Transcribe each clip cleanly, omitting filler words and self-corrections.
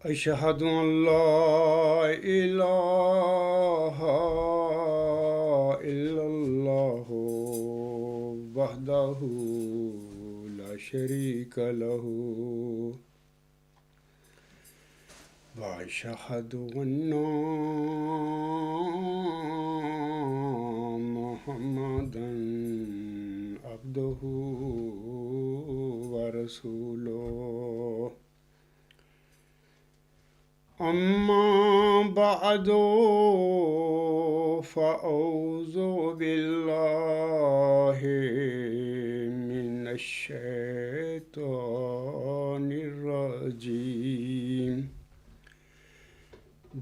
أشهد أن لا إله إلا الله وحده لا شريك له وأشهد أن محمدا عبده ورسوله أما بعد فأعوذ بالله من الشيطان الرجيم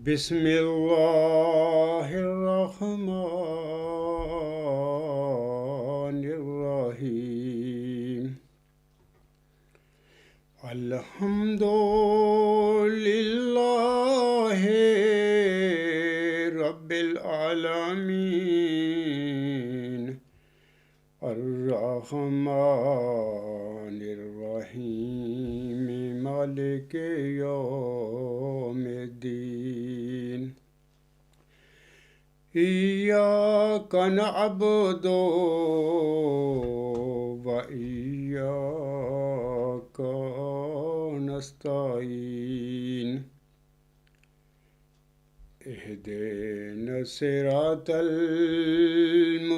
بسم الله الرحمن الرحيم الحمد لله رب العالمين الرحمن الرحيم مالك يوم الدين إياك نعبد وإياك نستعين اهدنا الصراط المستقيم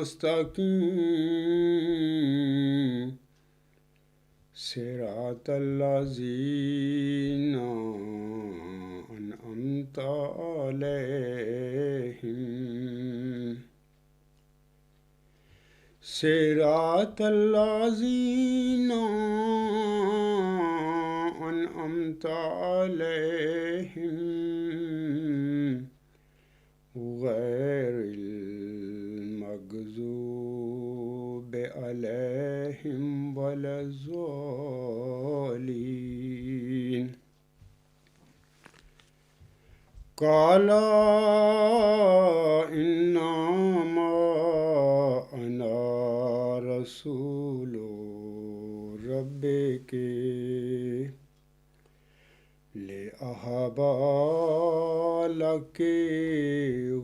صراط الذين أنعمت عليهم صراط الذين أنعمت عليهم غير المغضوب عليهم ولا الضالين قال إنما أنا رسول ربك لأهب لك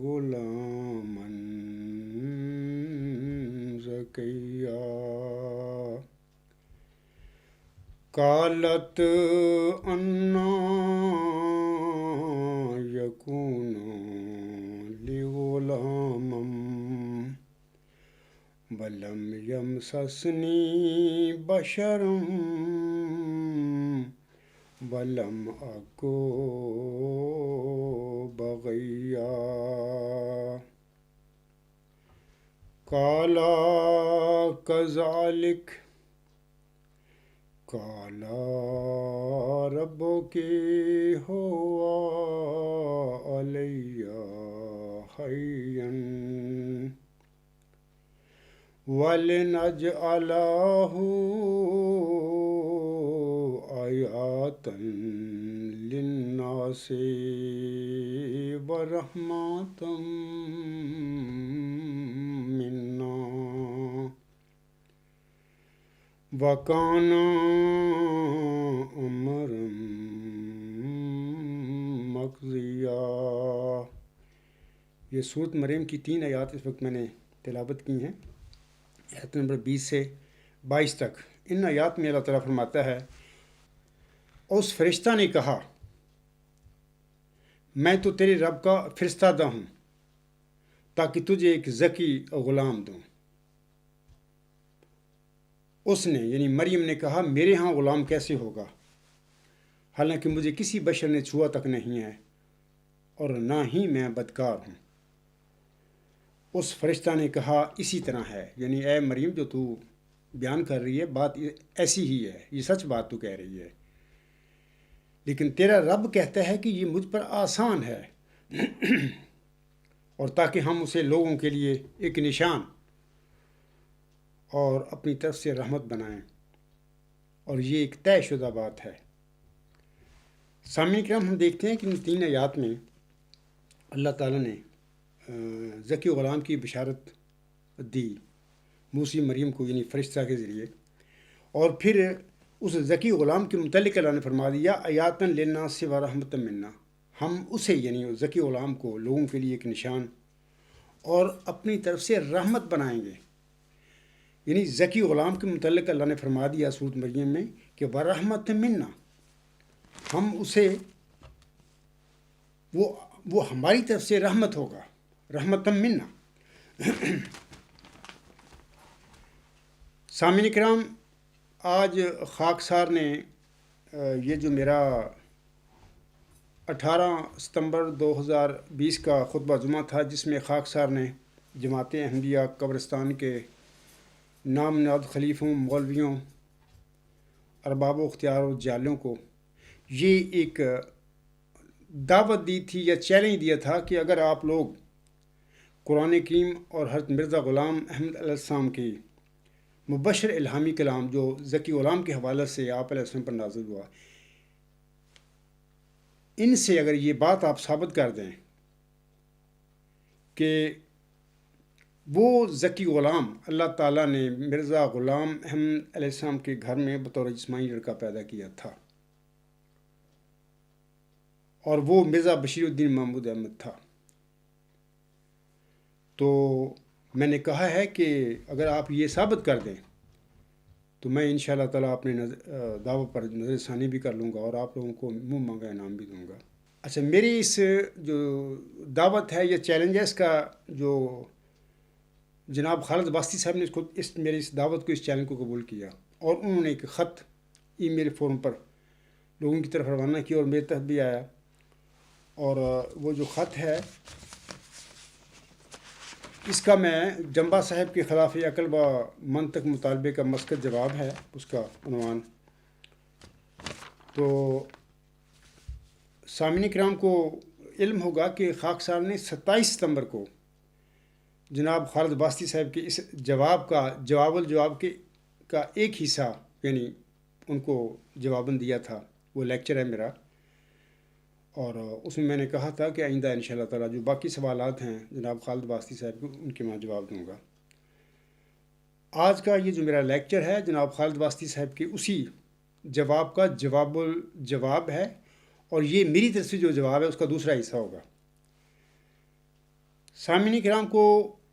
غلاما زكيا قالت أنى يكون لي غلام ولم يمسسني بشر ولم أك بغيا قال كذلك قال ربك هو علي هين ولنجعله آيات للناس ورحمة منا وكان أمرا مقضيا۔ یہ سورۃ مریم کی 3 آیات اس وقت میں نے تلاوت کی ہیں، آیت نمبر 20 سے 22 تک۔ ان آیات میں اللہ تعالیٰ فرماتا ہے، اس فرشتہ نے کہا میں تو تیرے رب کا فرستادہ ہوں تاکہ تجھے ایک ذکی غلام دوں۔ اس نے یعنی مریم نے کہا میرے ہاں غلام کیسے ہوگا، حالانکہ مجھے کسی بشر نے چھوا تک نہیں ہے اور نہ ہی میں بدکار ہوں۔ اس فرشتہ نے کہا اسی طرح ہے، یعنی اے مریم جو تو بیان کر رہی ہے بات ایسی ہی ہے، یہ سچ بات تو کہہ رہی ہے، لیکن تیرا رب کہتا ہے کہ یہ مجھ پر آسان ہے، اور تاکہ ہم اسے لوگوں کے لیے ایک نشان اور اپنی طرف سے رحمت بنائیں، اور یہ ایک طے شدہ بات ہے۔ سامعین کرام، ہم دیکھتے ہیں کہ ان 3 آیات میں اللہ تعالیٰ نے ذکی غلام کی بشارت دی موسی مریم کو، یعنی فرشتہ کے ذریعے، اور پھر اس ذکی غلام کے متعلق اللہ نے فرما دیا آیاتن للناس و رحمت منا، ہم اسے یعنی ذکی غلام کو لوگوں کے لیے ایک نشان اور اپنی طرف سے رحمت بنائیں گے۔ یعنی ذکی غلام کے متعلق اللہ نے فرما دیا سورۃ مریم میں کہ ورحمت منا، ہم اسے وہ ہماری طرف سے رحمت ہوگا، رحمت منا۔ سامعین کرام، آج خاکسار نے یہ جو میرا 18 ستمبر 2020 کا خطبہ جمعہ تھا، جس میں خاکسار نے جماعت احمدیہ قبرستان کے نام نہاد خلیفوں، مولویوں، ارباب و اختیار و جالیوں کو یہ ایک دعوت دی تھی یا چیلنج دیا تھا کہ اگر آپ لوگ قرآن کریم اور حضرت مرزا غلام احمد علیہ السلام کی مبشر الہامی کلام جو ذکی غلام کے حوالے سے آپ علیہ السلام پر نازل ہوا، ان سے اگر یہ بات آپ ثابت کر دیں کہ وہ ذکی غلام اللہ تعالیٰ نے مرزا غلام احمد علیہ السلام کے گھر میں بطور جسمانی لڑکا پیدا کیا تھا اور وہ مرزا بشیر الدین محمود احمد تھا، تو میں نے کہا ہے کہ اگر آپ یہ ثابت کر دیں تو میں انشاءاللہ تعالیٰ اپنے دعوت پر نظر ثانی بھی کر لوں گا اور آپ لوگوں کو منہ مانگا انعام بھی دوں گا۔ اچھا، میری اس جو دعوت ہے یا چیلنج ہے، اس کا جو جناب خالد واسطی صاحب نے میری اس دعوت کو، اس چیلنج کو قبول کیا اور انہوں نے ایک خط ای میل فارم پر لوگوں کی طرف روانہ کیا اور میرے تحت بھی آیا، اور وہ جو خط ہے اس کا میں جنبا صاحب کے خلاف عقل و منطق مطالبے کا مسکت جواب ہے اس کا عنوان۔ تو سامعین کرام کو علم ہوگا کہ خاکسار نے 27 ستمبر کو جناب خالد واسطی صاحب کے اس جواب کا ایک حصہ یعنی ان کو جواباً دیا تھا، وہ لیکچر ہے میرا، اور اس میں نے کہا تھا کہ آئندہ انشاءاللہ تعالیٰ جو باقی سوالات ہیں جناب خالد واسطی صاحب کو، ان کے میں جواب دوں گا۔ آج کا یہ جو میرا لیکچر ہے جناب خالد واسطی صاحب کے اسی جواب کا جواب ہے، اور یہ میری طرف سے جو جواب ہے اس کا دوسرا حصہ ہوگا۔ سامعین کرام کو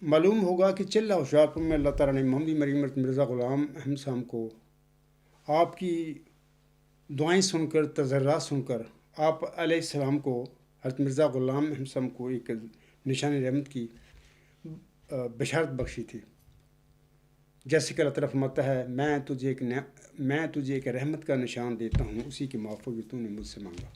معلوم ہوگا کہ چلہ ہوشیارپور میں اللہ تعالیٰ نے محمدی مریم مرزا غلام احمد صاحب کو آپ کی دعائیں سن کر، تضرعات سن کر، آپ علیہ السلام کو، حضرت مرزا غلام احمد صاحب کو ایک نشان رحمت کی بشارت بخشی تھی، جیسے کہ اللہ تعالیٰ فرماتا ہے میں تجھے ایک رحمت کا نشان دیتا ہوں، اسی کی موافق تو نے مجھ سے مانگا۔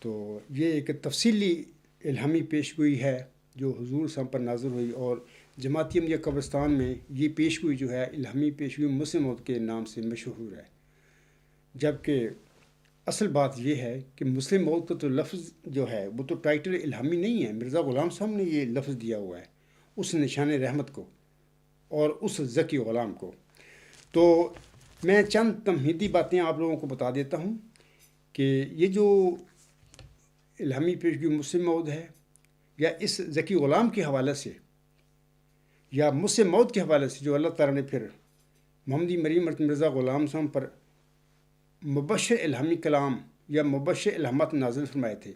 تو یہ ایک تفصیلی الہامی پیشگوئی ہے جو حضور صاحب پر نازل ہوئی، اور جماعت احمدیہ قبرستان میں یہ پیشگوئی جو ہے الہامی پیشگوئی مسلم موعود کے نام سے مشہور ہے، جبکہ اصل بات یہ ہے کہ مسلم موعود کا تو لفظ جو ہے وہ تو ٹائٹل الہامی نہیں ہے، مرزا غلام صاحب نے یہ لفظ دیا ہوا ہے اس نشان رحمت کو اور اس ذکی غلام کو۔ تو میں چند تمہیدی باتیں آپ لوگوں کو بتا دیتا ہوں کہ یہ جو الہامی پیشگوئی مسلم موعود ہے یا اس ذکی غلام کے حوالے سے یا مسلم موعود کے حوالے سے جو اللہ تعالیٰ نے پھر محمدی مریم مرزا غلام صاحب پر مبشر الہامی کلام یا مبشر الہامات نازل فرمائے تھے،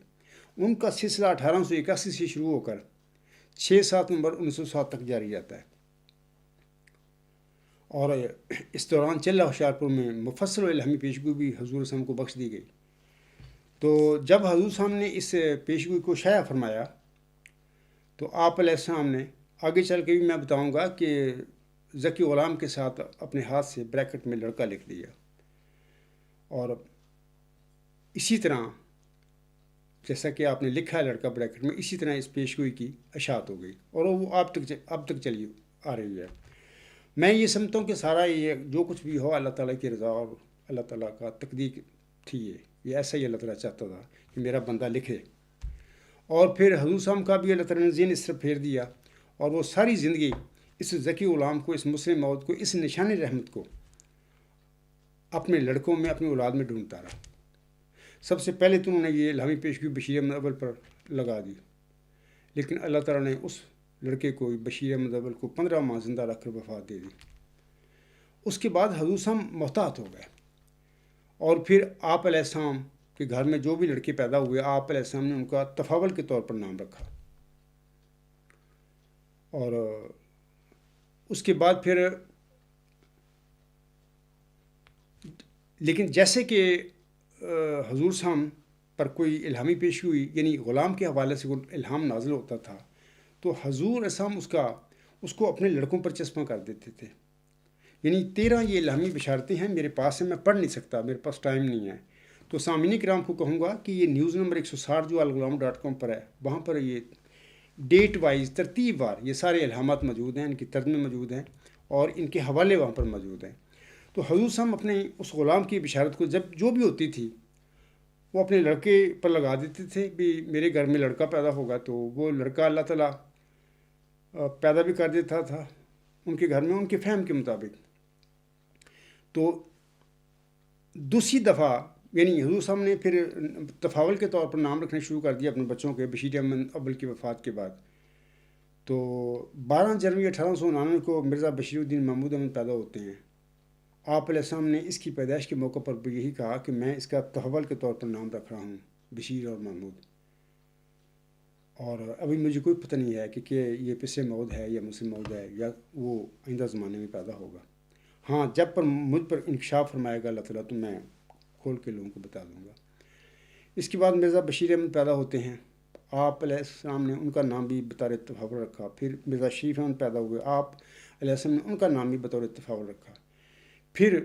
ان کا سلسلہ 1881 سے شروع ہو کر 6-7 نومبر 1907 تک جاری رہتا ہے، اور اس دوران چلہ ہوشیارپور میں مفصل و الہامی پیشگوئی بھی حضور صاحب کو بخش دی گئی۔ تو جب حضور صاحب نے اس پیشگوئی کو شائع فرمایا تو آپ علیہ السلام نے آگے چل کے بھی میں بتاؤں گا کہ ذکی غلام کے ساتھ اپنے ہاتھ سے بریکٹ میں لڑکا لکھ دیا، اور اسی طرح جیسا کہ آپ نے لکھا ہے لڑکا بریکٹ میں، اسی طرح اس پیشگوئی کی اشاعت ہو گئی اور وہ اب تک چلی آ رہی ہے۔ میں یہ سمجھتا ہوں کہ سارا یہ جو کچھ بھی ہو اللہ تعالیٰ کی رضا اور اللہ تعالیٰ کا تقدیر تھی، یہ ایسا ہی اللہ تعالیٰ چاہتا تھا کہ میرا بندہ لکھے، اور پھر حضور صاحب کا بھی اللہ تعالیٰ نے ذہن اس طرف پھیر دیا، اور وہ ساری زندگی اس ذکی غلام کو، اس مسلم موعود کو، اس نشان رحمت کو اپنے لڑکوں میں، اپنی اولاد میں ڈھونڈتا رہا۔ سب سے پہلے تو انہوں نے یہ الہامی پیشگوئی بشیر احمد اول پر لگا دی، لیکن اللہ تعالیٰ نے اس لڑکے کو، بشیر احمد اول کو 15 ماہ زندہ رکھ کر وفات دے دی۔ اس کے بعد حضور صاحب محتاط ہو گئے، اور پھر آپ علیہ السلام کے گھر میں جو بھی لڑکے پیدا ہوئے، آپ علیہ السلام نے ان کا تفاول کے طور پر نام رکھا. اور اس کے بعد پھر لیکن جیسے کہ حضور صاحب پر کوئی الہامی پیشی ہوئی، یعنی غلام کے حوالے سے کوئی الہام نازل ہوتا تھا، تو حضور اسلام اس کو اپنے لڑکوں پر چسپاں کر دیتے تھے. یعنی 13 یہ الہامی بشارتیں ہیں میرے پاس ہیں، میں پڑھ نہیں سکتا، میرے پاس ٹائم نہیں ہے. تو سامعین کرام کو کہوں گا کہ یہ نیوز نمبر 160 جو الغلام.com پر ہے، وہاں پر یہ ڈیٹ وائز ترتیب وار یہ سارے الہامات موجود ہیں، ان کی ترجمے موجود ہیں اور ان کے حوالے وہاں پر موجود ہیں. تو حضور صاحب اپنے اس غلام کی بشارت کو جب جو بھی ہوتی تھی وہ اپنے لڑکے پر لگا دیتے تھے بھی میرے گھر میں لڑکا پیدا ہوگا، تو وہ لڑکا اللہ تعالیٰ پیدا بھی کر دیتا تھا ان کے گھر میں ان کے فہم کے مطابق. تو دوسری دفعہ یعنی حضور صاحب نے پھر تفاول کے طور پر نام رکھنے شروع کر دیا اپنے بچوں کے بشیر احمد اول کی وفات کے بعد. تو 12 جنوری 1899 کو مرزا بشیر الدین محمود احمد پیدا ہوتے ہیں. آپ علیہ السلام نے اس کی پیدائش کے موقع پر بھی یہی کہا کہ میں اس کا تحول کے طور پر نام رکھ رہا ہوں بشیر اور محمود. اور ابھی مجھے کوئی پتہ نہیں ہے کہ یہ پس موعود ہے یا مسلم موعود ہے یا وہ آئندہ زمانے میں پیدا ہوگا. ہاں جب پر مجھ پر انکشاف فرمائے گا اللہ تعالیٰ تو میں کھول کے لوگوں کو بتا دوں گا. اس کے بعد مرزا بشیر احمد پیدا ہوتے ہیں. آپ علیہ السلام نے ان کا نام بھی بطور تفاول رکھا. پھر مرزا شریف احمد پیدا ہوئے، آپ علیہ السلام نے ان کا نام بھی بطور تفاول رکھا. پھر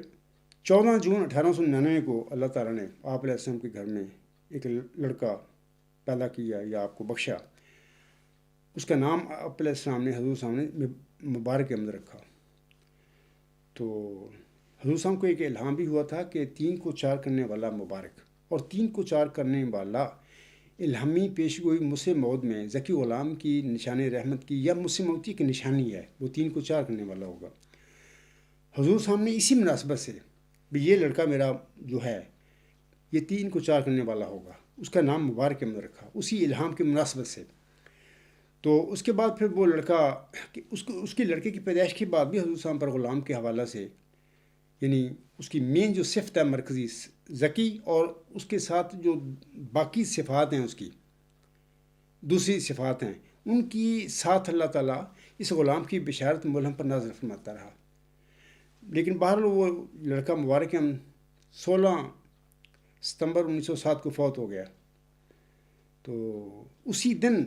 14 جون 1899 کو اللہ تعالیٰ نے آپ علیہ السلام کے گھر میں ایک لڑکا پیدا کیا یا آپ کو بخشا. اس کا نام آپ علیہ السلام نے حضور صاحب نے مبارک احمد رکھا. تو حضور صاحب کو ایک الہام بھی ہوا تھا کہ 3 کو 4 کرنے والا مبارک، اور 3 کو 4 کرنے والا الہامی پیشگوئی مسیح موعود میں ذکی غلام کی نشان رحمت کی یا مسیح موتی کی نشانی ہے، وہ 3 کو 4 کرنے والا ہوگا. حضور صاحب نے اسی مناسبت سے بھی یہ لڑکا میرا جو ہے یہ 3 کو 4 کرنے والا ہوگا، اس کا نام مبارک احمد رکھا اسی الہام کی مناسبت سے. تو اس کے بعد پھر وہ لڑکا اس کے لڑکے کی پیدائش کے بعد بھی حضور صاحب پر غلام کے حوالہ سے یعنی اس کی مین جو صفت ہے مرکزی ذکی، اور اس کے ساتھ جو باقی صفات ہیں اس کی دوسری صفات ہیں ان کی ساتھ اللہ تعالیٰ اس غلام کی بشارت ملہم پر نازل فرماتا رہا. لیکن بہرحال وہ لڑکا مبارک ہم 16 ستمبر 1907 کو فوت ہو گیا. تو اسی دن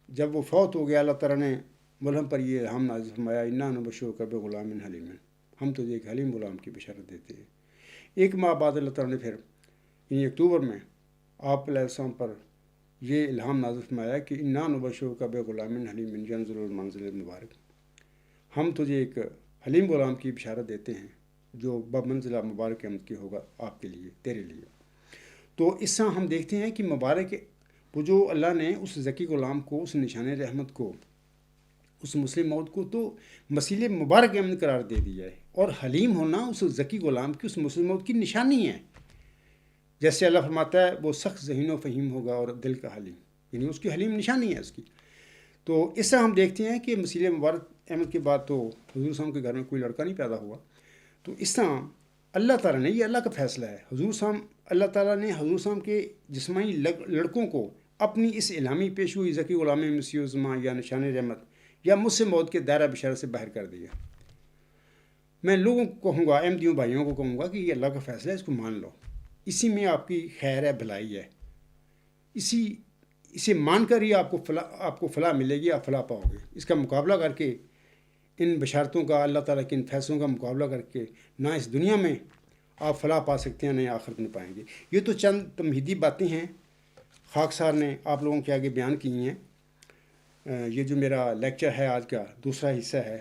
جب وہ فوت ہو گیا اللہ تعالیٰ نے ملہم پر یہ الہام نازل فرمایا انا نبشرک بغلام حلیم، ہم تجھے ایک حلیم غلام کی بشارت دیتے ہیں. 1 ماہ بعد اللہ تعالیٰ نے پھر یعنی اکتوبر میں آپ علیہ السلام پر یہ الہام نازل فرمایا کہ انا نبشرک بغلام حلیم ینزل المنزل المبارک، ہم تجھے ایک حلیم غلام کی بشارت دیتے ہیں جو بمنزلہ مبارک احمد کی ہوگا آپ کے لیے تیرے لیے. تو اس طرح ہم دیکھتے ہیں کہ مبارک وہ جو اللہ نے اس ذکی غلام کو اس نشان رحمت کو اس مسلم موعود کو تو مسیل مبارک احمد قرار دے دیا ہے، اور حلیم ہونا اس ذکی غلام کی اس مسلم موعود کی نشانی ہے. جیسے اللہ فرماتا ہے وہ سخت ذہین و فہیم ہوگا اور دل کا حلیم، یعنی اس کی حلیم نشانی ہے اس کی. تو اس طرح ہم دیکھتے ہیں کہ مسیل مبارک احمد کے بعد تو حضور صاحب کے گھر میں کوئی لڑکا نہیں پیدا ہوا. تو اس طرح اللہ تعالیٰ نے یہ اللہ کا فیصلہ ہے. اللہ تعالیٰ نے حضور صاحب کے جسمانی لڑکوں کو اپنی اس الہامی پیشگوئی ذکی غلام مسیح الزمان یا نشان رحمت یا مسلم موعود کے دائرہ بشارت سے باہر کر دیا. میں لوگوں کو کہوں گا، احمدیوں بھائیوں کو کہوں گا کہ یہ اللہ کا فیصلہ ہے، اس کو مان لو، اسی میں آپ کی خیر ہے، بھلائی ہے، اسے مان کر ہی آپ کو فلاح ملے گی، آپ فلاح پاؤ گے. اس کا مقابلہ کر کے ان بشارتوں کا اللہ تعالیٰ کے ان فیصلوں کا مقابلہ کر کے نہ اس دنیا میں آپ فلاح پا سکتے ہیں نہ آخرت میں پائیں گے. یہ تو چند تمہیدی باتیں ہیں خاکسار نے آپ لوگوں کے آگے بیان کی ہیں. یہ جو میرا لیکچر ہے آج کا دوسرا حصہ ہے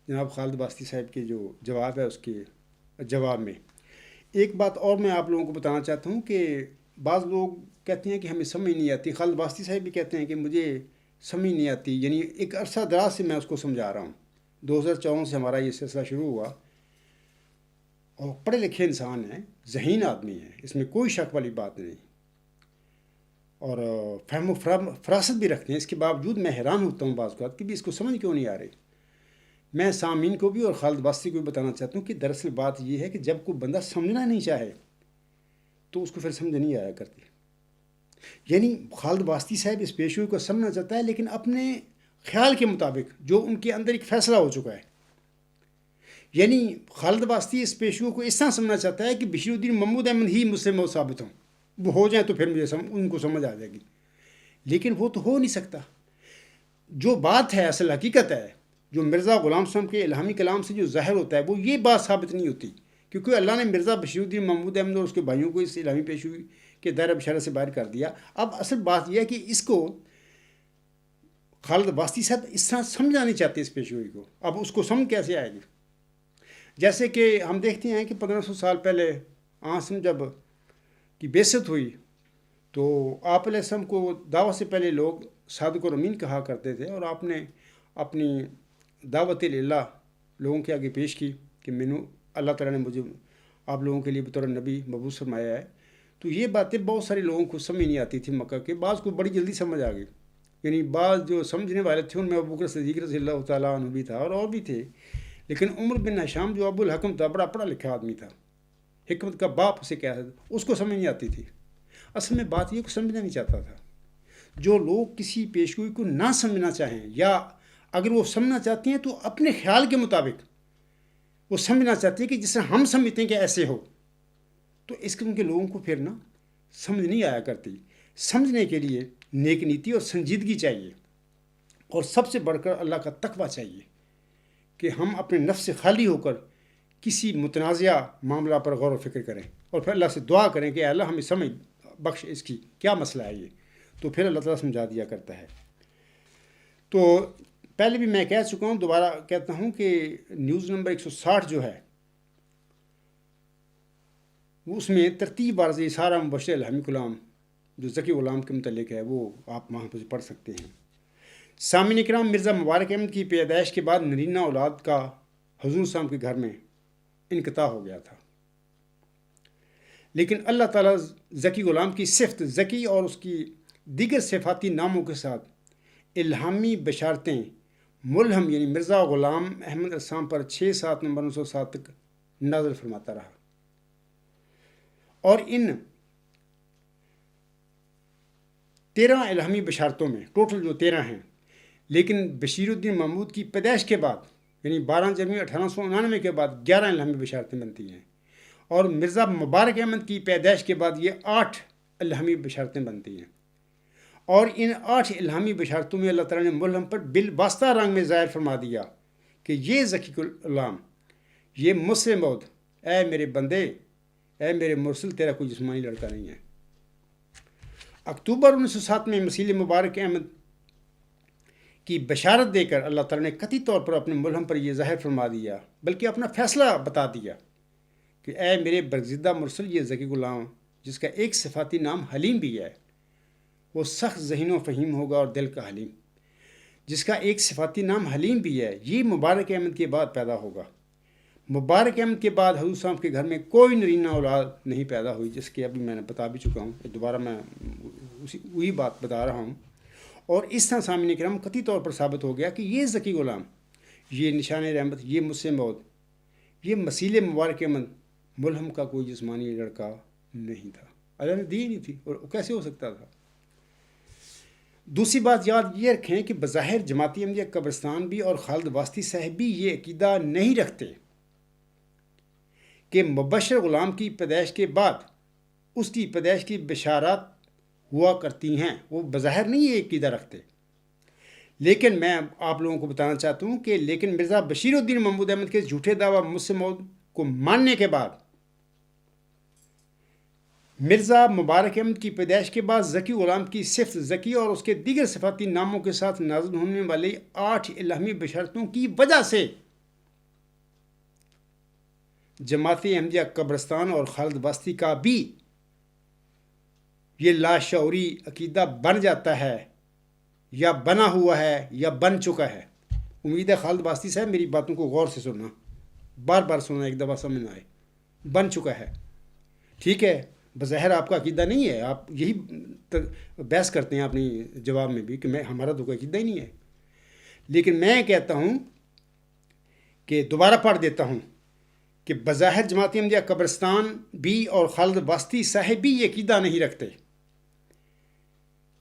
جناب خالد واسطی صاحب کے جو جواب ہے اس کے جواب میں ایک بات اور میں آپ لوگوں کو بتانا چاہتا ہوں کہ بعض لوگ کہتے ہیں کہ ہمیں سمجھ نہیں آتی. خالد واسطی صاحب بھی کہتے ہیں کہ مجھے سمجھ نہیں آتی، یعنی ایک عرصہ دراز سے میں اس کو سمجھا رہا ہوں. 2014 سے ہمارا یہ سلسلہ شروع ہوا، اور پڑھے لکھے انسان ہیں، ذہین آدمی ہیں، اس میں کوئی شک والی بات نہیں، اور فہم و فراست بھی رکھتے ہیں. اس کے باوجود میں حیران ہوتا ہوں بعض اوقات کہ بھی اس کو سمجھ کیوں نہیں آ رہی. میں سامعین کو بھی اور خالد واسطی کو بھی بتانا چاہتا ہوں کہ دراصل بات یہ ہے کہ جب کوئی بندہ سمجھنا نہیں چاہے تو اس کو پھر سمجھ نہیں آیا کرتی. یعنی خالد واسطی صاحب اس پیشگوئی کو سمجھنا چاہتا ہے لیکن اپنے خیال کے مطابق جو ان کے اندر ایک فیصلہ ہو چکا ہے. یعنی خالد واسطی اس پیشگوئی کو اس طرح سمجھنا چاہتا ہے کہ بشیر الدین محمود احمد ہی مسلم موت ثابت ہوں، وہ ہو جائیں تو پھر مجھے ان کو سمجھ آ جائے گی. لیکن وہ تو ہو نہیں سکتا. جو بات ہے اصل حقیقت ہے جو مرزا غلام صاحب کے الہامی کلام سے جو ظاہر ہوتا ہے وہ یہ بات ثابت نہیں ہوتی، کیونکہ اللہ نے مرزا بشیر الدین محمود احمد اور اس کے بھائیوں کو اس الہامی پیشگوئی کے دائرہ بشارت سے باہر کر دیا. اب اصل بات یہ ہے کہ اس کو خالد واسطی صاحب اس طرح سمجھنا نہیں چاہتے اس پیشگوئی کو. اب اس کو سمجھ کیسے آئے گی؟ جیسے کہ ہم دیکھتے ہیں کہ 1500 سال پہلے آسم جب کی بعثت ہوئی تو آپ علیہ السلام کو دعوت سے پہلے لوگ صادق اور امین کہا کرتے تھے، اور آپ نے اپنی دعوت اللہ لوگوں کے آگے پیش کی کہ اللہ تعالیٰ نے مجھے آپ لوگوں کے لیے بطور نبی مبعوث فرمایا ہے. تو یہ باتیں بہت سارے لوگوں کو سمجھ نہیں آتی تھی مکہ کے. بعض کو بڑی جلدی سمجھ آ گئی. یعنی بعض جو سمجھنے والے تھے ان میں ابوبکر صدیق رضی اللہ تعالیٰ عنہ بھی تھا اور بھی تھے. لیکن عمر بن ہشام جو ابو الحکم تھا، بڑا پڑھا لکھا آدمی تھا، حکمت کا باپ اسے کہا تھا، اس کو سمجھ نہیں آتی تھی. اصل میں بات یہ کو سمجھنا نہیں چاہتا تھا. جو لوگ کسی پیشگوئی کو نہ سمجھنا چاہیں یا اگر وہ سمجھنا چاہتے ہیں تو اپنے خیال کے مطابق وہ سمجھنا چاہتے ہیں کہ جس طرح ہم سمجھتے ہیں کہ ایسے ہو، تو اس قسم کے لوگوں کو پھر نہ سمجھ نہیں آیا کرتی. سمجھنے کے لیے نیک نیتی اور سنجیدگی چاہیے، اور سب سے بڑھ کر اللہ کا تقویٰ چاہیے کہ ہم اپنے نفس سے خالی ہو کر کسی متنازعہ معاملہ پر غور و فکر کریں اور پھر اللہ سے دعا کریں کہ اللہ ہمیں سمجھ بخش، اس کی کیا مسئلہ ہے یہ. تو پھر اللہ تعالیٰ سمجھا دیا کرتا ہے. تو پہلے بھی میں کہہ چکا ہوں، دوبارہ کہتا ہوں کہ نیوز نمبر 160 جو ہے اس میں ترتیب وار سارا مبشر الہامی کلام جو ذکی غلام کے متعلق ہے وہ آپ وہاں پر پڑھ سکتے ہیں. سامعین اکرام، مرزا مبارک احمد کی پیدائش کے بعد نرینہ اولاد کا حضور صاحب کے گھر میں انقطاع ہو گیا تھا. لیکن اللہ تعالیٰ ذکی غلام کی صفت ذکی اور اس کی دیگر صفاتی ناموں کے ساتھ الہامی بشارتیں ملہم یعنی مرزا غلام احمد السلام پر 6/7 1907 تک نازل فرماتا رہا. اور ان 13 الہامی بشارتوں میں ٹوٹل جو 13 ہیں، لیکن بشیر الدین محمود کی پیدائش کے بعد یعنی 12 جنوری 1899 کے بعد 11 الہامی بشارتیں بنتی ہیں، اور مرزا مبارک احمد کی پیدائش کے بعد یہ 8 الہامی بشارتیں بنتی ہیں. اور ان 8 الہامی بشارتوں میں اللہ تعالیٰ نے ملہم پر بالواسطہ رنگ میں ظاہر فرما دیا کہ یہ ذکی غلام، یہ مجھ سے موت، اے میرے بندے، اے میرے مرسل، تیرا کوئی جسمانی لڑکا نہیں ہے. اکتوبر 1907 میں مسیح مبارک احمد کی بشارت دے کر اللہ تعالیٰ نے قطعی طور پر اپنے ملہم پر یہ ظاہر فرما دیا، بلکہ اپنا فیصلہ بتا دیا کہ اے میرے برگزیدہ مرسل، یہ ذکی غلام جس کا ایک صفاتی نام حلیم بھی ہے، وہ سخت ذہین و فہیم ہوگا اور دل کا حلیم. جس کا ایک صفاتی نام حلیم بھی ہے، یہ مبارک احمد کے بعد پیدا ہوگا. مبارک احمد کے بعد حضور صاحب کے گھر میں کوئی نرینہ اولاد نہیں پیدا ہوئی، جس کے ابھی میں نے بتا بھی چکا ہوں، دوبارہ میں وہی بات بتا رہا ہوں. اور اس طرح سامعین کرام قطعی طور پر ثابت ہو گیا کہ یہ ذکی غلام، یہ نشان رحمت، یہ مجھ سے موت، یہ مسیل مبارک احمد ملہم کا کوئی جسمانی لڑکا نہیں تھا. اللہ نے دی نہیں تھی، اور کیسے ہو سکتا تھا؟ دوسری بات یاد یہ رکھیں کہ بظاہر جماعتی احمدیہ قبرستان بھی اور خالد واسطی صاحب بھی یہ عقیدہ نہیں رکھتے کہ مبشر غلام کی پیدائش کے بعد اس کی پیدائش کی بشارات ہوا کرتی ہیں. وہ بظاہر نہیں یہ عقیدہ رکھتے. لیکن میں آپ لوگوں کو بتانا چاہتا ہوں کہ لیکن مرزا بشیر الدین محمود احمد کے جھوٹے دعویٰ مجھ سے موت کو ماننے کے بعد مرزا مبارک احمد کی پیدائش کے بعد ذکی غلام کی صفت ذکی اور اس کے دیگر صفاتی ناموں کے ساتھ نازل ہونے والی 8 الہامی بشارتوں کی وجہ سے جماعت احمدیہ قبرستان اور خالد واسطی کا بھی یہ لاشعوری عقیدہ بن جاتا ہے، یا بنا ہوا ہے یا بن چکا ہے. امید ہے خالد واسطی صاحب میری باتوں کو غور سے سننا، بار بار سننا، ایک دفعہ سمجھ نہ آئے. بن چکا ہے، ٹھیک ہے، بظاہر آپ کا عقیدہ نہیں ہے. آپ یہی بحث کرتے ہیں اپنی جواب میں بھی کہ ہمارا تو کوئی عقیدہ ہی نہیں ہے. لیکن میں کہتا ہوں کہ دوبارہ پڑھ دیتا ہوں کہ بظاہر جماعت احمدیہ قبرستان بھی اور خالد واسطی صاحب بھی یہ عقیدہ نہیں رکھتے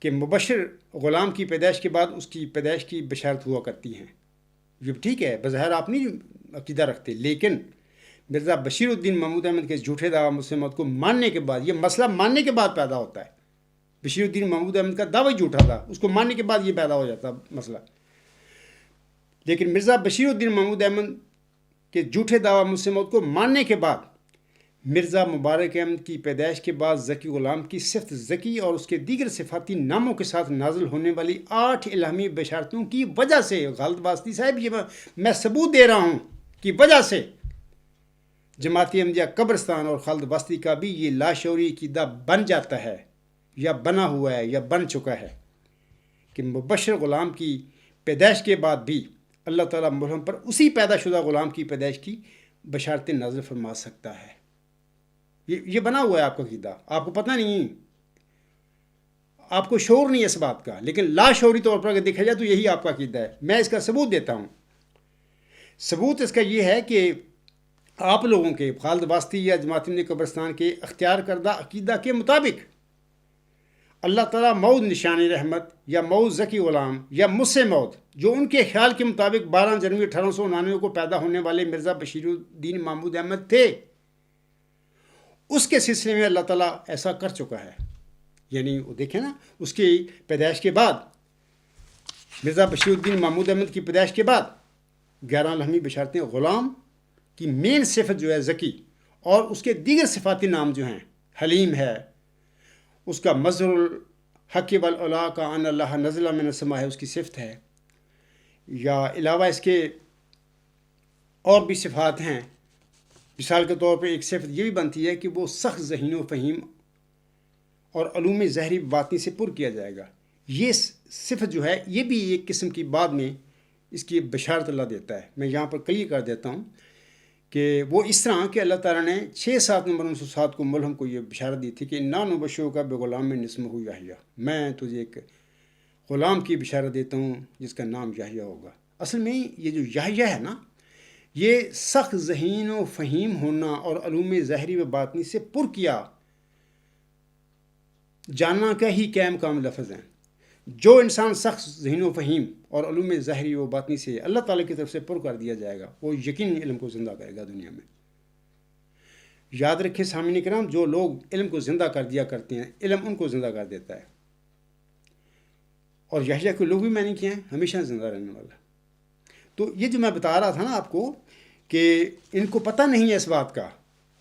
کہ مبشر غلام کی پیدائش کے بعد اس کی پیدائش کی بشارت ہوا کرتی ہیں. یہ ٹھیک ہے، بظاہر آپ نہیں عقیدہ رکھتے، لیکن مرزا بشیر الدین محمود احمد کے جھوٹے دعویٰ مسلمت کو ماننے کے بعد، یہ مسئلہ ماننے کے بعد پیدا ہوتا ہے. بشیر الدین محمود احمد کا دعویٰ جھوٹا تھا، اس کو ماننے کے بعد یہ پیدا ہو جاتا مسئلہ. لیکن مرزا بشیر الدین محمود احمد کے جھوٹے دعویٰ مسلمت کو ماننے کے بعد مرزا مبارک احمد کی پیدائش کے بعد ذکی غلام کی صفت ذکی اور اس کے دیگر صفاتی ناموں کے ساتھ نازل ہونے والی 8 الہامی بشارتوں کی وجہ سے، خالد واسطی صاحب یہ میں ثبوت دے رہا ہوں، کی وجہ سے جماعت احمدیہ قبرستان اور خالد واسطی کا بھی یہ لاشعوری عقیدہ بن جاتا ہے، یا بنا ہوا ہے، یا بن چکا ہے کہ مبشر غلام کی پیدائش کے بعد بھی اللہ تعالیٰ مرحم پر اسی پیدا شدہ غلام کی پیدائش کی بشارتیں نازل فرما سکتا ہے. یہ بنا ہوا ہے آپ کا عقیدہ، آپ کو پتہ نہیں، آپ کو شعور نہیں ہے اس بات کا، لیکن لاشعوری طور پر اگر دیکھا جائے تو یہی آپ کا عقیدہ ہے. میں اس کا ثبوت دیتا ہوں. ثبوت اس کا یہ ہے کہ آپ لوگوں کے خالد واسطی یا جماعت احمدیہ قبرستان کے اختیار کردہ عقیدہ کے مطابق اللہ تعالیٰ مود نشان رحمت یا مود ذکی غلام یا مس مود، جو ان کے خیال کے مطابق 12 جنوری 1899 کو پیدا ہونے والے مرزا بشیر الدین محمود احمد تھے، اس کے سلسلے میں اللہ تعالیٰ ایسا کر چکا ہے. یعنی وہ دیکھیں نا، اس کی پیدائش کے بعد، مرزا بشیر الدین محمود احمد کی پیدائش کے بعد 11 الہامی بشارتیں غلام کی مین صفت جو ہے ذکی، اور اس کے دیگر صفاتی نام جو ہیں، حلیم ہے، اس کا مظہر الحق والعلا کا ان اللہ نزل من السماء ہے، اس کی صفت ہے، یا علاوہ اس کے اور بھی صفات ہیں. مثال کے طور پہ ایک صفت یہ بھی بنتی ہے کہ وہ سخت ذہین و فہیم اور علوم ظاہری باطنی سے پر کیا جائے گا. یہ صفت جو ہے یہ بھی ایک قسم کی بعد میں اس کی بشارت اللہ دیتا ہے. میں یہاں پر کلیئر کر دیتا ہوں کہ وہ اس طرح کہ اللہ تعالیٰ نے 6-7 نمبر 907 کو ملہم کو یہ بشارت دی تھی کہ انا نبشرک بغلام میں نسمہ یحییٰ، میں تجھے ایک غلام کی بشارت دیتا ہوں جس کا نام یحییٰ ہوگا. اصل میں یہ جو یحییٰ ہے نا، یہ سخت ذہین و فہیم ہونا اور علوم ظاہری و باطنی سے پر کیا جاننا کا ہی قائم کام لفظ ہیں. جو انسان سخت ذہین و فہیم اور علوم ظاہری و باطنی سے اللہ تعالیٰ کی طرف سے پر کر دیا جائے گا، وہ یقین علم کو زندہ کرے گا دنیا میں. یاد رکھیں سامعین کرام، جو لوگ علم کو زندہ کر دیا کرتے ہیں، علم ان کو زندہ کر دیتا ہے. اور یحییٰ کے لوگ بھی میں نے کیا ہیں ہمیشہ زندہ رہنے والا. تو یہ جو میں بتا رہا تھا نا آپ کو کہ ان کو پتہ نہیں ہے اس بات کا،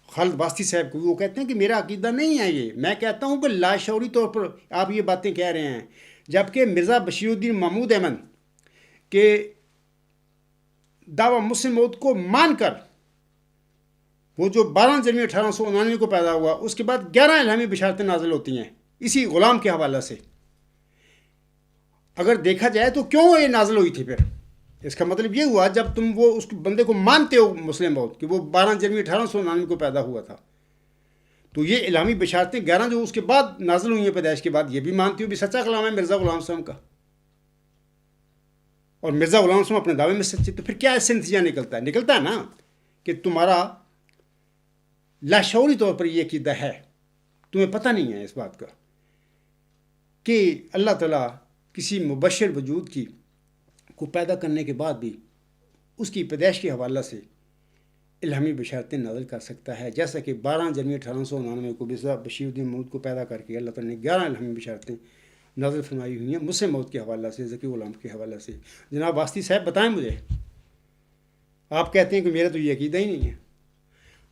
خالد واسطی صاحب کو، وہ کہتے ہیں کہ میرا عقیدہ نہیں ہے یہ. میں کہتا ہوں کہ لاشعوری طور پر آپ یہ باتیں کہہ رہے ہیں، جبکہ مرزا بشیر الدین محمود احمد کے دعویٰ مسلم موت کو مان کر، وہ جو 12 جنوری 1899 کو پیدا ہوا، اس کے بعد 11 الہامی بشارتیں نازل ہوتی ہیں اسی غلام کے حوالہ سے. اگر دیکھا جائے تو کیوں یہ نازل ہوئی تھی؟ پھر اس کا مطلب یہ ہوا جب تم وہ اس بندے کو مانتے ہو مسلم موت کہ وہ 12 جنوری 1899 کو پیدا ہوا تھا، تو یہ الہامی بشارتیں 11 جو اس کے بعد نازل ہوئی ہیں پیدائش کے بعد، یہ بھی مانتی ہو بھی سچا کلام ہے مرزا غلام صاحب کا، اور مرزا غلام صاحب اپنے دعوے میں سچے. تو پھر کیا اس سے نتیجہ نکلتا ہے نا کہ تمہارا لاشعوری طور پر یہ عقیدہ ہے، تمہیں پتہ نہیں ہے اس بات کا کہ اللہ تعالیٰ کسی مبشر وجود کو پیدا کرنے کے بعد بھی اس کی پیدائش کے حوالہ سے الہامی بشارتیں نازل کر سکتا ہے. جیسا کہ 12 جنوری 1899 کو مرزا بشیر الدین محمود کو پیدا کر کے اللہ تعالیٰ نے 11 الہامی بشارتیں نازل فرمائی ہوئی ہیں مسلم موت کے حوالہ سے، ذکی غلام کے حوالہ سے. جناب واسطی صاحب بتائیں مجھے، آپ کہتے ہیں کہ میرا تو یہ عقیدہ ہی نہیں ہے.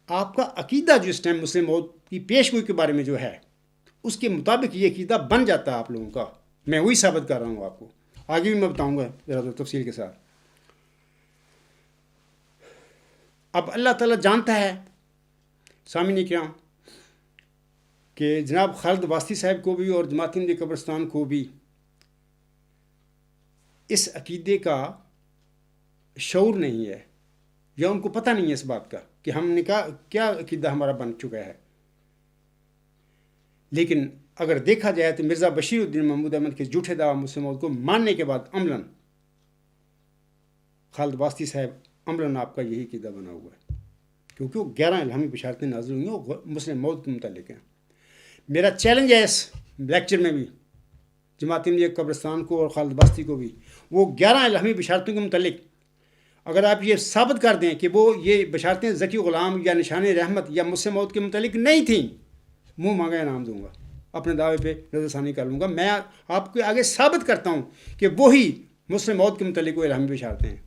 آپ کا عقیدہ جو اس ٹائم مسلم موت کی پیش گوئی کے بارے میں جو ہے، اس کے مطابق یہ عقیدہ بن جاتا ہے آپ لوگوں کا. میں وہی ثابت کر رہا ہوں آپ کو، آگے بھی میں بتاؤں گا ذرا تفصیل کے ساتھ. اب اللہ تعالیٰ جانتا ہے سامعین کرام کہ جناب خالد واسطی صاحب کو بھی اور جماعت احمدیہ قبرستان کو بھی اس عقیدے کا شعور نہیں ہے، یا ان کو پتہ نہیں ہے اس بات کا کہ ہم نے کیا عقیدہ ہمارا بن چکا ہے. لیکن اگر دیکھا جائے تو مرزا بشیر الدین محمود احمد کے جھوٹے دعویٰ مسلم موت کو ماننے کے بعد عملاً خالد واسطی صاحب عملاً آپ کا یہی عقیدہ بنا ہوا ہے، کیونکہ وہ 11 الہامی بشارتیں نازل ہوئی ہیں، وہ مسلم موعود کے متعلق ہیں۔ میرا چیلنج ہے اس لیکچر میں بھی جماعت احمدیہ قبرستان کو اور خالد باستی کو بھی، وہ 11 الہامی بشارتوں کے متعلق اگر آپ یہ ثابت کر دیں کہ وہ یہ بشارتیں ذکی غلام یا نشان رحمت یا مسلم موعود کے متعلق نہیں تھیں، منہ مانگا انعام دوں گا، اپنے دعوے پہ نظر ثانی کر لوں گا۔ میں آپ کے آگے ثابت کرتا ہوں کہ وہی مسلم موعود کے متعلق وہ الہامی بشارتیں ہیں،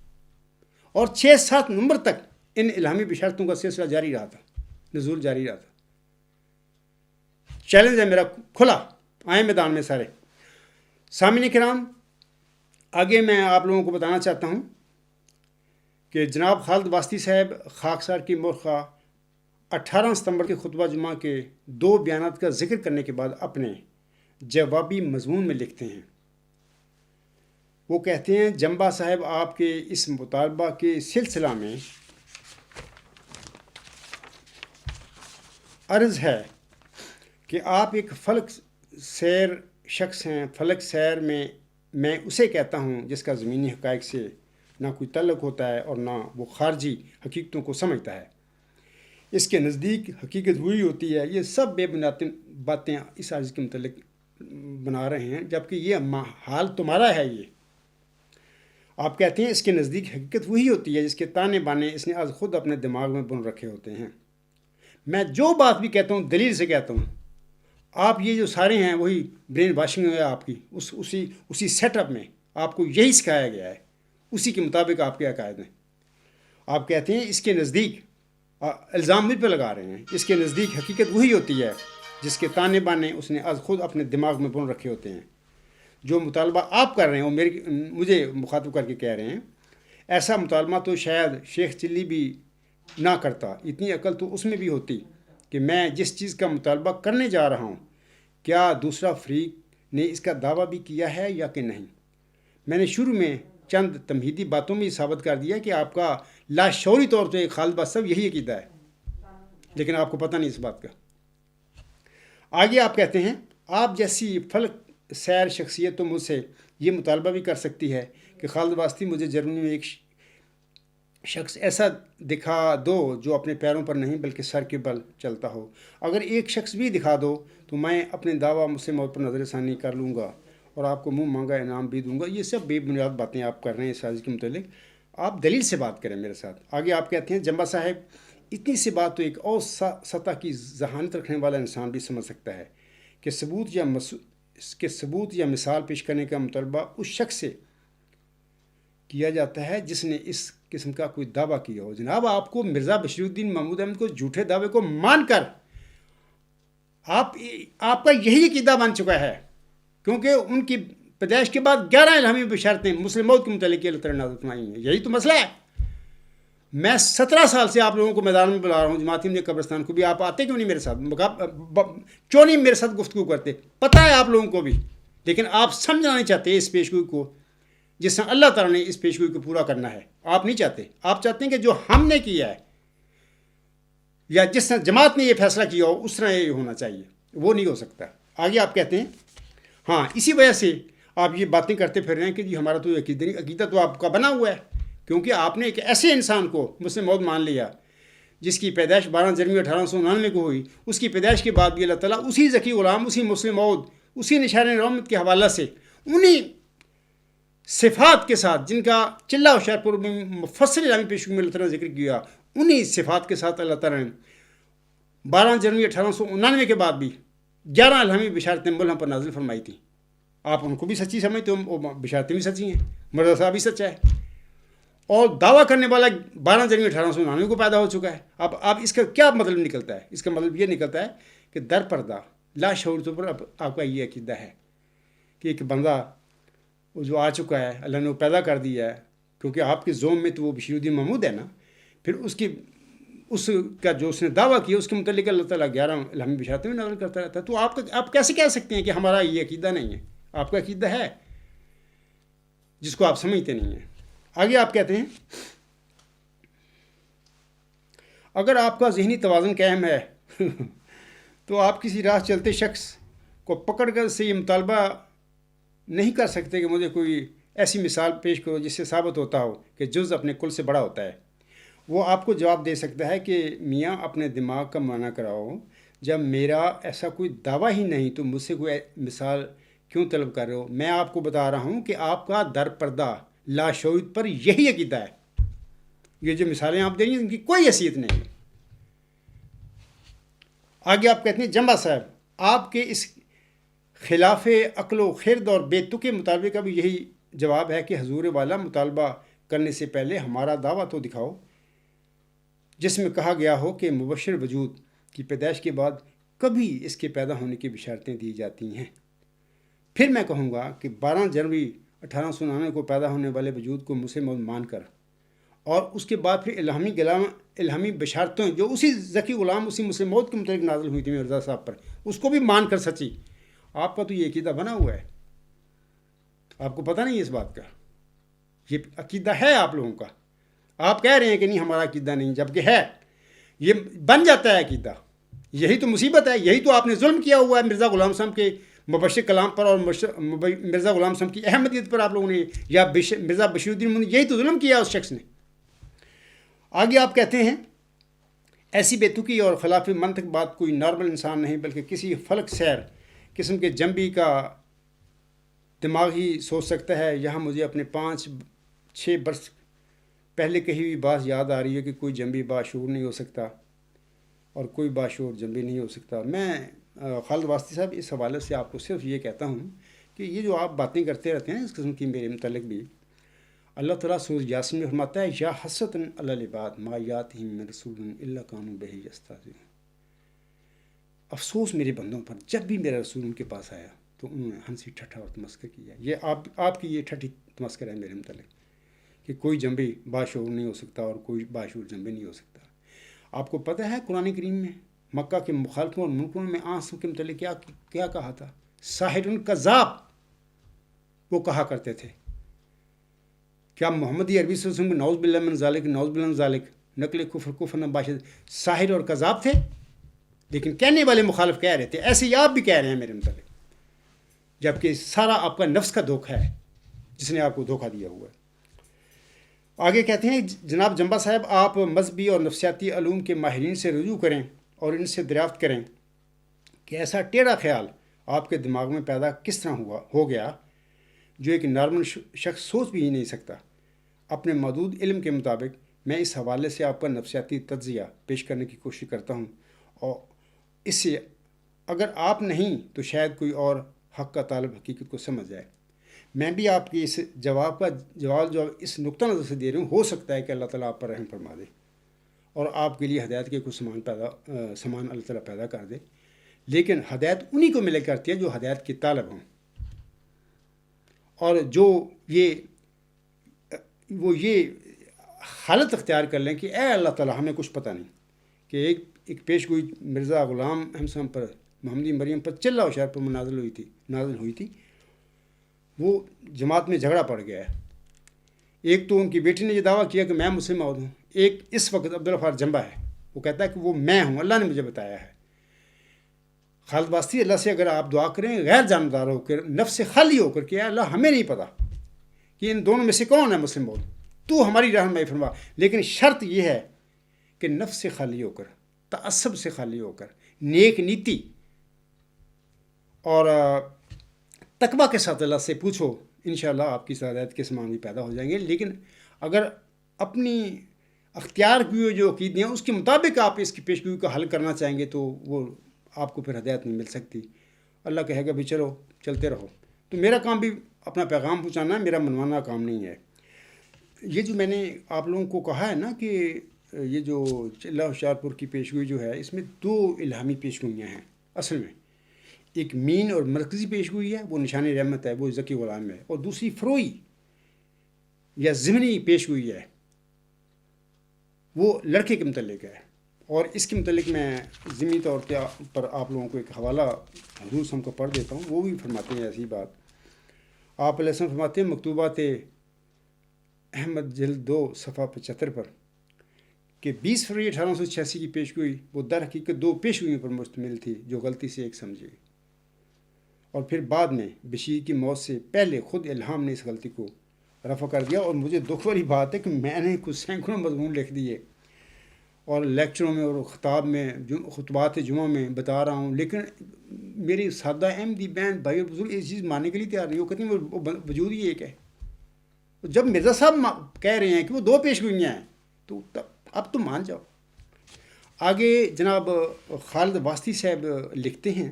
اور 6-7 نمبر تک ان الہامی بشارتوں کا سلسلہ جاری رہا تھا، نزول جاری رہا تھا۔ چیلنج ہے میرا کھلا، آئیں میدان میں سارے۔ سامعین کرام، آگے میں آپ لوگوں کو بتانا چاہتا ہوں کہ جناب خالد باستی صاحب خاکسار کی مورخہ 18 ستمبر کے خطبہ جمعہ کے 2 بیانات کا ذکر کرنے کے بعد اپنے جوابی مضمون میں لکھتے ہیں، وہ کہتے ہیں جمبا صاحب آپ کے اس مطالبہ کے سلسلہ میں عرض ہے کہ آپ ایک فلک سیر شخص ہیں۔ فلک سیر میں اسے کہتا ہوں جس کا زمینی حقائق سے نہ کوئی تعلق ہوتا ہے اور نہ وہ خارجی حقیقتوں کو سمجھتا ہے۔ اس کے نزدیک حقیقت وہی ہوتی ہے۔ یہ سب بے بنیاد باتیں اس عرض کے متعلق بنا رہے ہیں، جبکہ یہ حال تمہارا ہے۔ یہ آپ کہتے ہیں اس کے نزدیک حقیقت وہی ہوتی ہے جس کے تانے بانے اس نے آج خود اپنے دماغ میں بن رکھے ہوتے ہیں۔ میں جو بات بھی کہتا ہوں دلیل سے کہتا ہوں، آپ یہ جو سارے ہیں وہی برین واشنگ ہے آپ کی، اسی سیٹ اپ میں آپ کو یہی سکھایا گیا ہے، اسی کے مطابق آپ کے عقائد ہیں۔ آپ کہتے ہیں اس کے نزدیک، الزام مجھ پہ لگا رہے ہیں، اس کے نزدیک حقیقت وہی ہوتی ہے جس کے تانے بانے اس نے آج خود اپنے دماغ میں بن رکھے ہوتے ہیں۔ جو مطالبہ آپ کر رہے ہیں وہ مجھے مخاطب کر کے کہہ رہے ہیں، ایسا مطالبہ تو شاید شیخ چلی بھی نہ کرتا، اتنی عقل تو اس میں بھی ہوتی کہ میں جس چیز کا مطالبہ کرنے جا رہا ہوں کیا دوسرا فریق نے اس کا دعویٰ بھی کیا ہے یا کہ نہیں۔ میں نے شروع میں چند تمہیدی باتوں میں ثابت کر دیا کہ آپ کا لاشعوری طور پہ خالد باستی صاحب یہی عقیدہ ہے، لیکن آپ کو پتہ نہیں اس بات کا۔ آگے آپ کہتے ہیں آپ جیسی فلک سیر شخصیت تو مجھ سے یہ مطالبہ بھی کر سکتی ہے کہ خالد باستی مجھے جرمنی میں ایک شخص ایسا دکھا دو جو اپنے پیروں پر نہیں بلکہ سر کے بل چلتا ہو۔ اگر ایک شخص بھی دکھا دو تو میں اپنے دعویٰ مسلم موعود پر نظر ثانی کر لوں گا اور آپ کو منہ مانگا انعام بھی دوں گا۔ یہ سب بے بنیاد باتیں آپ کر رہے ہیں اس سازش کے متعلق، آپ دلیل سے بات کریں میرے ساتھ۔ آگے آپ کہتے ہیں جمبا صاحب اتنی سی بات تو ایک اور سطح کی ذہانت رکھنے والا انسان بھی سمجھ سکتا ہے کہ ثبوت یا مثال پیش کرنے کا مطالبہ اس شخص سے کیا جاتا ہے جس نے اس قسم کا کوئی دعویٰ کیا ہو۔ جناب آپ کو مرزا بشیر الدین محمود احمد کو جھوٹے دعوے کو مان کر آپ کا یہی عقیدہ بن چکا ہے، کیونکہ ان کی پیدائش کے بعد 11 الہامی بشارتیں مسلم موعود کے متعلق اللہ تعالیٰ نے نازل فرمائی ہیں۔ یہی تو مسئلہ ہے۔ میں 17 سال سے آپ لوگوں کو میدان میں بلا رہا ہوں، جماعت احمدیہ قبرستان کو بھی، آپ آتے کیوں نہیں میرے ساتھ؟ کیوں نہیں میرے ساتھ گفتگو کرتے؟ پتہ ہے آپ لوگوں کو بھی، لیکن آپ سمجھنا نہیں چاہتے اس پیشگوئی کو جس طرح اللہ تعالیٰ نے اس پیشگوئی کو پورا کرنا ہے۔ آپ نہیں چاہتے، آپ چاہتے ہیں کہ جو ہم نے کیا ہے یا جس طرح جماعت نے یہ فیصلہ کیا ہو اس طرح یہ ہونا چاہیے، وہ نہیں ہو سکتا۔ آگے آپ کہتے ہیں ہاں اسی وجہ سے آپ یہ باتیں کرتے پھر رہے ہیں کہ جی ہمارا تو عقیدہ نہیں، عقیدہ تو آپ کا بنا ہوا ہے، کیونکہ آپ نے ایک ایسے انسان کو مسلم موعود مان لیا جس کی پیدائش 12 جنوری 1899 کو ہوئی۔ اس کی پیدائش کے بعد بھی اللہ تعالیٰ اسی ذکی غلام، اسی مسلم موعود، اسی نشان رحمت کے حوالہ سے انہی صفات کے ساتھ جن کا چلہ و شہرپور میں مفصل الہامی پیشگوئی میں اللہ تعالیٰ نے ذکر کیا، انہی صفات کے ساتھ اللہ تعالیٰ نے 12 جنوری 1899 کے بعد بھی 11 الہامی بشارتیں ملہم پر نازل فرمائی تھیں۔ آپ ان کو بھی سچی سمجھتے ہو، بشارتیں بھی سچی ہیں، مرزا صاحب بھی سچا ہے، اور دعویٰ کرنے والا 12 جنوری 1899 کو پیدا ہو چکا ہے۔ اب اس کا کیا مطلب نکلتا ہے؟ اس کا مطلب یہ نکلتا ہے کہ در پردہ لاشعور طور پر اب آپ کا یہ عقیدہ ہے کہ ایک بندہ وہ جو آ چکا ہے، اللہ نے وہ پیدا کر دیا ہے، کیونکہ آپ کے زوم میں تو وہ بشیر الدین محمود ہے نا، پھر اس کا جو اس نے دعویٰ کیا اس کے متعلق اللہ تعالیٰ 11 الہامی بشارتیں میں نازل کرتا رہتا ہے۔ تو آپ کیسے کہہ سکتے ہیں کہ ہمارا یہ عقیدہ نہیں ہے؟ آپ کا عقیدہ ہے جس کو آپ سمجھتے نہیں ہیں۔ آگے آپ کہتے ہیں اگر آپ کا ذہنی توازن قائم ہے تو آپ کسی راہ چلتے شخص کو پکڑ کر سے یہ مطالبہ نہیں کر سکتے کہ مجھے کوئی ایسی مثال پیش کرو جس سے ثابت ہوتا ہو کہ جز اپنے کل سے بڑا ہوتا ہے۔ وہ آپ کو جواب دے سکتا ہے کہ میاں اپنے دماغ کا معائنہ کراؤ، جب میرا ایسا کوئی دعویٰ ہی نہیں تو مجھ سے کوئی مثال کیوں طلب کر رہے ہو؟ میں آپ کو بتا رہا ہوں کہ آپ کا در پردہ لاشعور پر یہی عقیدہ ہے۔ یہ جو مثالیں آپ دے رہی ہیں ان کی کوئی حیثیت نہیں ہے۔ آگے آپ کہتے ہیں جمبا صاحب آپ کے اس خلاف عقل و خرد اور بے تکے مطالبے کا بھی یہی جواب ہے کہ حضور والا مطالبہ کرنے سے پہلے ہمارا دعویٰ تو دکھاؤ جس میں کہا گیا ہو کہ مبشر وجود کی پیدائش کے بعد کبھی اس کے پیدا ہونے کی بشارتیں دی جاتی ہیں۔ پھر میں کہوں گا کہ 12 جنوری 1899 کو پیدا ہونے والے وجود کو مسلم مان کر اور اس کے بعد پھر الہامی بشارتیں جو اسی ذکی غلام اسی مسلم موت کے متعلق نازل ہوئی تھی مرزا صاحب پر، اس کو بھی مان کر سچی۔ آپ کا تو یہ عقیدہ بنا ہوا ہے، آپ کو پتہ نہیں ہے اس بات کا، یہ عقیدہ ہے آپ لوگوں کا۔ آپ کہہ رہے ہیں کہ نہیں ہمارا عقیدہ نہیں، جبکہ ہے، یہ بن جاتا ہے عقیدہ۔ یہی تو مصیبت ہے، یہی تو آپ نے ظلم کیا ہوا ہے مرزا غلام صاحب کے مبشر کلام پر اور مرزا غلام صاحب کی احمدیت پر آپ لوگوں نے، یا مرزا بشیر الدین نے، یہی تو ظلم کیا اس شخص نے۔ آگے آپ کہتے ہیں ایسی بے تکی اور خلاف منطق بات کوئی نارمل انسان نہیں بلکہ کسی فلک سیر قسم کے جنبی کا دماغ ہی سوچ سکتا ہے۔ یہاں مجھے اپنے 5-6 برس پہلے کہی ہوئی بات یاد آ رہی ہے کہ کوئی جنبی باشعور نہیں ہو سکتا اور کوئی باشعور جنبی نہیں ہو سکتا۔ میں خالد واسطی صاحب اس حوالے سے آپ کو صرف یہ کہتا ہوں کہ یہ جو آپ باتیں کرتے رہتے ہیں اس قسم کی میرے متعلق بھی، اللہ تعالیٰ سورہ یاسین میں فرماتا ہے یا حسرۃ علی العباد ما یاتہم من رسول الا کانوا بہ یستہزئون۔ افسوس میرے بندوں پر، جب بھی میرا رسول ان کے پاس آیا تو انہوں نے ہنسی ٹھٹھا اور تمسکر کیا۔ یہ آپ کی یہ ٹھٹھی تمسکر ہے میرے متعلق کہ کوئی جنبی باشعور نہیں ہو سکتا اور کوئی باشعور جنبی نہیں ہو سکتا۔ آپ کو پتہ ہے قرآن کریم میں مکہ کے مخالفوں اور منکروں میں آنسو کے متعلق کیا کہا تھا؟ ساحر کذاب وہ کہا کرتے تھے۔ کیا محمدی عربی صلی اللہ علیہ وسلم نعوذ باللہ من ذالک نعوذ باللہ من ذالک نقل کفر نہ باشد ساحر اور کذاب تھے؟ لیکن کہنے والے مخالف کہہ رہے تھے، ایسے ہی آپ بھی کہہ رہے ہیں میرے متعلق، جبکہ سارا آپ کا نفس کا دھوکہ ہے جس نے آپ کو دھوکہ دیا ہوا ہے۔ آگے کہتے ہیں جناب جمبا صاحب آپ مذہبی اور نفسیاتی علوم کے ماہرین سے رجوع کریں اور ان سے دریافت کریں کہ ایسا ٹیڑھا خیال آپ کے دماغ میں پیدا کس طرح ہو گیا جو ایک نارمل شخص سوچ بھی ہی نہیں سکتا۔ اپنے محدود علم کے مطابق میں اس حوالے سے آپ کا نفسیاتی تجزیہ پیش کرنے کی کوشش کرتا ہوں، اور اس سے اگر آپ نہیں تو شاید کوئی اور حق کا طالب حقیقت کو سمجھ جائے۔ میں بھی آپ کی اس جواب جو اس نقطہ نظر سے دے رہا ہوں، ہو سکتا ہے کہ اللہ تعالیٰ آپ پر رحم فرما دے اور آپ کے لیے ہدایت کے کچھ سامان اللہ تعالیٰ پیدا کر دے، لیکن ہدایت انہی کو ملے کرتی ہے جو ہدایت کے طالب ہوں، اور جو یہ حالت اختیار کر لیں کہ اے اللہ تعالیٰ ہمیں کچھ پتہ نہیں، کہ ایک پیش گوئی مرزا غلام احمد پر محمدی مریم پر چلا و شہر پر نازل ہوئی تھی، وہ جماعت میں جھگڑا پڑ گیا ہے۔ ایک تو ان کی بیٹی نے یہ دعویٰ کیا کہ میں مسلم موعود ہوں، ایک اس وقت عبدالغفار جمبا ہے، وہ کہتا ہے کہ وہ میں ہوں، اللہ نے مجھے بتایا ہے۔ خالد واسطی اللہ سے اگر آپ دعا کریں غیر جانبدار ہو کر، نفس سے خالی ہو کر کہ اللہ ہمیں نہیں پتہ کہ ان دونوں میں سے کون ہے مسلم موعود، تو ہماری رہنمائی فرما، لیکن شرط یہ ہے کہ نفس سے خالی ہو کر، تعصب سے خالی ہو کر، نیک نیتی اور تقویٰ کے ساتھ اللہ سے پوچھو، انشاءاللہ آپ کی سعادت کے سامان بھی پیدا ہو جائیں گے۔ لیکن اگر اپنی اختیار کی ہوئی جو عقیدے ہیں اس کے مطابق آپ اس کی پیشگوئی کا حل کرنا چاہیں گے تو وہ آپ کو پھر ہدایت نہیں مل سکتی۔ اللہ کہے گا بھی چلو چلتے رہو۔ تو میرا کام بھی اپنا پیغام پہنچانا ہے، میرا منوانا کام نہیں ہے۔ یہ جو میں نے آپ لوگوں کو کہا ہے نا کہ یہ جو چلہ ہوشیارپور کی پیشگوئی جو ہے، اس میں 2 الہامی پیشگوئیاں ہیں اصل میں۔ ایک مین اور مرکزی پیشگوئی ہے، وہ نشان رحمت ہے، وہ ذکی غلام ہے، اور دوسری فروئی یا ضمنی پیشگوئی ہے، وہ لڑکے کے متعلق ہے۔ اور اس کے متعلق میں ضمنی طور پر آپ لوگوں کو ایک حوالہ حضور صاحب کو پڑھ دیتا ہوں، وہ بھی فرماتے ہیں ایسی بات۔ آپ علیہ السلام فرماتے ہیں مکتوبات احمد جلد 2 صفحہ 75 پر کہ 20 فروری 1886 کی پیشگوئی وہ در حقیقت 2 پیشگوئیوں پر مشتمل تھی جو غلطی سے ایک سمجھی، اور پھر بعد میں بشیر کی موت سے پہلے خود الہام نے اس غلطی کو رفع کر دیا۔ اور مجھے دکھ والی بات ہے کہ میں نے کچھ سینکڑوں مضمون لکھ دیے اور لیکچروں میں اور خطاب میں خطبات جمعہ میں بتا رہا ہوں، لیکن میری سادہ احمدی بہن بھائی اور بزرگ اس چیز ماننے کے لیے تیار نہیں، وہ کہتے ہیں وہ وجود ہی ایک ہے۔ جب مرزا صاحب کہہ رہے ہیں کہ وہ دو پیش گوئیاں ہیں تو اب تو مان جاؤ۔ آگے جناب خالد واسطی صاحب لکھتے ہیں،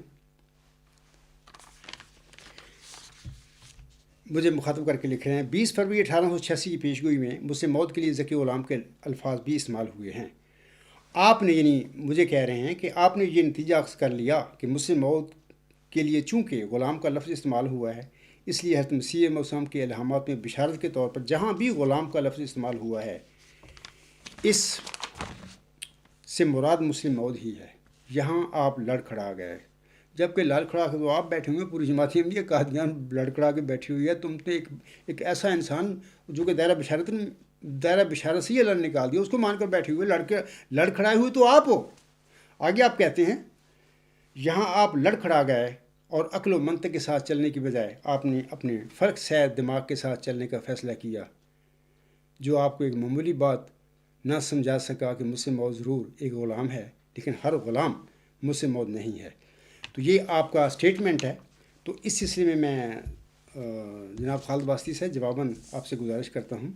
مجھے مخاطب کر کے لکھ رہے ہیں، 20 فروری 1886 کی پیشگوئی میں مجھ سے موت کے لیے ذکی غلام کے الفاظ بھی استعمال ہوئے ہیں۔ آپ نے یعنی مجھے کہہ رہے ہیں کہ آپ نے یہ نتیجہ اخذ کر لیا کہ مجھ سے موت کے لیے چونکہ غلام کا لفظ استعمال ہوا ہے، اس لیے حضرت مسیح موسم کے الہامات میں بشارت کے طور پر جہاں بھی غلام کا لفظ استعمال ہوا ہے اس سے مراد مسلم موعود ہی ہے۔ یہاں آپ لڑ کھڑا گئے، جبکہ لڑ کھڑا کے تو آپ بیٹھے ہوئے پوری جماعت احمدیہ قادیان لڑ کھڑا کے بیٹھی ہوئی ہے۔ تم تو ایک ایسا انسان جو کہ دائرہ بشارت سے یہ لڑ نکال دیا، اس کو مان کر بیٹھے ہوئے لڑ کھڑائے ہوئے تو آپ ہو۔ آگے آپ کہتے ہیں، یہاں آپ لڑ کھڑا گئے اور عقل و منطق کے ساتھ چلنے کی بجائے آپ نے اپنے فرق سیر دماغ کے ساتھ چلنے کا فیصلہ کیا، جو آپ کو ایک معمولی بات نہ سمجھا سکا کہ مجھ سے موعود ضرور ایک غلام ہے، لیکن ہر غلام مجھ سے موعود نہیں ہے۔ تو یہ آپ کا اسٹیٹمنٹ ہے۔ تو اس سلسلے میں جناب خالد واسطی سے جواباً آپ سے گزارش کرتا ہوں۔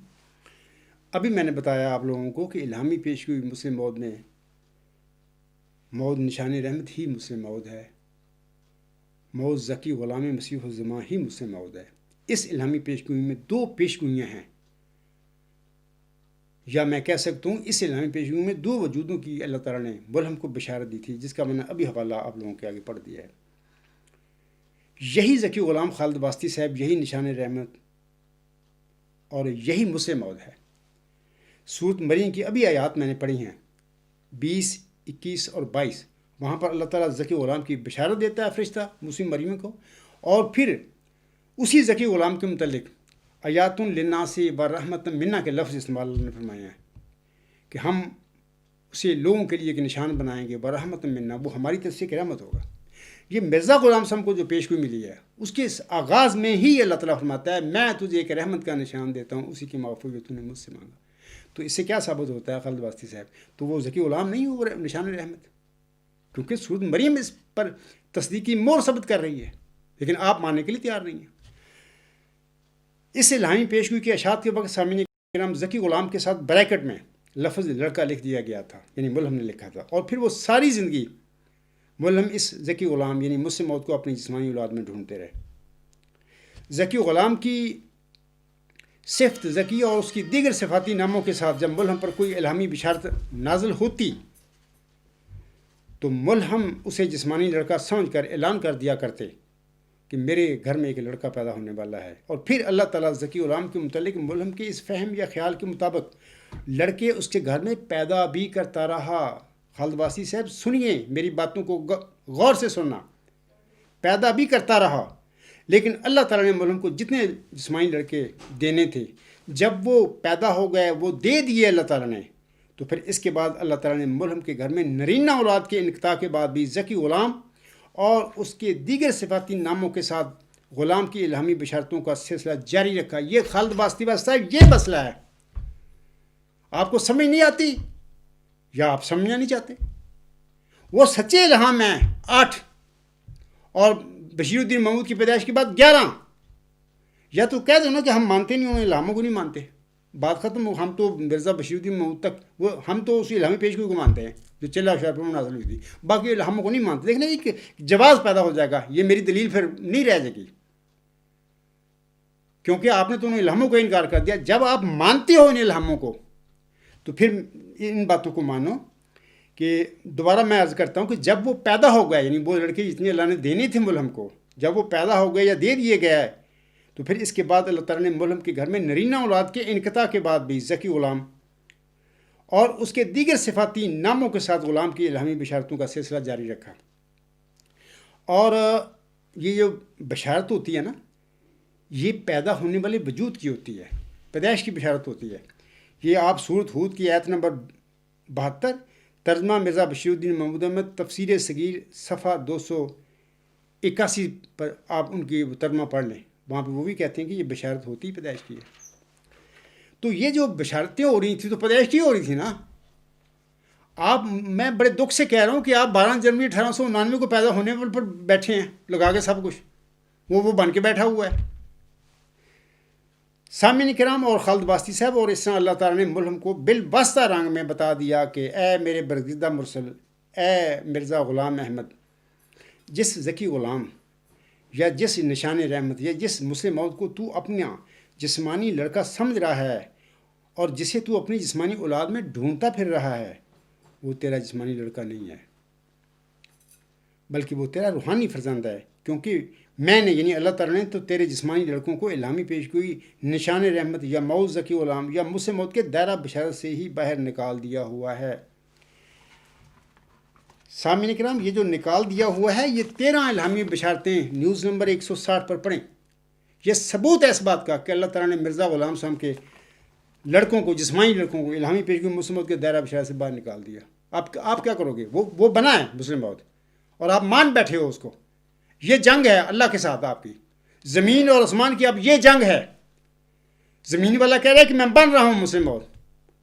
ابھی میں نے بتایا آپ لوگوں کو کہ الہامی پیشگوئی مسلم موعود میں موعود نشان رحمت ہی مسلم موعود ہے، موعود ذکی غلام مسیح الزماں ہی مسلم موعود ہے۔ اس الہامی پیشگوئی میں دو پیشگوئیاں ہیں، یا میں کہہ سکتا ہوں اس الہامی پیشگوئی میں دو وجودوں کی اللہ تعالیٰ نے ملہم کو بشارت دی تھی، جس کا میں نے ابھی حوالہ آپ لوگوں کے آگے پڑھ دیا ہے۔ یہی ذکی غلام خالد واسطی صاحب، یہی نشان رحمت اور یہی مسلم موعود ہے۔ سورۃ مریم کی ابھی آیات میں نے پڑھی ہیں، 20، 21 اور 22، وہاں پر اللہ تعالیٰ ذکی غلام کی بشارت دیتا ہے فرشتہ مسلم مریم کو، اور پھر اسی ذکی غلام کے متعلق آیات للناس ورحمۃ منا کے لفظ استعمال نے فرمایا ہے کہ ہم اسے لوگوں کے لیے ایک نشان بنائیں گے، ورحمۃ منا، وہ ہماری طرف سے ایک رحمت ہوگا۔ یہ مرزا غلام صاحب کو جو پیشگوئی ملی ہے، اس کے آغاز میں ہی اللہ تعالیٰ فرماتا ہے میں تجھے ایک رحمت کا نشان دیتا ہوں، اسی کی معافی جو تو نے مجھ سے مانگا۔ تو اس سے کیا ثابت ہوتا ہے خالد واسطی صاحب؟ تو وہ ذکی غلام نہیں ہو، وہ نشان رحمت، کیونکہ سورۃ مریم اس پر تصدیقی مور ثبت کر رہی ہے، لیکن آپ ماننے کے لیے تیار نہیں ہیں۔ اس الہامی پیشگوئی کے اشاعت کے وقت سامعین کرام ذکی غلام کے ساتھ بریکٹ میں لفظ لڑکا لکھ دیا گیا تھا، یعنی ملہم نے لکھا تھا، اور پھر وہ ساری زندگی ملہم اس ذکی غلام یعنی مسلم موعود کو اپنی جسمانی اولاد میں ڈھونڈتے رہے۔ ذکی غلام کی صفت ذکی اور اس کی دیگر صفاتی ناموں کے ساتھ جب ملہم پر کوئی الہامی بشارت نازل ہوتی تو ملہم اسے جسمانی لڑکا سمجھ کر اعلان کر دیا کرتے کہ میرے گھر میں ایک لڑکا پیدا ہونے والا ہے، اور پھر اللہ تعالیٰ ذکی غلام کے متعلق ملہم کے اس فہم یا خیال کے مطابق لڑکے اس کے گھر میں پیدا بھی کرتا رہا۔ خالد واسطی صاحب سنیے، میری باتوں کو غور سے سننا، پیدا بھی کرتا رہا، لیکن اللہ تعالیٰ نے ملہم کو جتنے جسمانی لڑکے دینے تھے، جب وہ پیدا ہو گئے وہ دے دیے اللہ تعالیٰ نے، تو پھر اس کے بعد اللہ تعالیٰ نے ملہم کے گھر میں نرینہ اولاد کے انقطاع کے بعد بھی ذکی غلام اور اس کے دیگر صفاتی ناموں کے ساتھ غلام کی الہامی بشارتوں کا سلسلہ جاری رکھا۔ یہ خالد واسطی صاحب یہ مسئلہ ہے، آپ کو سمجھ نہیں آتی یا آپ سمجھنا نہیں چاہتے۔ وہ سچے الہام ہیں 8 اور بشیر الدین محمود کی پیدائش کے بعد 11، یا تو کہہ دو نا کہ ہم مانتے نہیں، ان الہاموں کو نہیں مانتے، بات ختم ہو۔ ہم تو مرزا بشیر الدین محمود تک ہم تو اسی الہامی پیشگوئی کو مانتے ہیں جو 4 لاکھ پر نازل ہوئی تھی، باقی الہاموں کو نہیں مانتے۔ دیکھنا ایک جواز پیدا ہو جائے گا، یہ میری دلیل پھر نہیں رہ جائے گی، کیونکہ آپ نے تو ان الہاموں کو انکار کر دیا۔ جب آپ مانتے ہو ان الہاموں کو تو پھر ان باتوں کو مانو کہ دوبارہ میں عرض کرتا ہوں کہ جب وہ پیدا ہو گئے، یعنی وہ لڑکے جتنے اللہ نے دینے تھے ملہم کو، جب وہ پیدا ہو گئے یا دے دیے گئے، تو پھر اس کے بعد اللہ تعالیٰ نے ملہم کے گھر میں نرینہ اولاد کے انقطاع کے بعد بھی ذکی غلام اور اس کے دیگر صفاتی ناموں کے ساتھ غلام کی الہامی بشارتوں کا سلسلہ جاری رکھا۔ اور یہ جو بشارت ہوتی ہے نا، یہ پیدا ہونے والے وجود کی ہوتی ہے، پیدائش کی بشارت ہوتی ہے۔ یہ آپ سورۃ ہود کی آیت نمبر 72، ترجمہ مرزا بشیر الدین محمود احمد، تفسیر صغیر، صفحہ 281 پر آپ ان کی ترجمہ پڑھ لیں، وہاں پہ وہ بھی کہتے ہیں کہ یہ بشارت ہوتی ہی پیدائش کی ہے۔ تو یہ جو بشارتیں ہو رہی تھیں تو پیدائش کی ہو رہی تھی نا۔ میں بڑے دکھ سے کہہ رہا ہوں کہ آپ 12 جنوری 1899 کو پیدا ہونے پر بیٹھے ہیں لگا کے سب کچھ، وہ بن کے بیٹھا ہوا ہے۔ سامعین کرام اور خالد واسطی صاحب، اور اس طرح اللہ تعالیٰ نے ملہم کو بالواسطہ رنگ میں بتا دیا کہ اے میرے برگزیدہ مرسل، اے مرزا غلام احمد، جس ذکی غلام یا جس نشان رحمت یا جس مسلم موت کو تو اپنا جسمانی لڑکا سمجھ رہا ہے اور جسے تو اپنی جسمانی اولاد میں ڈھونڈتا پھر رہا ہے، وہ تیرا جسمانی لڑکا نہیں ہے، بلکہ وہ تیرا روحانی فرزند ہے، کیونکہ میں نے یعنی اللہ تعالیٰ نے تو تیرے جسمانی لڑکوں کو الہامی پیش گوئی نشان رحمت یا موت ذکی غلام یا مسلم موت کے دائرہ بشارت سے ہی باہر نکال دیا ہوا ہے۔ سامعین کرام، یہ جو نکال دیا ہوا ہے یہ 13 الہامی بشارتیں نیوز نمبر 160 پر پڑھیں۔ یہ ثبوت ہے اس بات کا کہ اللہ تعالیٰ نے مرزا غلام صاحب کے لڑکوں کو، جسمانی لڑکوں کو الہامی پیش گوئی مسلم موت کے دائرہ بشارت سے باہر نکال دیا۔ آپ کیا کرو گے؟ وہ بنا ہے مسلم موت اور آپ مان بیٹھے ہو اس کو۔ یہ جنگ ہے اللہ کے ساتھ آپ کی، زمین اور آسمان کی اب یہ جنگ ہے۔ زمین والا کہہ رہا ہے کہ میں بن رہا ہوں مسلم موت،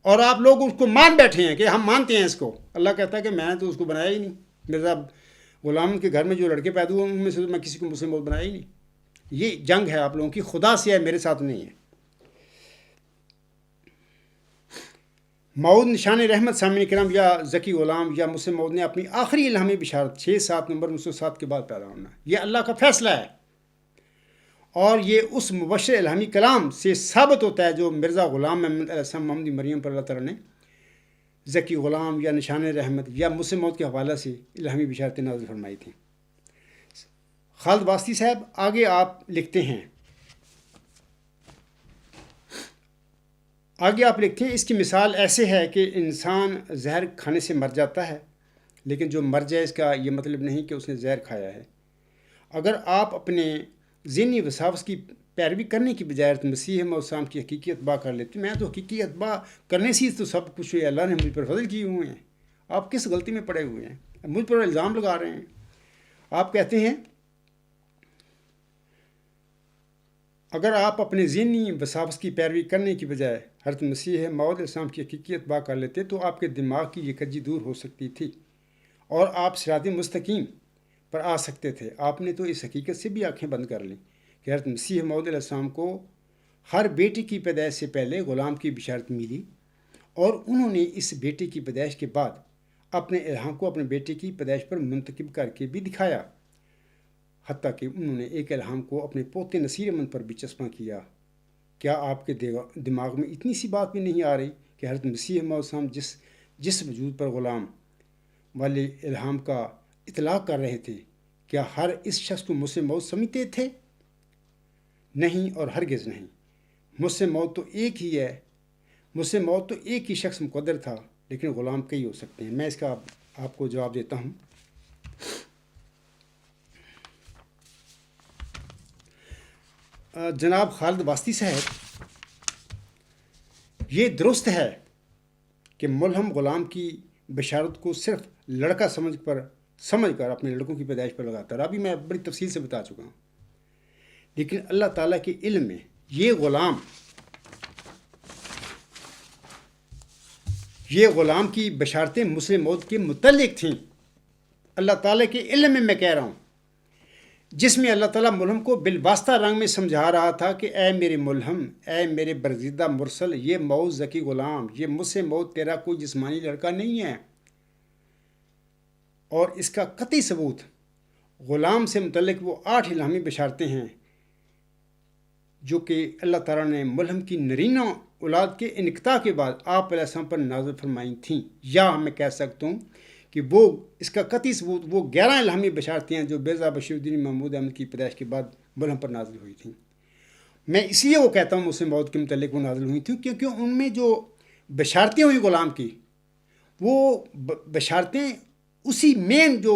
اور آپ لوگ اس کو مان بیٹھے ہیں کہ ہم مانتے ہیں اس کو۔ اللہ کہتا ہے کہ میں تو اس کو بنایا ہی نہیں، مرزا غلام کے گھر میں جو لڑکے پیدا ہوئے ان میں سے میں کسی کو مسلم موت بنایا ہی نہیں۔ یہ جنگ ہے آپ لوگوں کی، خدا سے ہے، میرے ساتھ نہیں ہے۔ موعود نشان رحمت سامعین کرام یا ذکی غلام یا مسلم موعود نے اپنی آخری الہامی بشارت 6/7 نومبر 1907 کے بعد پیدا ہونا، یہ اللہ کا فیصلہ ہے، اور یہ اس مبشر الہامی کلام سے ثابت ہوتا ہے جو مرزا غلام محمد علیہ السلام محمد مریم پر اللہ تعالیٰ نے ذکی غلام یا نشان رحمت یا مسلم موعود کے حوالہ سے الہامی بشارتیں نازل فرمائی تھیں۔ خالد واسطی صاحب آگے آپ لکھتے ہیں، اس کی مثال ایسے ہے کہ انسان زہر کھانے سے مر جاتا ہے، لیکن جو مر جائے اس کا یہ مطلب نہیں کہ اس نے زہر کھایا ہے۔ اگر آپ اپنے ذہنی وساوس کی پیروی کرنے کی بجائے مسیح موسم کی حقیقی اتباع کر لیتے، میں تو حقیقی اتباع کرنے سے تو سب کچھ اللہ نے مجھ پر فضل کیے ہوئے ہیں، آپ کس غلطی میں پڑے ہوئے ہیں؟ مجھ پر الزام لگا رہے ہیں۔ آپ کہتے ہیں اگر آپ اپنے ذہنی وساوس کی پیروی کرنے کی بجائے حضرت مسیح موعود السلام کی حقیقی اتباع کر لیتے تو آپ کے دماغ کی یہ کجی دور ہو سکتی تھی اور آپ صراط مستقیم پر آ سکتے تھے۔ آپ نے تو اس حقیقت سے بھی آنکھیں بند کر لیں کہ حضرت مسیح موعود علیہ السلام کو ہر بیٹے کی پیدائش سے پہلے غلام کی بشارت ملی، اور انہوں نے اس بیٹے کی پیدائش کے بعد اپنے الہام کو اپنے بیٹے کی پیدائش پر منتخب کر کے بھی دکھایا، حتیٰ کہ انہوں نے ایک الہام کو اپنے پوتے نصیر من پر بھی چسپاں کیا۔ کیا آپ کے دماغ میں اتنی سی بات بھی نہیں آ رہی کہ حضرت مسیح موعود السلام جس وجود پر غلام والے الہام کا اطلاق کر رہے تھے، کیا ہر اس شخص کو مسلم موعود سمجھتے تھے؟ نہیں، اور ہرگز نہیں۔ مسلم موعود تو ایک ہی ہے، مسلم موعود تو ایک ہی شخص مقدر تھا، لیکن غلام کئی ہو سکتے ہیں۔ میں اس کا آپ کو جواب دیتا ہوں۔ جناب خالد واسطی صاحب، یہ درست ہے کہ ملہم غلام کی بشارت کو صرف لڑکا سمجھ کر اپنے لڑکوں کی پیدائش پر لگاتا ہے، ابھی میں بڑی تفصیل سے بتا چکا ہوں، لیکن اللہ تعالیٰ کے علم میں یہ غلام کی بشارتیں مسلم موعود کے متعلق تھیں۔ اللہ تعالیٰ کے علم میں کہہ رہا ہوں، جس میں اللہ تعالیٰ ملہم کو بالواسطہ رنگ میں سمجھا رہا تھا کہ اے میرے ملہم، اے میرے برگزیدہ مرسل، یہ موعود ذکی غلام، یہ مسلم موعود تیرا کوئی جسمانی لڑکا نہیں ہے۔ اور اس کا قطعی ثبوت غلام سے متعلق وہ 8 الہامی بشارتیں ہیں جو کہ اللہ تعالیٰ نے ملہم کی نرینہ اولاد کے انقطاع کے بعد آپ علیہ السلام پر نازل فرمائی تھیں، یا میں کہہ سکتا ہوں کہ وہ اس کا قطعی ثبوت وہ 11 الہامی بشارتیں ہیں جو مرزا بشیر الدین محمود احمد کی پیدائش کے بعد ملہم پر نازل ہوئی تھیں۔ میں اس لیے وہ کہتا ہوں مسلم موعود کے متعلق وہ نازل ہوئی تھیں کیونکہ ان میں جو بشارتیں ہوئی غلام کی، وہ بشارتیں اسی مین جو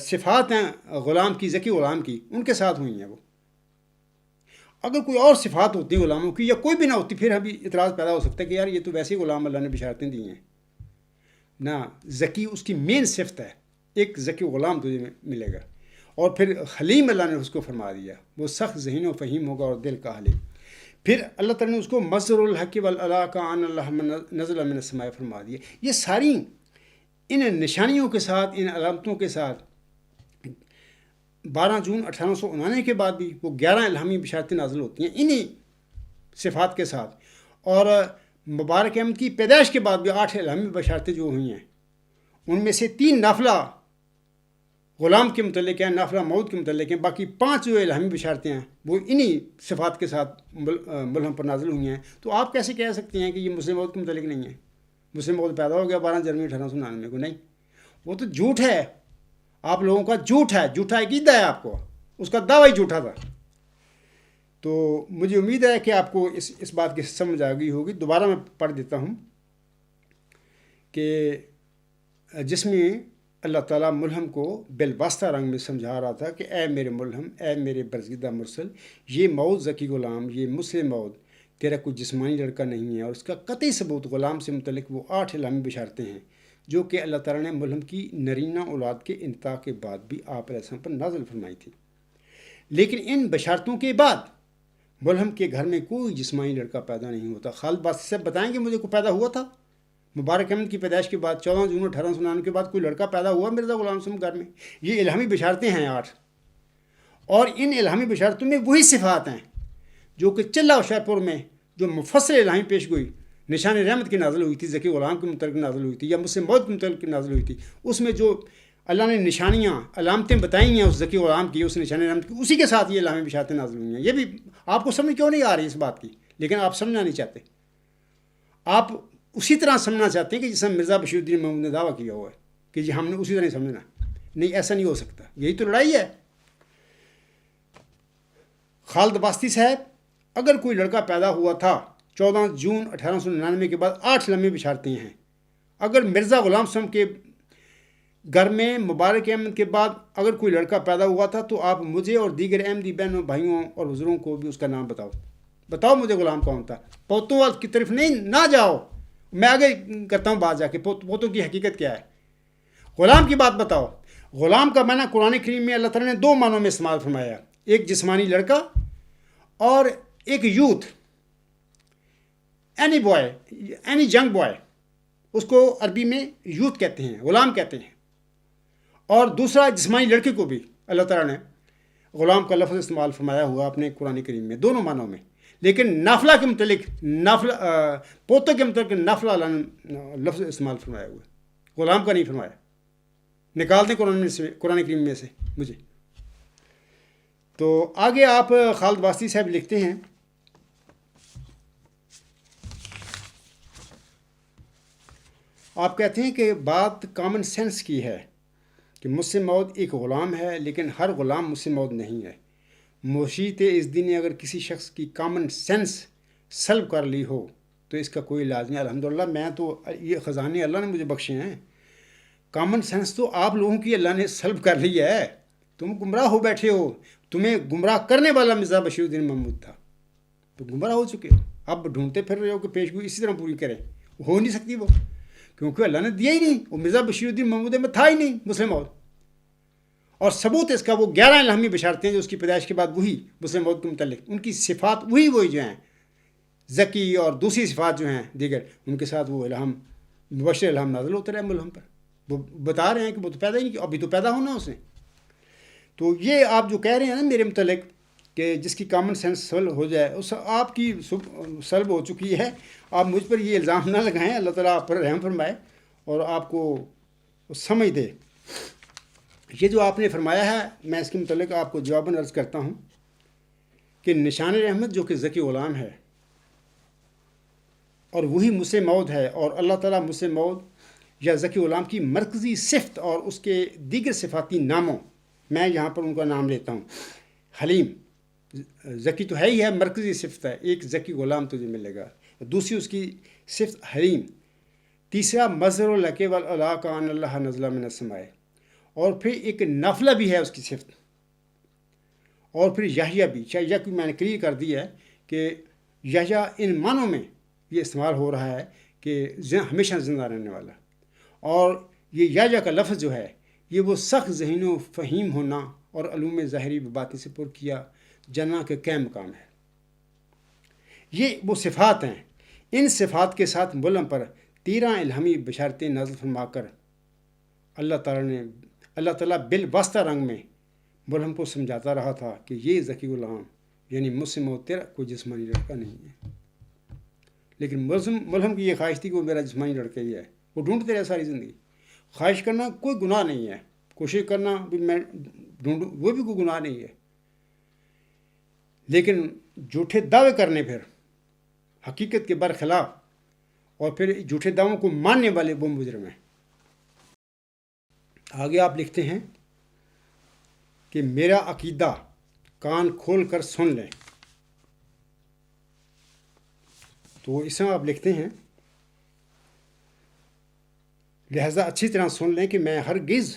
صفات ہیں غلام کی، ذکی غلام کی، ان کے ساتھ ہوئی ہیں۔ وہ اگر کوئی اور صفات ہوتی غلاموں کی یا کوئی بھی نہ ہوتی، پھر ابھی اعتراض پیدا ہو سکتا ہے کہ یار یہ تو ویسے ہی غلام اللہ نے بشارتیں دی ہیں۔ نہ، ذکی اس کی مین صفت ہے، ایک ذکی غلام تجھے ملے گا، اور پھر حلیم اللہ نے اس کو فرما دیا، وہ سخت ذہین و فہیم ہوگا اور دل کا حلیم۔ پھر اللہ تعالیٰ نے اس کو مظہر الحق والعلا کا ان اللہ نزل من السماء فرما دیا۔ یہ ساری ان نشانیوں کے ساتھ، ان علامتوں کے ساتھ 12 جون 1899 کے بعد بھی وہ 11 الہامی بشارتیں نازل ہوتی ہیں انہی صفات کے ساتھ، اور مبارک احمد کی پیدائش کے بعد بھی 8 الہامی بشارتیں جو ہوئی ہیں، ان میں سے 3 نافلہ غلام کے متعلق ہیں، نافلہ موت کے متعلق ہیں، باقی 5 جو الہامی بشارتیں ہیں وہ انہی صفات کے ساتھ ملہم پر نازل ہوئی ہیں۔ تو آپ کیسے کہہ سکتے ہیں کہ یہ مسلم موت کے متعلق نہیں ہے؟ مسلم موت پیدا ہو گیا 12 جنوری 1899 کو؟ نہیں، وہ تو جھوٹ ہے، آپ لوگوں کا جھوٹ ہے، جھوٹا عقیدہ ہے آپ کو، اس کا دعویٰ ہی جھوٹا تھا۔ تو مجھے امید ہے کہ آپ کو اس بات کی سمجھ آ گئی ہوگی۔ دوبارہ میں پڑھ دیتا ہوں کہ جس میں اللہ تعالیٰ ملہم کو بالواسطہ رنگ میں سمجھا رہا تھا کہ اے میرے ملہم، اے میرے برگزیدہ مرسل، یہ موت ذکی غلام، یہ مسلم موت تیرا کوئی جسمانی لڑکا نہیں ہے، اور اس کا قطعی ثبوت غلام سے متعلق وہ 8 الہامی بشارتیں ہیں جو کہ اللہ تعالیٰ نے ملہم کی نرینہ اولاد کے انتہا کے بعد بھی آپ علیہ السلام پر نازل فرمائی تھی۔ لیکن ان بشارتوں کے بعد ملہم کے گھر میں کوئی جسمانی لڑکا پیدا نہیں ہوتا۔ خالد باسی صاحب بتائیں گے مجھے کوئی پیدا ہوا تھا؟ مبارک احمد کی پیدائش کے بعد 14 جون 1899 کے بعد کوئی لڑکا پیدا ہوا مرزا غلام رسول گھر میں؟ یہ الہامی بشارتیں ہیں 8، اور ان الہامی بشارتوں میں وہی صفات ہیں جو کہ چلہ ہوشیار پور میں جو مفصل الہامی پیش گوئی نشان رحمت کی نازل ہوئی تھی، ذکی غلام کے متعلق نازل ہوئی تھی، یا مسلم موت کے متعلق نازل ہوئی تھی، اس میں جو اللہ نے نشانیاں علامتیں بتائی ہیں اس ذکی غلام کی، اس نشان رحمت کی، اسی کے ساتھ یہ الہامی بشارتیں نازل ہوئی ہیں۔ یہ بھی آپ کو سمجھ کیوں نہیں آ رہی اس بات کی؟ لیکن آپ سمجھنا نہیں چاہتے، آپ اسی طرح سمجھنا چاہتے ہیں کہ جسے مرزا بشیر الدین محمود نے دعویٰ کیا ہوا ہے کہ جی ہم نے اسی طرح سمجھنا۔ نہیں، ایسا نہیں ہو سکتا، یہی تو لڑائی ہے۔ خالد باستی صاحب، اگر کوئی لڑکا پیدا ہوا تھا 14 جون 1899 کے بعد 8 لمحے بشارتیں ہیں، اگر مرزا غلام سم کے گھر میں مبارک احمد کے بعد اگر کوئی لڑکا پیدا ہوا تھا تو آپ مجھے اور دیگر احمدی بہنوں بھائیوں اور بزرگوں کو بھی اس کا نام بتاؤ مجھے غلام کون تھا۔ پوتوں کی طرف نہ جاؤ، میں آگے کرتا ہوں بات جا کے پوتوں کی حقیقت کیا ہے۔ غلام کی بات بتاؤ۔ غلام کا معنی قرآن کریم میں اللہ تعالیٰ نے 2 معنوں میں استعمال فرمایا، ایک جسمانی لڑکا اور ایک youth, any boy, any young boy, اس کو عربی میں یوتھ کہتے ہیں، غلام کہتے ہیں، اور دوسرا جسمانی لڑکے کو بھی اللہ تعالیٰ نے غلام کا لفظ استعمال فرمایا ہوا اپنے قرآن کریم میں، دونوں معنوں میں۔ لیکن نافلہ کے متعلق، پوتوں کے متعلق نافلہ لفظ استعمال فرمایا ہوا ہے، غلام کا نہیں فرمایا۔ نکال دیں قرآن کریم میں سے مجھے۔ تو آگے آپ خالد باستی صاحب لکھتے ہیں، آپ کہتے ہیں کہ بات کامن سینس کی ہے کہ مسلم موعود ایک غلام ہے، لیکن ہر غلام مسلم موعود نہیں ہے۔ مشیت اس دن نے اگر کسی شخص کی کامن سینس سلب کر لی ہو تو اس کا کوئی علاج نہیں۔ الحمدللہ میں تو یہ خزانے اللہ نے مجھے بخشے ہیں، کامن سینس تو آپ لوگوں کی اللہ نے سلب کر لی ہے، تم گمراہ ہو بیٹھے ہو، تمہیں گمراہ کرنے والا مرزا بشیر الدین محمود تھا، تو گمراہ ہو چکے ہو، اب ڈھونڈتے پھر رہے ہو کہ پیشگوئی اسی طرح پوری کریں، ہو نہیں سکتی وہ، کیونکہ اللہ نے دیا ہی نہیں، وہ مرزا بشیر الدین محمود میں تھا ہی نہیں مسلم موعود۔ اور ثبوت اس کا وہ 11 الہامی بشارتیں جو اس کی پیدائش کے بعد وہی مسلم موعود کے متعلق، ان کی صفات وہی جو ہیں، ذکی اور دوسری صفات جو ہیں دیگر، ان کے ساتھ وہ الہام مبشر الہام نازل ہوتے رہے ملہم پر۔ وہ بتا رہے ہیں کہ وہ تو پیدا ہی نہیں کیا، ابھی تو پیدا ہونا اس نے۔ تو یہ آپ جو کہہ رہے ہیں نا میرے متعلق کہ جس کی کامن سینس سلب ہو جائے، اس آپ کی سلب ہو چکی ہے، آپ مجھ پر یہ الزام نہ لگائیں، اللہ تعالیٰ آپ پر رحم فرمائے اور آپ کو سمجھ دے۔ یہ جو آپ نے فرمایا ہے، میں اس کے متعلق آپ کو جواباً عرض کرتا ہوں کہ نشان رحمت جو کہ ذکی غلام ہے اور وہی مسلم موعود ہے، اور اللہ تعالیٰ مسلم موعود یا ذکی غلام کی مرکزی صفت اور اس کے دیگر صفاتی ناموں، میں یہاں پر ان کا نام لیتا ہوں۔ حلیم، ذکی تو ہے ہی ہے، مرکزی صفت ہے، ایک ذکی غلام تجھے ملے گا، دوسری اس کی صفت حلیم، تیسرا مظہر الحق والعلا کا ان اللہ نزل من السماء، اور پھر ایک نافلہ بھی ہے اس کی صفت، اور پھر یحییٰ بھی، یحییٰ کی میں نے کلیئر کر دی ہے کہ یحییٰ ان معنوں میں یہ استعمال ہو رہا ہے کہ ہمیشہ زندہ رہنے والا، اور یہ یحییٰ کا لفظ جو ہے یہ وہ سخت ذہین و فہیم ہونا اور علوم ظاہری باطنی سے پر کیا جاننا کے قیم مقام ہے۔ یہ وہ صفات ہیں، ان صفات کے ساتھ ملہم پر 13 الہامی بشارتیں نازل فرما کر اللہ تعالیٰ بالواسطہ رنگ میں ملہم کو سمجھاتا رہا تھا کہ یہ ذکی غلام یعنی مجھ سے موت تیرا کوئی جسمانی لڑکا نہیں ہے، لیکن ملہم کی یہ خواہش تھی کہ وہ میرا جسمانی لڑکا ہی ہے۔ وہ ڈھونڈتے رہے ساری زندگی۔ خواہش کرنا کوئی گناہ نہیں ہے، کوشش کرنا بھی میں ڈھونڈوں وہ بھی کوئی گناہ نہیں ہے، لیکن جھوٹے دعوے کرنے پھر حقیقت کے برخلاف اور پھر جھوٹے دعووں کو ماننے والے وہ مجرم ہیں۔ آگے آپ لکھتے ہیں کہ میرا عقیدہ کان کھول کر سن لیں۔ تو اس میں آپ لکھتے ہیں لہذا اچھی طرح سن لیں کہ میں ہرگز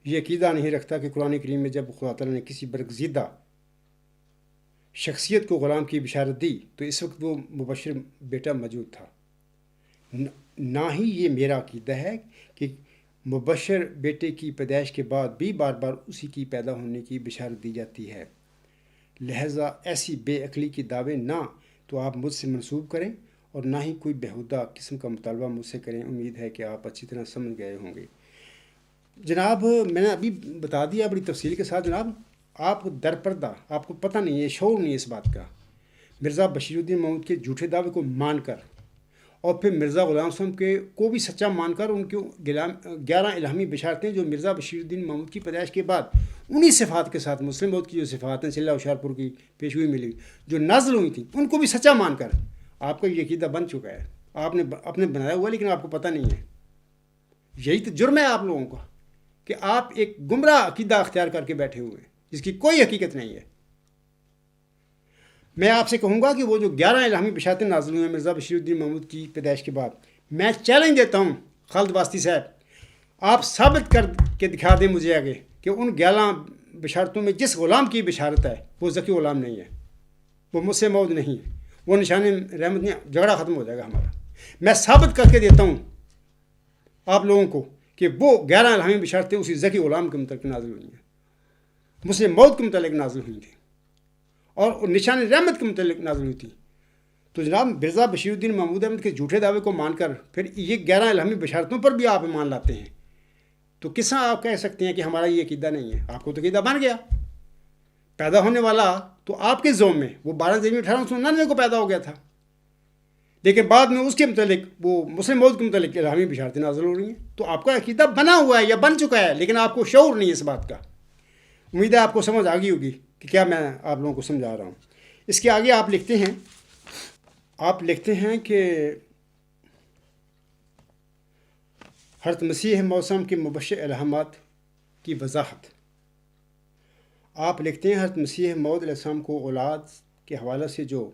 یہ عقیدہ نہیں رکھتا کہ قرآن کریم میں جب خدا تعالیٰ نے کسی برگزیدہ شخصیت کو غلام کی بشارت دی تو اس وقت وہ مبشر بیٹا موجود تھا۔ نہ ہی یہ میرا عقیدہ ہے کہ مبشر بیٹے کی پیدائش کے بعد بھی بار بار اسی کی پیدا ہونے کی بشارت دی جاتی ہے۔ لہذا ایسی بے عقلی کے دعوے نہ تو آپ مجھ سے منسوب کریں اور نہ ہی کوئی بیہودہ قسم کا مطالبہ مجھ سے کریں۔ امید ہے کہ آپ اچھی طرح سمجھ گئے ہوں گے۔ جناب میں نے ابھی بتا دیا بڑی تفصیل کے ساتھ، جناب آپ در پردہ آپ کو پتہ نہیں ہے، شعور نہیں ہے اس بات کا، مرزا بشیر الدین محمود کے جھوٹے دعوے کو مان کر اور پھر مرزا غلام صاحب کے کو بھی سچا مان کر ان کے 11 الہامی بشارتیں جو مرزا بشیر الدین محمود کی پیدائش کے بعد انہی صفات کے ساتھ مسلم موت کی جو صفات ہیں چلہ ہوشیارپور کی پیشگوئی ملی جو نازل ہوئی تھیں ان کو بھی سچا مان کر آپ کا یہ عقیدہ بن چکا ہے۔ آپ نے اپنے بنایا ہوا لیکن آپ کو پتہ نہیں ہے۔ یہی تو جرم ہے آپ لوگوں کا کہ آپ ایک گمراہ عقیدہ اختیار کر کے بیٹھے ہوئے ہیں جس کی کوئی حقیقت نہیں ہے۔ میں آپ سے کہوں گا کہ وہ جو 11 الہامی بشارتیں نازل ہوئی ہیں مرزا بشیر الدین محمود کی پیدائش کے بعد، میں چیلنج دیتا ہوں خالد واسطی صاحب، آپ ثابت کر کے دکھا دیں مجھے آگے کہ ان 11 بشارتوں میں جس غلام کی بشارت ہے وہ ذکی غلام نہیں ہے، وہ مجھ سے موعود نہیں ہے، وہ نشان رحمت نہیں، جھگڑا ختم ہو جائے گا ہمارا۔ میں ثابت کر کے دیتا ہوں آپ لوگوں کو کہ وہ 11 الہامی بشارتیں اسی ذکی غلام کے متعلق نازل ہوئی ہیں، مسلم موت کے متعلق نازل ہوئی تھیں اور نشان رحمت کے متعلق نازل ہوئی تھی۔ تو جناب مرزا بشیر الدین محمود احمد کے جھوٹے دعوے کو مان کر پھر یہ 11 الہامی بشارتوں پر بھی آپ ایمان لاتے ہیں، تو کس طرح آپ کہہ سکتے ہیں کہ ہمارا یہ عقیدہ نہیں ہے؟ آپ کو تو عقیدہ بن گیا۔ پیدا ہونے والا تو آپ کے زوم میں وہ 12 ذیل 1899 کو پیدا ہو گیا تھا، لیکن بعد میں اس کے متعلق وہ مسلم موت کے متعلق الہامی بشارتیں نازل ہو رہی ہیں، تو آپ کا عقیدہ بنا ہوا ہے یا بن چکا ہے، لیکن آپ کو شعور نہیں ہے اس بات کا۔ امید ہے آپ کو سمجھ آ گئی ہوگی کہ کیا میں آپ لوگوں کو سمجھا رہا ہوں۔ اس کے آگے آپ لکھتے ہیں کہ حضرت مسیح موسم کے مبشر الہامات کی وضاحت۔ آپ لکھتے ہیں حضرت مسیح موعود علیہ السلام کو اولاد کے حوالے سے جو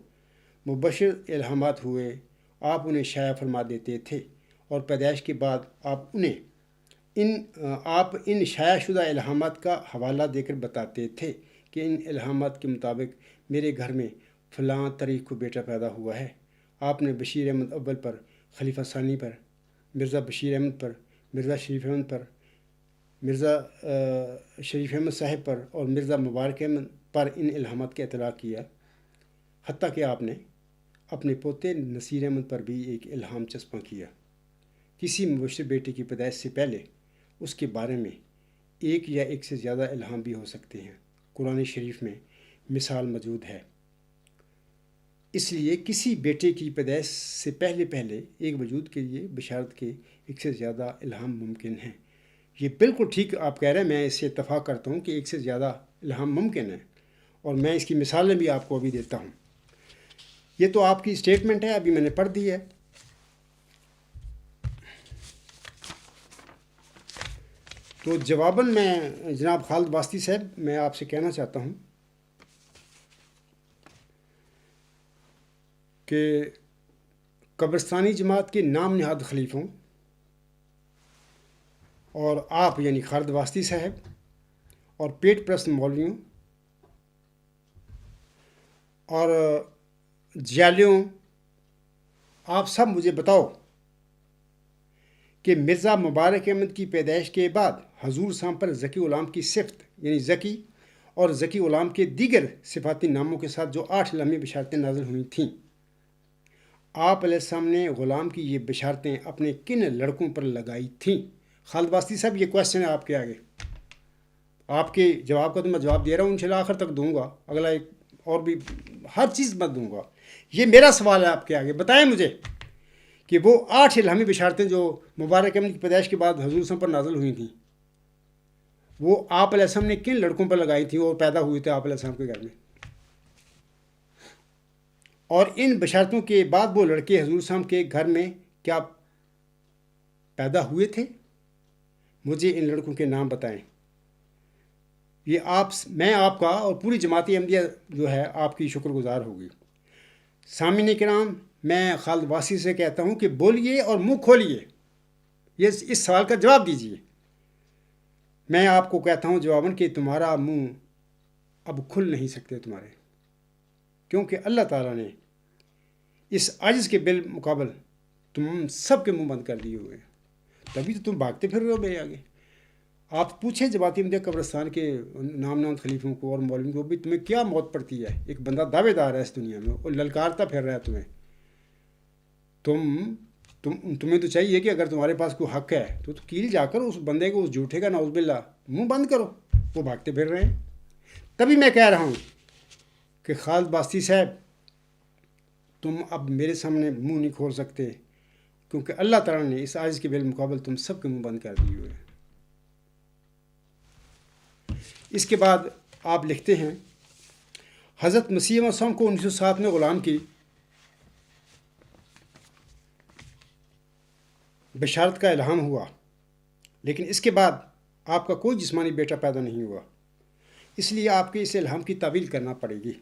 مبشر الہامات ہوئے آپ انہیں شائع فرما دیتے تھے، اور پیدائش کے بعد آپ ان شائع شدہ الہامات کا حوالہ دے کر بتاتے تھے کہ ان الہامات کے مطابق میرے گھر میں فلاں تاریخ کو بیٹا پیدا ہوا ہے۔ آپ نے بشیر احمد اول پر، خلیفہ ثانی پر، مرزا بشیر احمد پر، مرزا شریف احمد پر، مرزا شریف احمد صاحب پر اور مرزا مبارک احمد پر ان الہامات کا اطلاع کیا، حتیٰ کہ آپ نے اپنے پوتے نصیر احمد پر بھی ایک الہام چسپاں کیا۔ کسی مبشر بیٹے کی پیدائش سے پہلے اس کے بارے میں ایک یا ایک سے زیادہ الہام بھی ہو سکتے ہیں۔ قرآن شریف میں مثال موجود ہے۔ اس لیے کسی بیٹے کی پیدائش سے پہلے ایک وجود کے لیے بشارت کے ایک سے زیادہ الہام ممکن ہیں۔ یہ بالکل ٹھیک آپ کہہ رہے ہیں، میں اس سے اتفاق کرتا ہوں کہ ایک سے زیادہ الہام ممکن ہے، اور میں اس کی مثالیں بھی آپ کو ابھی دیتا ہوں۔ یہ تو آپ کی اسٹیٹمنٹ ہے، ابھی میں نے پڑھ دی ہے۔ تو جواباً میں جناب خالد واسطی صاحب میں آپ سے کہنا چاہتا ہوں کہ قبرستانی جماعت کے نام نہاد خلیفوں اور آپ یعنی خالد واسطی صاحب اور پیٹ پرست مولویوں اور جیالیوں، آپ سب مجھے بتاؤ کہ مرزا مبارک احمد کی پیدائش کے بعد حضور صاحب پر ذکی غلام کی صفت یعنی ذکی اور ذکی غلام کے دیگر صفاتی ناموں کے ساتھ جو 8 الہامی بشارتیں نازل ہوئی تھیں، آپ علیہ السلام نے غلام کی یہ بشارتیں اپنے کن لڑکوں پر لگائی تھیں؟ خالد واسطی صاحب یہ کویشچن ہے آپ کے آگے، آپ کے جواب کا تو میں جواب دے رہا ہوں، انشاءاللہ آخر تک دوں گا، اگلا ایک اور بھی ہر چیز میں دوں گا. یہ میرا سوال ہے آپ کے آگے، بتائیں مجھے کہ وہ 8 الہامی بشارتیں جو مبارک احمد کی پیدائش کے بعد حضور صلی اللہ علیہ وسلم پر نازل ہوئی تھیں، وہ آپ علیہ السلام نے کن لڑکوں پر لگائی تھیں اور پیدا ہوئے تھے آپ علیہ السلام کے گھر میں؟ اور ان بشارتوں کے بعد وہ لڑکے حضور صلی اللہ علیہ وسلم کے گھر میں کیا پیدا ہوئے تھے؟ مجھے ان لڑکوں کے نام بتائیں. یہ میں آپ کا اور پوری جماعت احمدیہ جو ہے آپ کی شکر گزار ہوگی. سامعین کرام، میں خالد واسطی سے کہتا ہوں کہ بولیے اور منہ کھولیے، اس سوال کا جواب دیجیے. میں آپ کو کہتا ہوں جواباً کہ تمہارا منہ اب کھل نہیں سکتے تمہارے، کیونکہ اللہ تعالیٰ نے اس عاجز کے بالمقابل تم سب کے منہ بند کر دیے ہوئے ہیں. تبھی تو تم بھاگتے پھر رہے ہو میرے آگے. آپ پوچھیں جماعت احمدیہ قبرستان کے نام خلیفوں کو اور مولویوں کو بھی تمہیں کیا موت پڑتی ہے؟ ایک بندہ دعوے دار ہے اس دنیا میں اور للکارتا پھر رہا ہے تمہیں. تمہیں تو چاہیے کہ اگر تمہارے پاس کوئی حق ہے تو کیل جا کر اس بندے کو، اس جھوٹے کا نعوذ باللہ، منہ بند کرو. وہ بھاگتے پھر رہے ہیں. تبھی میں کہہ رہا ہوں کہ خالد واسطی صاحب، تم اب میرے سامنے منہ نہیں کھول سکتے، کیونکہ اللہ تعالیٰ نے اس عاجز کے بالمقابل تم سب کے منہ بند کر دیے ہوئے ہیں. اس کے بعد آپ لکھتے ہیں حضرت مسیح علیہ السلام کو 1907 میں غلام کی بشارت کا الہام ہوا، لیکن اس کے بعد آپ کا کوئی جسمانی بیٹا پیدا نہیں ہوا، اس لیے آپ کے اس الہام کی تعویل کرنا پڑے گی.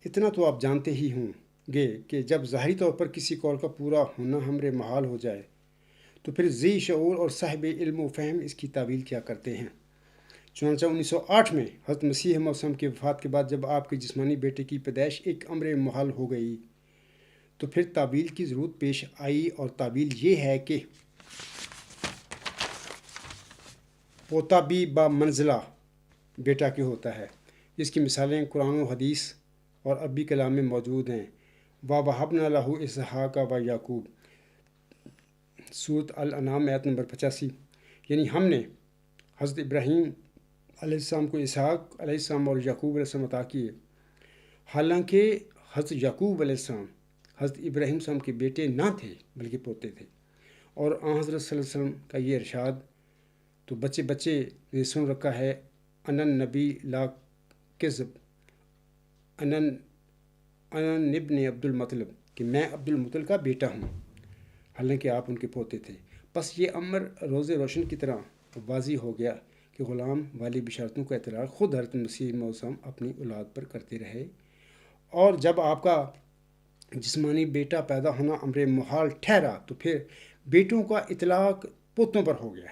اتنا تو آپ جانتے ہی ہوں گے کہ جب ظاہری طور پر کسی قول کا پورا ہونا ہمرے محال ہو جائے تو پھر ذی شعور اور صاحب علم و فہم اس کی تعویل کیا کرتے ہیں. چنانچہ 1908 میں حضرت مسیح موسم کی وفات کے بعد جب آپ کے جسمانی بیٹے کی پیدائش ایک امر محال ہو گئی تو پھر تعویل کی ضرورت پیش آئی، اور تعویل یہ ہے کہ پوتا بھی با منزلہ بیٹا کے ہوتا ہے، جس کی مثالیں قرآن و حدیث اور عربی کلام میں موجود ہیں. وَوَهَبْنَا لَهُ إِسْحَاقَ وَيَعْقُوبَ، سورۃ الانعام آیت نمبر 85. یعنی ہم نے حضرت ابراہیم علیہ السلام کو اسحاق علیہ السلام اور یعقوب علیہ السلام عطا کیے، حالانکہ حضرت یعقوب علیہ السلام حضرت ابراہیم علیہ السلام کے بیٹے نہ تھے بلکہ پوتے تھے. اور آن حضرت صلی اللہ علیہ وسلم کا یہ ارشاد تو بچے نے سن رکھا ہے، انن نبی لا کذب، انن ابن عبد المطلب، کہ میں عبد المطلب کا بیٹا ہوں، حالانکہ آپ ان کے پوتے تھے. بس یہ امر روز روشن کی طرح واضح ہو گیا کہ غلام والی بشارتوں کا اطلاق خود حضرت مسیح موسم اپنی اولاد پر کرتے رہے، اور جب آپ کا جسمانی بیٹا پیدا ہونا امر محال ٹھہرا تو پھر بیٹوں کا اطلاق پوتوں پر ہو گیا.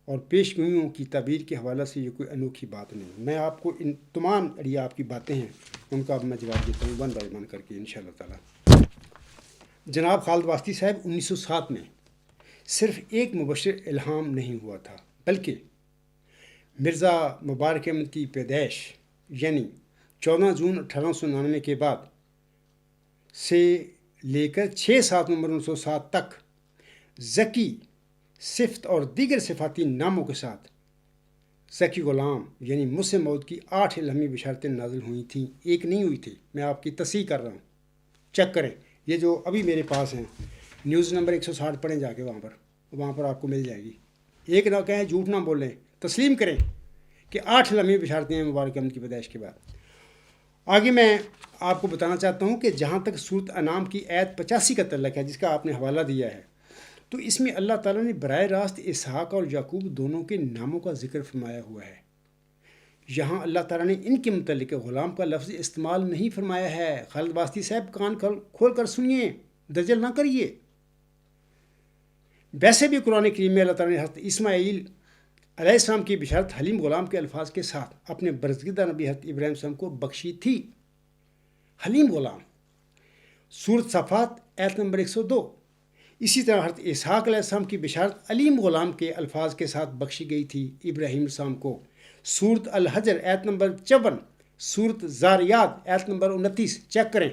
اور پیش گوئیوں کی تعبیر کے حوالے سے یہ کوئی انوکھی بات نہیں. میں آپ کو ان تمام آپ کی باتیں ہیں ان کا اب میں جواب دیتا ہوں ون بائی ون کر کے انشاءاللہ تعالی. جناب خالد واسطی صاحب، 1907 میں صرف ایک مبشر الہام نہیں ہوا تھا، بلکہ مرزا مبارک احمد کی پیدائش یعنی 14 جون 1899 کے بعد سے لے کر 6/7 نومبر 1907 تک ذکی صفت اور دیگر صفاتی ناموں کے ساتھ ذکی غلام یعنی مسلم موعود کی 8 الہامی بشارتیں نازل ہوئی تھیں. ایک نہیں ہوئی تھی، میں آپ کی تصحیح کر رہا ہوں، چیک کریں. یہ جو ابھی میرے پاس ہیں نیوز نمبر 160 پڑھیں جا کے، وہاں پر آپ کو مل جائے گی. ایک نہ کہیں، جھوٹ نہ بولیں، تسلیم کریں کہ 8 الہامی بشارتیں ہیں مبارک احمد کی پیدائش کے بعد. آگے میں آپ کو بتانا چاہتا ہوں کہ جہاں تک سورۃ انعام کی آیت 85 کا تعلق ہے، جس کا آپ نے حوالہ دیا ہے، تو اس میں اللہ تعالیٰ نے براہ راست اسحاق اور یعقوب دونوں کے ناموں کا ذکر فرمایا ہوا ہے. یہاں اللہ تعالیٰ نے ان کے متعلق غلام کا لفظ استعمال نہیں فرمایا ہے. خالد واسطی صاحب، کان کھول کر سنیے، دجل نہ کریے. ویسے بھی قرآن کریم میں اللہ تعالیٰ نے حضرت اسماعیل علیہ السلام کی بشارت حلیم غلام کے الفاظ کے ساتھ اپنے برگزیدہ نبی حضرت ابراہیم السلام کو بخشی تھی. حلیم غلام، سورۃ صفات آیت نمبر 102. اسی طرح حضرت اسحاق علیہ السلام کی بشارت علیم غلام کے الفاظ کے ساتھ بخشی گئی تھی ابراہیم السلام کو. سورۃ الحجر آیت نمبر 54، سورۃ زاریات آیت نمبر 29 چیک کریں.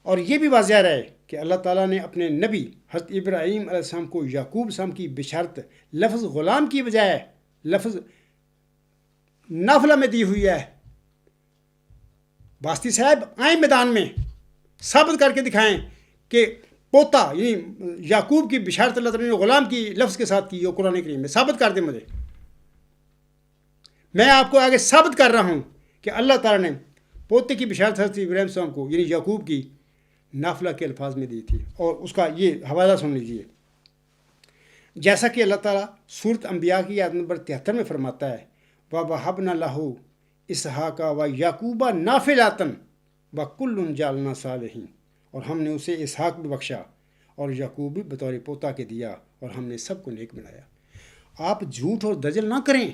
اور یہ بھی واضح رہے کہ اللہ تعالیٰ نے اپنے نبی حضرت ابراہیم علیہ السلام کو یعقوب السلام کی بشارت لفظ غلام کی بجائے لفظ نافلہ میں دی ہوئی ہے۔ واسطی صاحب آئیں میدان میں ثابت کر کے دکھائیں کہ پوتا یعنی یعقوب کی بشارت اللہ تعالیٰ نے غلام کی لفظ کے ساتھ کی، وہ قرآن کریم میں ثابت کر دیں مجھے۔ میں آپ کو آگے ثابت کر رہا ہوں کہ اللہ تعالیٰ نے پوتے کی بشارت حضرت ابراہیم السلام کو یعنی یعقوب کی نافلہ کے الفاظ میں دی تھی، اور اس کا یہ حوالہ سن لیجئے۔ جیسا کہ اللہ تعالیٰ سورۃ انبیاء کی آیت نمبر 73 میں فرماتا ہے وَوَهَبْنَا لَهُ إِسْحَاقَ وَيَعْقُوبَ نَافِلَةً وَكُلٌّ جَعَلْنَا صَالِحِينَ، اور ہم نے اسے اسحاق بھی بخشا اور یعقوب بھی بطور پوتا کے دیا، اور ہم نے سب کو نیک بنایا۔ آپ جھوٹ اور دجل نہ کریں،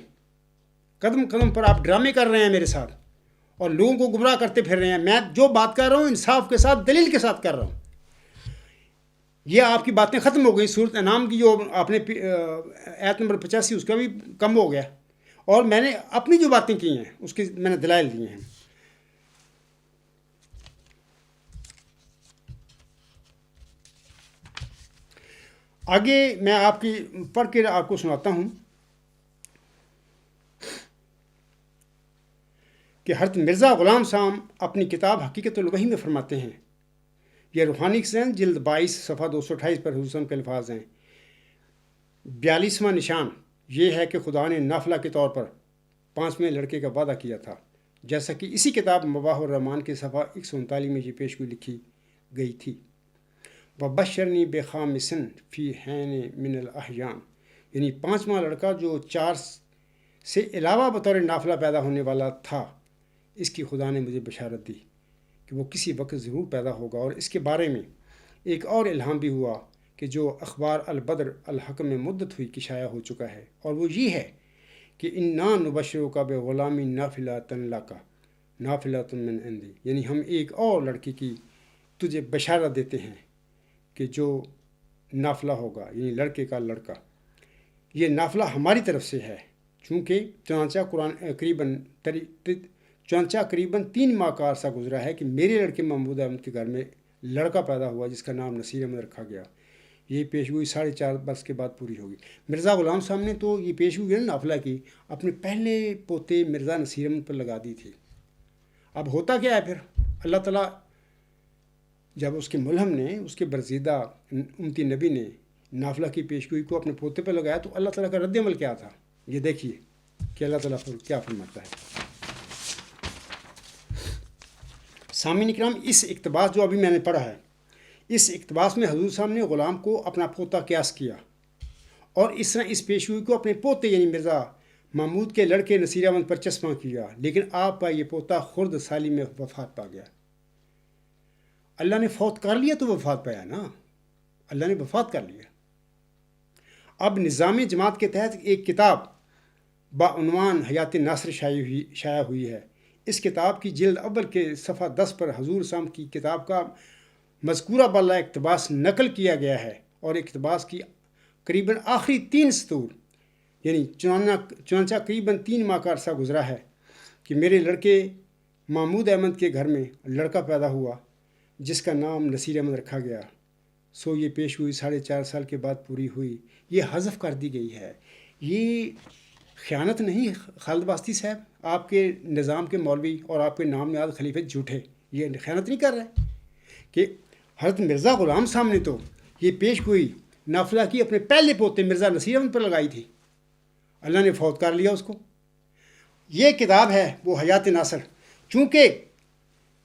قدم قدم پر آپ ڈرامے کر رہے ہیں میرے ساتھ اور لوگوں کو گمراہ کرتے پھر رہے ہیں۔ میں جو بات کر رہا ہوں انصاف کے ساتھ دلیل کے ساتھ کر رہا ہوں۔ یہ آپ کی باتیں ختم ہو گئی۔ سورۃ انعام کی جو آپ نے آیت نمبر 85 اس کا بھی کم ہو گیا، اور میں نے اپنی جو باتیں کی ہیں اس کی میں نے دلائل دیے ہیں۔ آگے میں آپ کی پڑھ کے آپ کو سناتا ہوں کہ حضرت مرزا غلام صاحب اپنی کتاب حقیقت الوحی میں فرماتے ہیں، یہ روحانی سین جلد 22 صفحہ 228 پر حضور کے الفاظ ہیں۔ 42واں نشان یہ ہے کہ خدا نے نافلہ کے طور پر 5ویں لڑکے کا وعدہ کیا تھا، جیسا کہ اسی کتاب مباح الرحمان کے صفحہ 139 میں یہ پیشگوئی لکھی گئی تھی۔ وَبَشَّرْنِي بِخَامِسٍ فِي حِینٍ مِنَ الْأَحْیَانِ، یعنی 5واں لڑکا جو 4 سے علاوہ بطور نافلہ پیدا ہونے والا تھا، اس کی خدا نے مجھے بشارت دی کہ وہ کسی وقت ضرور پیدا ہوگا۔ اور اس کے بارے میں ایک اور الہام بھی ہوا کہ جو اخبار البدر الحق میں مدت ہوئی کہ شائع ہو چکا ہے، اور وہ یہ ہے کہ اِنَّا نُبَشِّرُکَ بِغُلَامٍ نَافِلَةٍ لَکَ نَافِلَةٌ مِّنْ عِندِی، یعنی ہم ایک اور لڑکی کی تجھے بشارت دیتے ہیں کہ جو نافلہ ہوگا، یعنی لڑکے کا لڑکا۔ یہ نافلہ ہماری طرف سے ہے، چونکہ چنانچہ قریباً 3 ماہ کا عرصہ گزرا ہے کہ میرے لڑکے محمود احمد کے گھر میں لڑکا پیدا ہوا جس کا نام نصیر احمد رکھا گیا۔ یہ پیشگوئی 4.5 برس کے بعد پوری ہوگی۔ مرزا غلام صاحب نے تو یہ پیشگوئی نافلہ کی اپنے پہلے پوتے مرزا نصیر احمد پر لگا دی تھی۔ اب ہوتا کیا ہے پھر؟ اللہ تعالیٰ جب اس کے ملہم نے، اس کے برزیدہ امتی نبی نے نافلہ کی پیشگوئی کو اپنے پوتے پر لگایا تو اللہ تعالیٰ کا رد عمل کیا تھا؟ یہ دیکھیے کہ اللہ تعالیٰ کیا فرماتا ہے۔ سامعین کرام، اس اقتباس جو ابھی میں نے پڑھا ہے، اس اقتباس میں حضور صاحب نے غلام کو اپنا پوتا قیاس کیا، اور اس طرح اس پیشگوئی کو اپنے پوتے یعنی مرزا محمود کے لڑکے نصیر احمد پر چسپاں کیا، لیکن آپ کا یہ پوتا خرد سالی میں وفات پا گیا۔ اللہ نے فوت کر لیا تو وفات پایا نا، اللہ نے وفات کر لیا۔ اب نظام جماعت کے تحت ایک کتاب بعنوان حیات ناصر شائع ہوئی ہے۔ اس کتاب کی جلد اول کے صفحہ 10 پر حضور صاحب کی کتاب کا مذکورہ بالا اقتباس نقل کیا گیا ہے، اور اقتباس کی قریباً آخری 3 سطور یعنی چنانچہ قریباً 3 ماہ کا عرصہ گزرا ہے کہ میرے لڑکے محمود احمد کے گھر میں لڑکا پیدا ہوا جس کا نام نصیر احمد رکھا گیا، سو یہ پیشگوئی 4.5 سال کے بعد پوری ہوئی۔ یہ حذف کر دی گئی ہے۔ یہ خیانت نہیں خالد واسطی صاحب، آپ کے نظام کے مولوی اور آپ کے نام نہاد خلیفہ جھوٹے یہ خیانت نہیں کر رہے کہ حضرت مرزا غلام صاحب نے تو یہ پیشگوئی نافلہ کی اپنے پہلے پوتے مرزا نصیر احمد پر لگائی تھی، اللہ نے فوت کر لیا اس کو۔ یہ کتاب ہے وہ حیات ناصر، چونکہ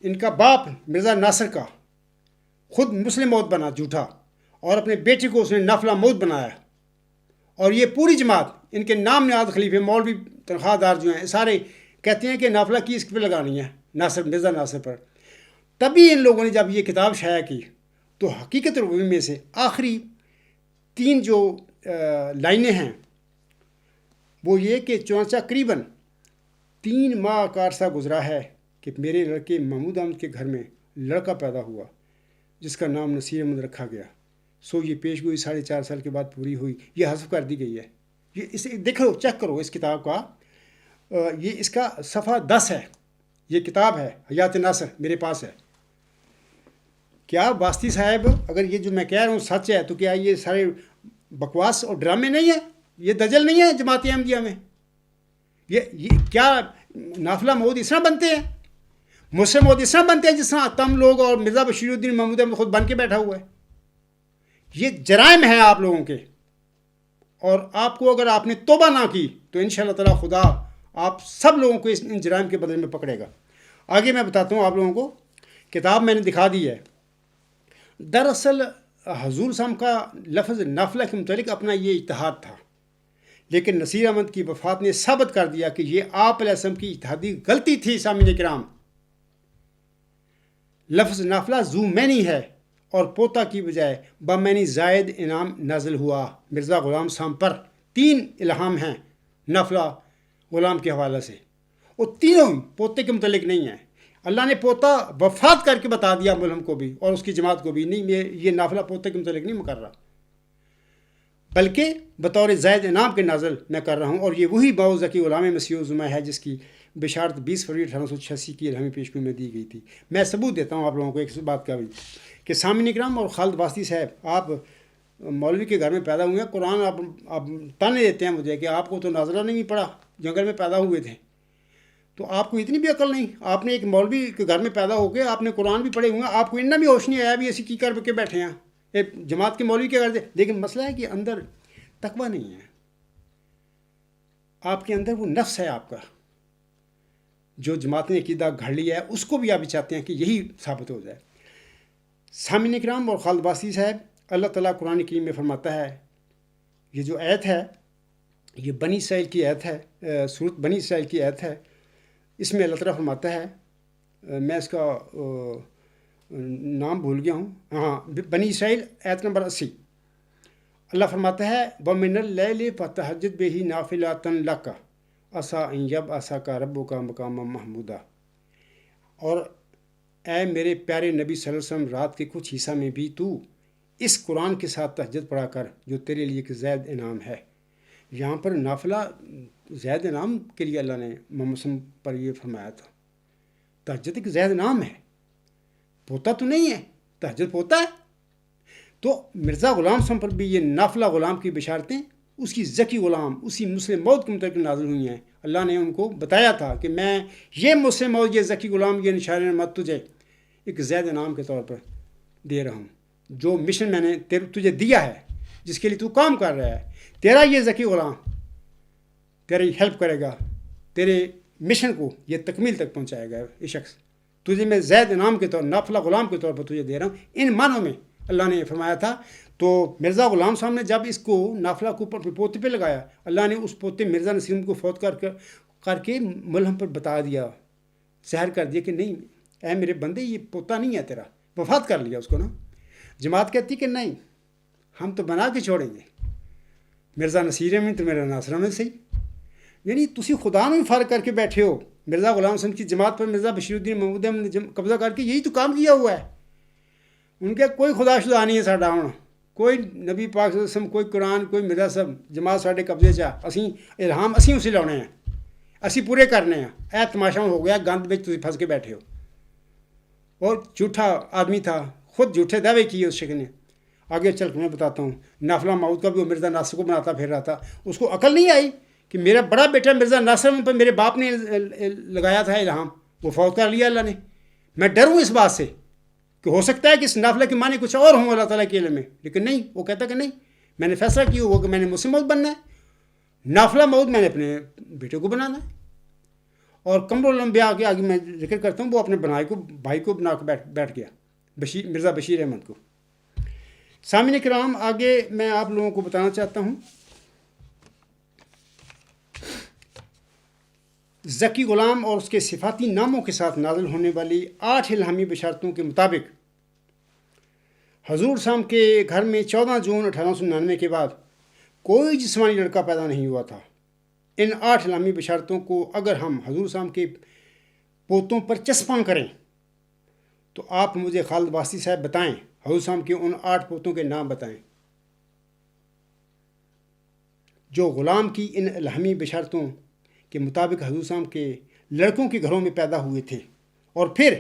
ان کا باپ مرزا ناصر کا خود مسلم موت بنا جھوٹا، اور اپنے بیٹے کو اس نے نافلہ موت بنایا، اور یہ پوری جماعت ان کے نام نہاد خلیفے مولوی تنخواہ دار جو ہیں سارے کہتے ہیں کہ نافلہ کی اس پہ لگانی ہے مرزا ناصر پر۔ تبھی ان لوگوں نے جب یہ کتاب شائع کی تو حقیقت الوحی میں سے آخری 3 جو لائنیں ہیں وہ یہ کہ چنانچہ قریباً 3 ماہ کا عرصہ گزرا ہے کہ میرے لڑکے محمود احمد کے گھر میں لڑکا پیدا ہوا جس کا نام نصیر احمد رکھا گیا، سو یہ پیشگوئی 4.5 سال کے بعد پوری ہوئی۔ یہ حذف کر دی گئی ہے۔ یہ اسے دیکھو، چیک کرو اس کتاب کا، یہ اس کا صفحہ 10 ہے، یہ کتاب ہے حیات ناصر میرے پاس ہے، کیا واسطی صاحب اگر یہ جو میں کہہ رہا ہوں سچ ہے تو کیا یہ سارے بکواس اور ڈرامے نہیں ہیں؟ یہ دجل نہیں ہے جماعت احمدیہ میں؟ یہ کیا نافلہ مود اس طرح بنتے ہیں؟ مسلم مود اس طرح بنتے ہیں جس طرح تم لوگ اور مرزا بشیر الدین محمود احمد خود بن کے بیٹھا ہوا ہے؟ یہ جرائم ہیں آپ لوگوں کے، اور آپ کو اگر آپ نے توبہ نہ کی تو انشاءاللہ تعالی خدا آپ سب لوگوں کو ان جرائم کے بدلے میں پکڑے گا۔ آگے میں بتاتا ہوں آپ لوگوں کو، کتاب میں نے دکھا دی ہے۔ دراصل حضور صاحب کا لفظ نافلہ کے متعلق اپنا یہ اجتہاد تھا، لیکن نصیر احمد کی وفات نے ثابت کر دیا کہ یہ آپ علیہ السلام کی اجتہادی غلطی تھی۔ سامعین کرام، لفظ نافلہ ذو معنی ہے اور پوتا کی بجائے بمعنی زائد انعام نازل ہوا مرزا غلام صاحب پر۔ 3 الہام ہیں نافلہ غلام کے حوالے سے، وہ تینوں پوتے کے متعلق نہیں ہیں۔ اللہ نے پوتا وفات کر کے بتا دیا ملہم کو بھی اور اس کی جماعت کو بھی، نہیں یہ نافلہ پوتے کے متعلق نہیں کر رہا، بلکہ بطور زائد انعام کے نازل میں کر رہا ہوں۔ اور یہ وہی باوزہ کی غلام مسیح الزمہ ہے جس کی بشارت 20 فروری 1886 کی الہامی پیشگوئی میں دی گئی تھی۔ میں ثبوت دیتا ہوں آپ لوگوں کو ایک بات کا بھی کہ سامعین کرام اور خالد واسطی صاحب، آپ مولوی کے گھر میں پیدا ہوئے ہیں، قرآن آپ تانے دیتے ہیں مجھے کہ آپ کو تو ناظرہ نہیں پڑا، جنگل میں پیدا ہوئے تھے، تو آپ کو اتنی بھی عقل نہیں؟ آپ نے ایک مولوی کے گھر میں پیدا ہو کے آپ نے قرآن بھی پڑھے ہوئے ہیں، آپ کو اتنا بھی ہوش نہیں آیا بھی ایسی کی کر کے بیٹھے ہیں ایک جماعت کے مولوی کے گھر سے؟ لیکن مسئلہ ہے کہ اندر تقویٰ نہیں ہے، آپ کے اندر وہ نفس ہے آپ کا جو جماعت نے عقیدہ گھڑ لیا ہے، اس کو بھی آپ چاہتے ہیں کہ یہی ثابت ہو جائے۔ سامعین کرام اور خالد واسطی صاحب، اللہ تعالیٰ قرآن کریم میں فرماتا ہے، یہ جو آیت ہے یہ بنی اسرائیل کی آیت ہے، سورۃ بنی اسرائیل کی آیت ہے۔ اس میں اللہ تعالیٰ فرماتا ہے، میں اس کا نام بھول گیا ہوں، ہاں، بنی اسرائیل آیت نمبر 80۔ اللہ فرماتا ہے وَمِنَ اللَّيْلِ فَتَہَجَّدْ بِهِ نَافِلَةً لَكَ عَسَىٰ أَن يَبْعَثَكَ رَبُّكَ مَقَامًا مَحْمُودًا۔ اور اے میرے پیارے نبی صلی اللہ علیہ وسلم، رات کے کچھ حصہ میں بھی تو اس قرآن کے ساتھ تہجد پڑھا کر جو تیرے لیے ایک زائد انعام ہے۔ یہاں پر نافلہ زائد انعام کے لیے اللہ نے محمد صلی اللہ علیہ وسلم پر یہ فرمایا تھا۔ تہجد ایک زائد انعام ہے، پوتا تو نہیں ہے، تہجد پوتا ہے۔ تو مرزا غلام صاحب پر بھی یہ نافلہ غلام کی بشارتیں اس کی ذکی غلام، اسی مسلم موعود کے متعلق نازل ہوئی ہیں۔ اللہ نے ان کو بتایا تھا کہ میں یہ مسلم موعود، یہ ذکی غلام، یہ نشان نعمت تجھے ایک زائد انعام کے طور پر دے رہا ہوں۔ جو مشن میں نے تجھے دیا ہے، جس کے لیے تو کام کر رہا ہے، تیرا یہ ذکی غلام تیری ہیلپ کرے گا، تیرے مشن کو یہ تکمیل تک پہنچائے گا۔ یہ شخص تجھے میں زائد انعام کے طور، نافلہ غلام کے طور پر تجھے دے رہا ہوں۔ ان معنوں میں اللہ نے فرمایا تھا۔ تو مرزا غلام صاحب نے جب اس کو نافلہ کو پوتے پہ لگایا، اللہ نے اس پوتے مرزا نصیر کو فوت کر کے ملہم پر بتا دیا، ظاہر کر دیا کہ نہیں اے میرے بندے، یہ پوتا نہیں ہے تیرا، وفات کر لیا اس کو نا۔ جماعت کہتی کہ نہیں، ہم تو بنا کے چھوڑیں گے، مرزا نصیر میں تو میرا ناصرہ میں صحیح۔ یعنی تسی خدا میں فرق کر کے بیٹھے ہو۔ مرزا غلام صاحب کی جماعت پر مرزا بشیر الدین محمود احمد نے قبضہ کر کے یہی تو کام کیا ہوا ہے۔ ان کے کوئی خدا شدہ نہیں ہے ساڈا، ہوں کوئی نبی پاک صلی اللہ علیہ وسلم، کوئی قرآن، کوئی مرزا صاحب، جماعت ساڈے قبضے چا، اسی الہام اسی اسے لانے ہیں، اسی پورے کرنے ہیں۔ اے تماشا ہو گیا، گند میں تسی پھنس کے بیٹھے ہو۔ اور جھوٹا آدمی تھا، خود جھوٹے دعوے کیے اس شخص نے۔ آگے چل کے میں بتاتا ہوں، نافلہ موعود کا بھی وہ مرزا ناصر کو بناتا پھر رہا تھا۔ اس کو عقل نہیں آئی کہ میرا بڑا بیٹا مرزا ناصر پر میرے باپ نے لگایا تھا الہام، وہ فوت کر لیا اللہ نے۔ میں ڈروں اس بات سے کہ ہو سکتا ہے کہ اس نافلہ کے معنی کچھ اور ہوں اللہ تعالیٰ کے علم میں، لیکن نہیں، وہ کہتا کہ نہیں، میں نے فیصلہ کیا ہوا کہ میں نے مسلم موعود بننا ہے، نافلہ موعود میں نے اپنے بیٹے کو بنانا ہے۔ اور قمر الانبیاء کے آگے میں ذکر کرتا ہوں، وہ اپنے بھائی کو بنا کے بیٹھ گیا، مرزا بشیر احمد کو۔ سامعین کرام، آگے میں آپ لوگوں کو بتانا چاہتا ہوں، ذکی غلام اور اس کے صفاتی ناموں کے ساتھ نازل ہونے والی 8 الہامی بشارتوں کے مطابق حضور صاحب کے گھر میں 14 جون 1899 کے بعد کوئی جسمانی لڑکا پیدا نہیں ہوا تھا۔ ان 8 الہامی بشارتوں کو اگر ہم حضور صاحب کے پوتوں پر چسپاں کریں تو آپ مجھے خالد واسطی صاحب بتائیں، حضور صاحب کے ان 8 پوتوں کے نام بتائیں جو غلام کی ان الہامی بشارتوں کے مطابق حضور صاحب کے لڑکوں کے گھروں میں پیدا ہوئے تھے، اور پھر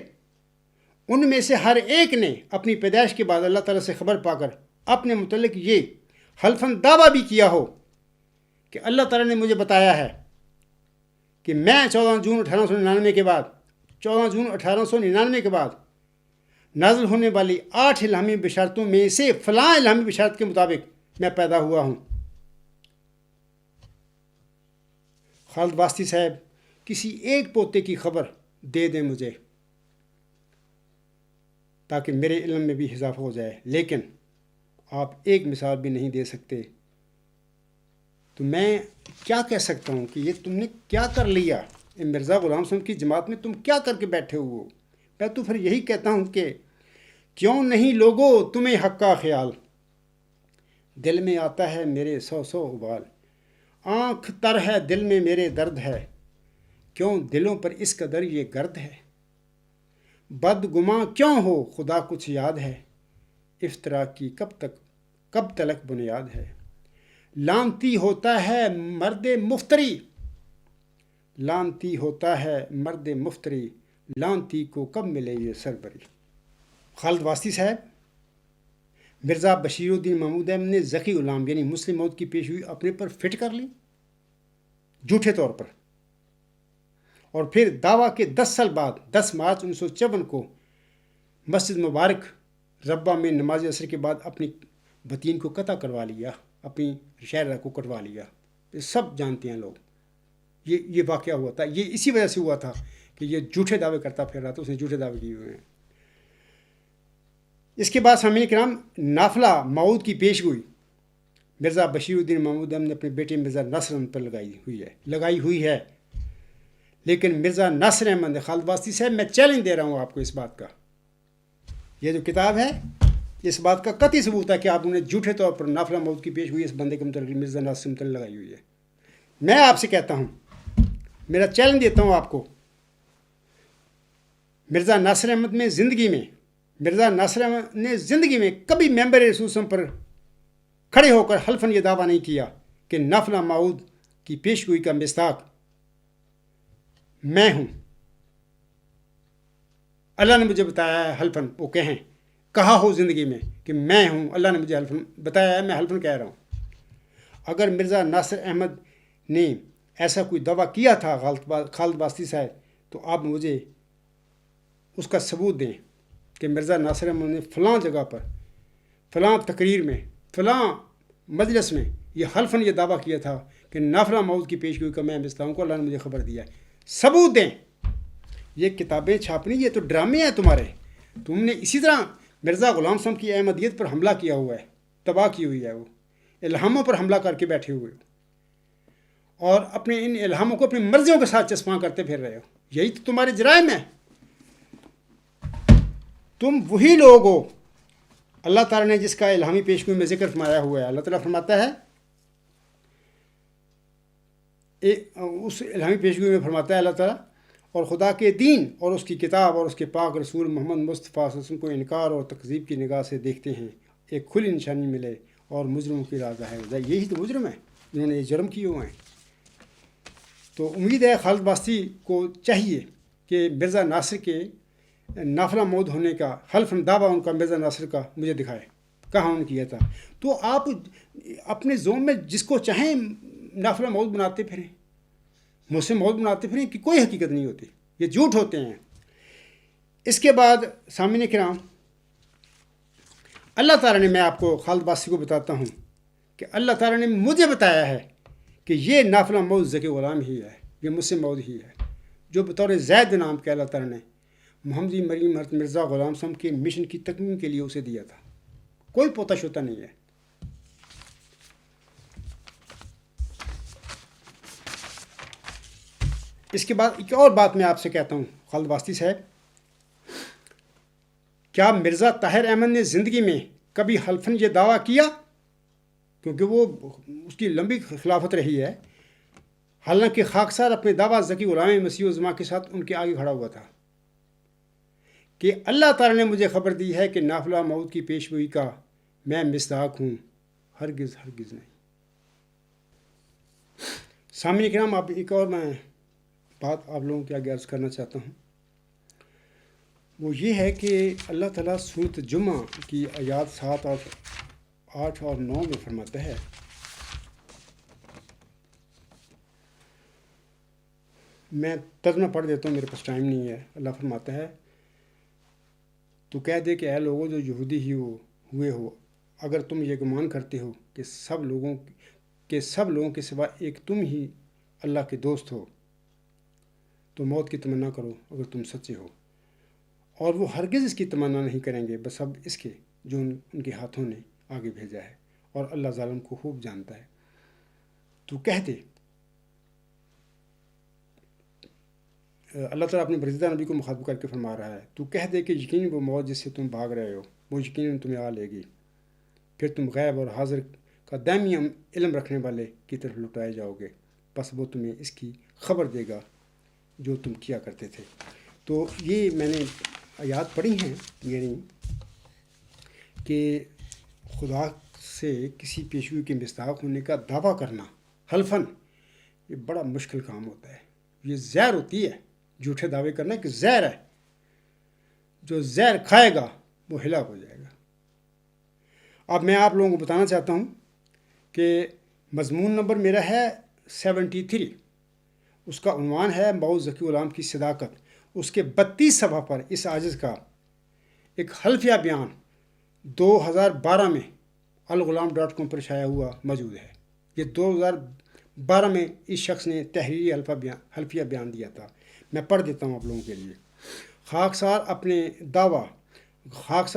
ان میں سے ہر ایک نے اپنی پیدائش کے بعد اللہ تعالیٰ سے خبر پا کر اپنے متعلق یہ حلفاً دعویٰ بھی کیا ہو کہ اللہ تعالیٰ نے مجھے بتایا ہے کہ میں 14 جون 1899 کے بعد نازل ہونے والی 8 الہامی بشارتوں میں سے فلاں الہامی بشارت کے مطابق میں پیدا ہوا ہوں۔ خالد واسطی صاحب کسی ایک پوتے کی خبر دے دیں مجھے تاکہ میرے علم میں بھی اضافہ ہو جائے، لیکن آپ ایک مثال بھی نہیں دے سکتے، تو میں کیا کہہ سکتا ہوں کہ یہ تم نے کیا کر لیا؟ مرزا غلام صاحب کی جماعت میں تم کیا کر کے بیٹھے ہو؟ میں تو پھر یہی کہتا ہوں کہ کیوں نہیں لوگو تمہیں حق کا خیال، دل میں آتا ہے میرے سو ابال، آنکھ تر ہے دل میں میرے درد ہے، کیوں دلوں پر اس قدر یہ گرد ہے، بدگماں کیوں ہو خدا کچھ یاد ہے، افطرا کی کب تلک بنیاد ہے، لانتی ہوتا ہے مرد مفتری، لانتی ہوتا ہے مرد مفتری، لانتی کو کب ملے یہ سربری۔ خالد واسطی صاحب مرزا بشیر الدین محمود احمد نے ذکی غلام یعنی مسلم موعود کی پیشگوئی اپنے پر فٹ کر لی جھوٹے طور پر، اور پھر دعویٰ کے 10 سال بعد 10 مارچ 1954 کو مسجد مبارک ربہ میں نماز عصر کے بعد اپنی بطین کو قطع کروا لیا، اپنی شہرہ کو کٹوا لیا۔ یہ سب جانتے ہیں لوگ، یہ واقعہ ہوا تھا، یہ اسی وجہ سے ہوا تھا کہ یہ جھوٹے دعوے کرتا پھر رہا تھا، اس نے جھوٹے دعوے کیے ہوئے ہیں۔ اس کے بعد سامعین کرام نافلہ موعود کی پیشگوئی مرزا بشیر الدین محمود احمد نے اپنے بیٹے مرزا ناصر احمد پر لگائی ہوئی ہے، لیکن مرزا ناصر احمد نے خالد واسطی صاحب میں چیلنج دے رہا ہوں آپ کو اس بات کا، یہ جو کتاب ہے اس بات کا قطعی ثبوت ہے کہ آپ نے جھوٹے طور پر نافلہ موعود کی پیشگوئی اس بندے کے متعلق مرزا ناصر متعلق لگائی ہوئی ہے۔ میں آپ سے کہتا ہوں، میرا چیلنج دیتا ہوں آپ کو، مرزا ناصر احمد نے زندگی میں کبھی ممبر رسول اللہ پر کھڑے ہو کر حلفاً یہ دعویٰ نہیں کیا کہ نافلہ موعود کی پیشگوئی کا مصداق میں ہوں، اللہ نے مجھے بتایا ہے حلفاً، وہ کہا ہو زندگی میں کہ میں ہوں، اللہ نے مجھے حلفاً بتایا ہے، میں حلفاً کہہ رہا ہوں۔ اگر مرزا ناصر احمد نے ایسا کوئی دعویٰ کیا تھا خالد واسطی صاحب، تو آپ مجھے اس کا ثبوت دیں کہ مرزا ناصر احمد نے فلاں جگہ پر فلاں تقریر میں فلاں مجلس میں یہ حلفاً یہ دعویٰ کیا تھا کہ نافلہ موعود کی پیشگوئی کا میں مصداق کو اللہ نے مجھے خبر دیا ہے، ثبوت دیں۔ یہ کتابیں چھاپنی یہ تو ڈرامے ہیں تمہارے، تم نے اسی طرح مرزا غلام صاحب کی احمدیت پر حملہ کیا ہوا ہے، تباہ کی ہوئی ہے، وہ الہاموں پر حملہ کر کے بیٹھے ہوئے ہو اور اپنے ان الہاموں کو اپنی مرضیوں کے ساتھ چسپاں کرتے پھر رہے ہو، یہی تو تمہارے جرائم ہیں۔ تم وہی لوگ ہو اللہ تعالیٰ نے جس کا الہامی پیشگوئی میں ذکر فرمایا ہوا ہے۔ اللہ تعالیٰ فرماتا ہے، اس الہامی پیشگوئی میں فرماتا ہے اللہ تعالیٰ، اور خدا کے دین اور اس کی کتاب اور اس کے پاک رسول محمد مصطفیٰ صلی اللہ علیہ وسلم کو انکار اور تکذیب کی نگاہ سے دیکھتے ہیں، ایک کھلی نشانی ملے اور مجرموں کی راہ ظاہر ہو جائے۔ یہی تو مجرم ہیں جنہوں نے یہ جرم کیے ہوئے ہیں۔ تو امید ہے خالد واسطی کو چاہیے کہ مرزا ناصر کے نافلہ موعود ہونے کا حلفاً دعویٰ ان کا مرزا ناصر کا مجھے دکھائے، کہاں انہوں نے کیا تھا۔ تو آپ اپنے زوم میں جس کو چاہیں نافلہ موعود بناتے پھریں، مسلم موعود بناتے پھریں کہ کوئی حقیقت نہیں ہوتی، یہ جھوٹ ہوتے ہیں۔ اس کے بعد سامعین کرام اللہ تعالیٰ نے، میں آپ کو خالد واسطی کو بتاتا ہوں کہ اللہ تعالیٰ نے مجھے بتایا ہے کہ یہ نافلہ موعود ذکی غلام ہی ہے، یہ مسلم موعود ہی ہے، جو بطور زید نام کے اللہ تعالیٰ نے محمدی مریم حضرت مرزا غلام صاحب کے مشن کی تکمیل کے لیے اسے دیا تھا، کوئی پوتا شوتا نہیں ہے۔ اس کے بعد ایک اور بات میں آپ سے کہتا ہوں خالد واسطی صاحب، کیا مرزا طاہر احمد نے زندگی میں کبھی حلفاً یہ دعویٰ کیا، کیونکہ وہ اس کی لمبی خلافت رہی ہے، حالانکہ خاکسار اپنے دعویٰ ذکی غلام مسیح الزما کے ساتھ ان کے آگے کھڑا ہوا تھا کہ اللہ تعالیٰ نے مجھے خبر دی ہے کہ نافلہ موعود کی پیشگوئی کا میں مصداق ہوں، ہرگز ہرگز نہیں۔ سامعین کرام، اب ایک اور میں بات آپ لوگوں کے آگے عرض کرنا چاہتا ہوں۔ وہ یہ ہے کہ اللہ تعالیٰ سورۃ جمعہ کی آیات 7 اور 8 اور 9 میں فرماتا ہے، میں ترجمہ پڑھ دیتا ہوں، میرے پاس ٹائم نہیں ہے۔ اللہ فرماتا ہے، تو کہہ دے کہ اے لوگوں جو یہودی ہی ہوئے ہو، اگر تم یہ گمان کرتے ہو کہ سب لوگوں کے سوا ایک تم ہی اللہ کے دوست ہو، تو موت کی تمنا کرو اگر تم سچے ہو۔ اور وہ ہرگز اس کی تمنا نہیں کریں گے بس اب اس کے جو ان کے ہاتھوں نے آگے بھیجا ہے، اور اللہ ظالم کو خوب جانتا ہے۔ تو کہہ دے، اللہ تعالیٰ اپنے برگزیدہ نبی کو مخاطب کر کے فرما رہا ہے، تو کہہ دے کہ یقیناً وہ موت جس سے تم بھاگ رہے ہو وہ یقیناً تمہیں آ لے گی، پھر تم غیب اور حاضر کا دائمی علم رکھنے والے کی طرف لٹائے جاؤ گے، بس وہ تمہیں اس کی خبر دے گا جو تم کیا کرتے تھے۔ تو یہ میں نے آیات پڑھی ہیں، یعنی کہ خدا سے کسی پیشگوئی کے مصداق ہونے کا دعویٰ کرنا حلفاً، یہ بڑا مشکل کام ہوتا ہے۔ یہ زہر ہوتی ہے، جھوٹے دعوے کرنا کہ زہر ہے، جو زہر کھائے گا وہ ہلاک ہو جائے گا۔ اب میں آپ لوگوں کو بتانا چاہتا ہوں کہ مضمون نمبر میرا ہے 73، اس کا عنوان ہے موعود ذکی غلام کی صداقت۔ اس کے 32 صفحہ پر اس عاجز کا ایک حلفیہ بیان 2012 میں الغلام.com پر شائع ہوا موجود ہے۔ یہ 2012 میں اس شخص نے تحریری حلفیہ بیان دیا تھا۔ میں پڑھ دیتا ہوں آپ لوگوں کے لیے۔ خاکسار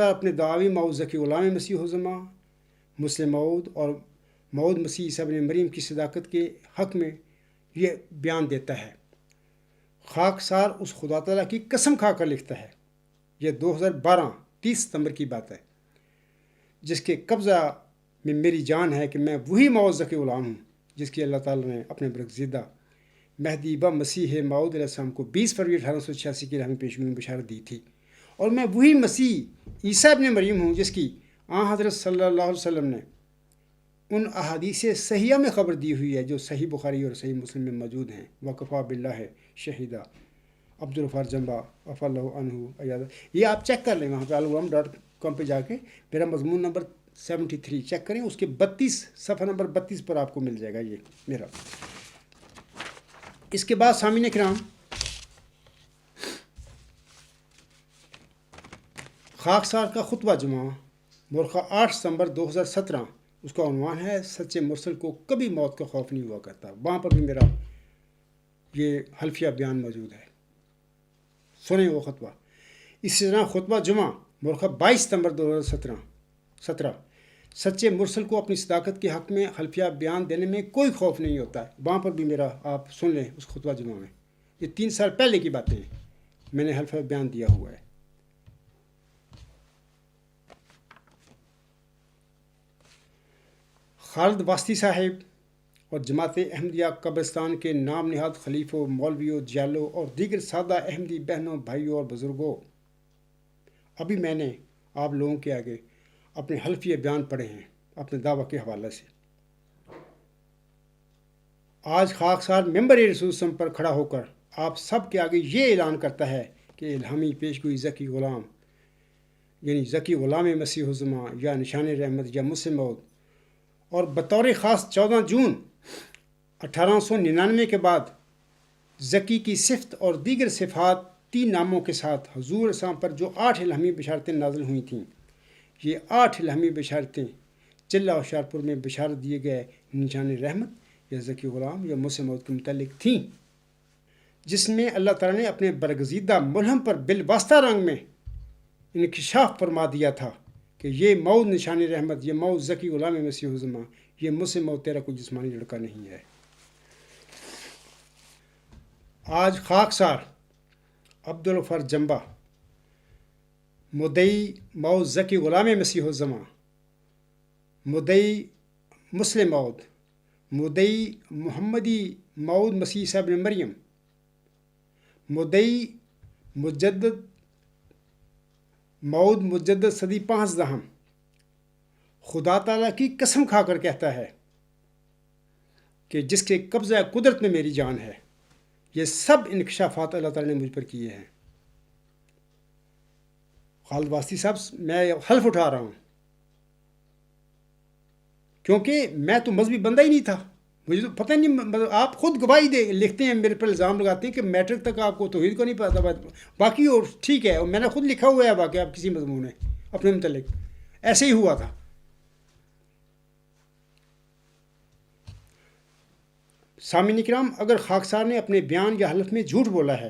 اپنے دعوی موعود ذکی غلام مسیح الزماں مسلم موعود اور موعود مسیح عیسیٰ ابن مریم کی صداقت کے حق میں یہ بیان دیتا ہے۔ خاکسار اس خدا تعالیٰ کی قسم کھا کر لکھتا ہے، یہ 2012 30 ستمبر کی بات ہے، جس کے قبضہ میں میری جان ہے کہ میں وہی موعود ذکی غلام ہوں جس کی اللہ تعالیٰ نے اپنے برگزیدہ مہدی مسیح موعود علیہ السلام کو 20 فروری 1886 کی رحمی پیشگوئی میں بشارت دی تھی، اور میں وہی مسیح عیسیٰ ابن مریم ہوں جس کی حضرت صلی اللہ علیہ وسلم نے ان احادیث صحیحہ میں خبر دی ہوئی ہے جو صحیح بخاری اور صحیح مسلم میں موجود ہیں۔ وکفا باللہ شہیدہ عبدالغفار جنبہ عفا اللہ عنہ ایاد۔ یہ آپ چیک کر لیں، وہاں پہ الغلام.com پہ جا کے میرا مضمون نمبر 73 چیک کریں، اس کے 32 صفحہ نمبر 32 پر آپ کو مل جائے گا یہ میرا۔ اس کے بعد سامعین کرام، خاکسار کا خطبہ جمعہ مرخہ 8 ستمبر 2017، اس کا عنوان ہے سچے مرسل کو کبھی موت کا خوف نہیں ہوا کرتا۔ وہاں پر بھی میرا یہ حلفیہ بیان موجود ہے، سنیں وہ خطبہ۔ اسی طرح خطبہ جمعہ مرخہ 22 ستمبر 2017، سچے مرسل کو اپنی صداقت کے حق میں حلفیہ بیان دینے میں کوئی خوف نہیں ہوتا ہے۔ وہاں پر بھی میرا آپ سن لیں اس خطبہ جمعہ میں، یہ 3 سال پہلے کی باتیں ہیں، میں نے حلفیہ بیان دیا ہوا ہے۔ خالد واسطی صاحب اور جماعت احمدیہ قبرستان کے نام نہاد خلیفوں، مولویوں، جیلوں اور دیگر سادہ احمدی بہنوں، بھائیوں اور بزرگوں، ابھی میں نے آپ لوگوں کے آگے اپنے حلفیہ بیان پڑھے ہیں اپنے دعویٰ کے حوالے سے۔ آج خاکسار ممبر رسول سم پر کھڑا ہو کر آپ سب کے آگے یہ اعلان کرتا ہے کہ الہامی پیشگوئی ذکی غلام، یعنی ذکی غلام مسیح الزماں یا نشان رحمت یا مسلم موعود، اور بطور خاص 14 جون 1899 کے بعد ذکی کی صفت اور دیگر صفاتی ناموں کے ساتھ حضور اسلام پر جو 8 الہامی بشارتیں نازل ہوئی تھیں، یہ 8 الہامی بشارتیں چلہ ہوشیارپور میں بشارت دیے گئے نشان رحمت یا ذکی غلام یا مسلم موعود کے متعلق تھیں، جس میں اللہ تعالیٰ نے اپنے برگزیدہ ملہم پر بالواسطہ رنگ میں انکشاف فرما دیا تھا کہ یہ موعود نشان رحمت، یہ موعود ذکی غلام مسیح الزماں، یہ مسلم موعود تیرا کوئی جسمانی لڑکا نہیں ہے۔ آج خاکسار عبدالغفار جنبہ، مدعی موعود ذکی غلام مسیح الزماں، مدعی مسلم موعود، مدعی محمدی موعود مسیح عیسیٰ ابن مریم، مدعی مجدد موعود مجدد صدی 15 خدا تعالیٰ کی قسم کھا کر کہتا ہے کہ جس کے قبضہ قدرت میں میری جان ہے، یہ سب انکشافات اللہ تعالیٰ نے مجھ پر کیے ہیں۔ خالد واسطی صاحب میں حلف اٹھا رہا ہوں، کیونکہ میں تو مذہبی بندہ ہی نہیں تھا، مجھے تو پتہ نہیں، مطلب آپ خود گواہی دے لکھتے ہیں میرے پر الزام لگاتے ہیں کہ میٹرک تک آپ کو توحید کو نہیں پتا، باقی اور ٹھیک ہے، اور میں نے خود لکھا ہوا ہے باقی آپ کسی مضمون ہے اپنے متعلق، ایسے ہی ہوا تھا۔ سامعین کرام، اگر خاکسار نے اپنے بیان یا حلف میں جھوٹ بولا ہے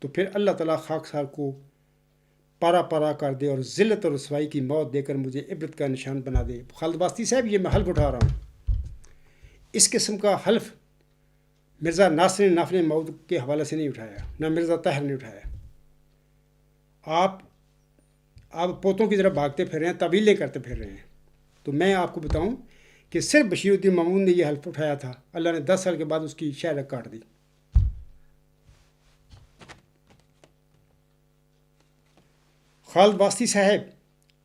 تو پھر اللہ تعالیٰ خاکسار کو پارا پارا کر دے اور ذلت اور رسوائی کی موت دے کر مجھے عبرت کا نشان بنا دے۔ خالد واسطی صاحب، یہ میں حلف اٹھا رہا ہوں، اس قسم کا حلف مرزا ناصر نافل موعود کے حوالے سے نہیں اٹھایا، نہ مرزا طاہر نے اٹھایا۔ آپ پوتوں کی طرف بھاگتے پھر رہے ہیں، تعویلیں کرتے پھر رہے ہیں، تو میں آپ کو بتاؤں کہ صرف بشیر الدین محمود نے یہ حلف اٹھایا تھا، اللہ نے 10 سال کے بعد اس کی شہرت کاٹ دی۔ خالد واسطی صاحب،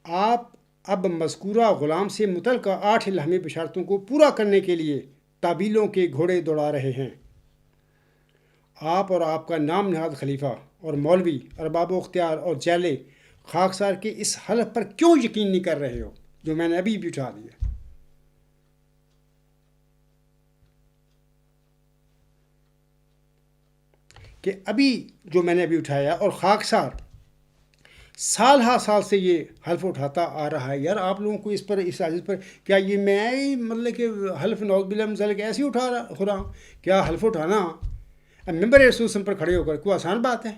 آپ اب مذکورہ غلام سے متعلقہ 8 الہامی بشارتوں کو پورا کرنے کے لیے تعویلوں کے گھوڑے دوڑا رہے ہیں۔ آپ اور آپ کا نام نہاد خلیفہ اور مولوی ارباب و اختیار اور جیلے خاکسار کے اس حلف پر کیوں یقین نہیں کر رہے ہو جو میں نے ابھی بھی اٹھا دیا؟ کہ ابھی جو میں نے ابھی اٹھایا، اور خاکسار سال ہا سال سے یہ حلف اٹھاتا آ رہا ہے۔ یار آپ لوگوں کو اس عاجز پر کیا یہ میں مطلب کہ حلف نعوذ باللہ من ذالک ایسے ہی اٹھا رہا ہوں؟ کیا حلف اٹھانا ممبر رسول پر کھڑے ہو کر کوئی آسان بات ہے؟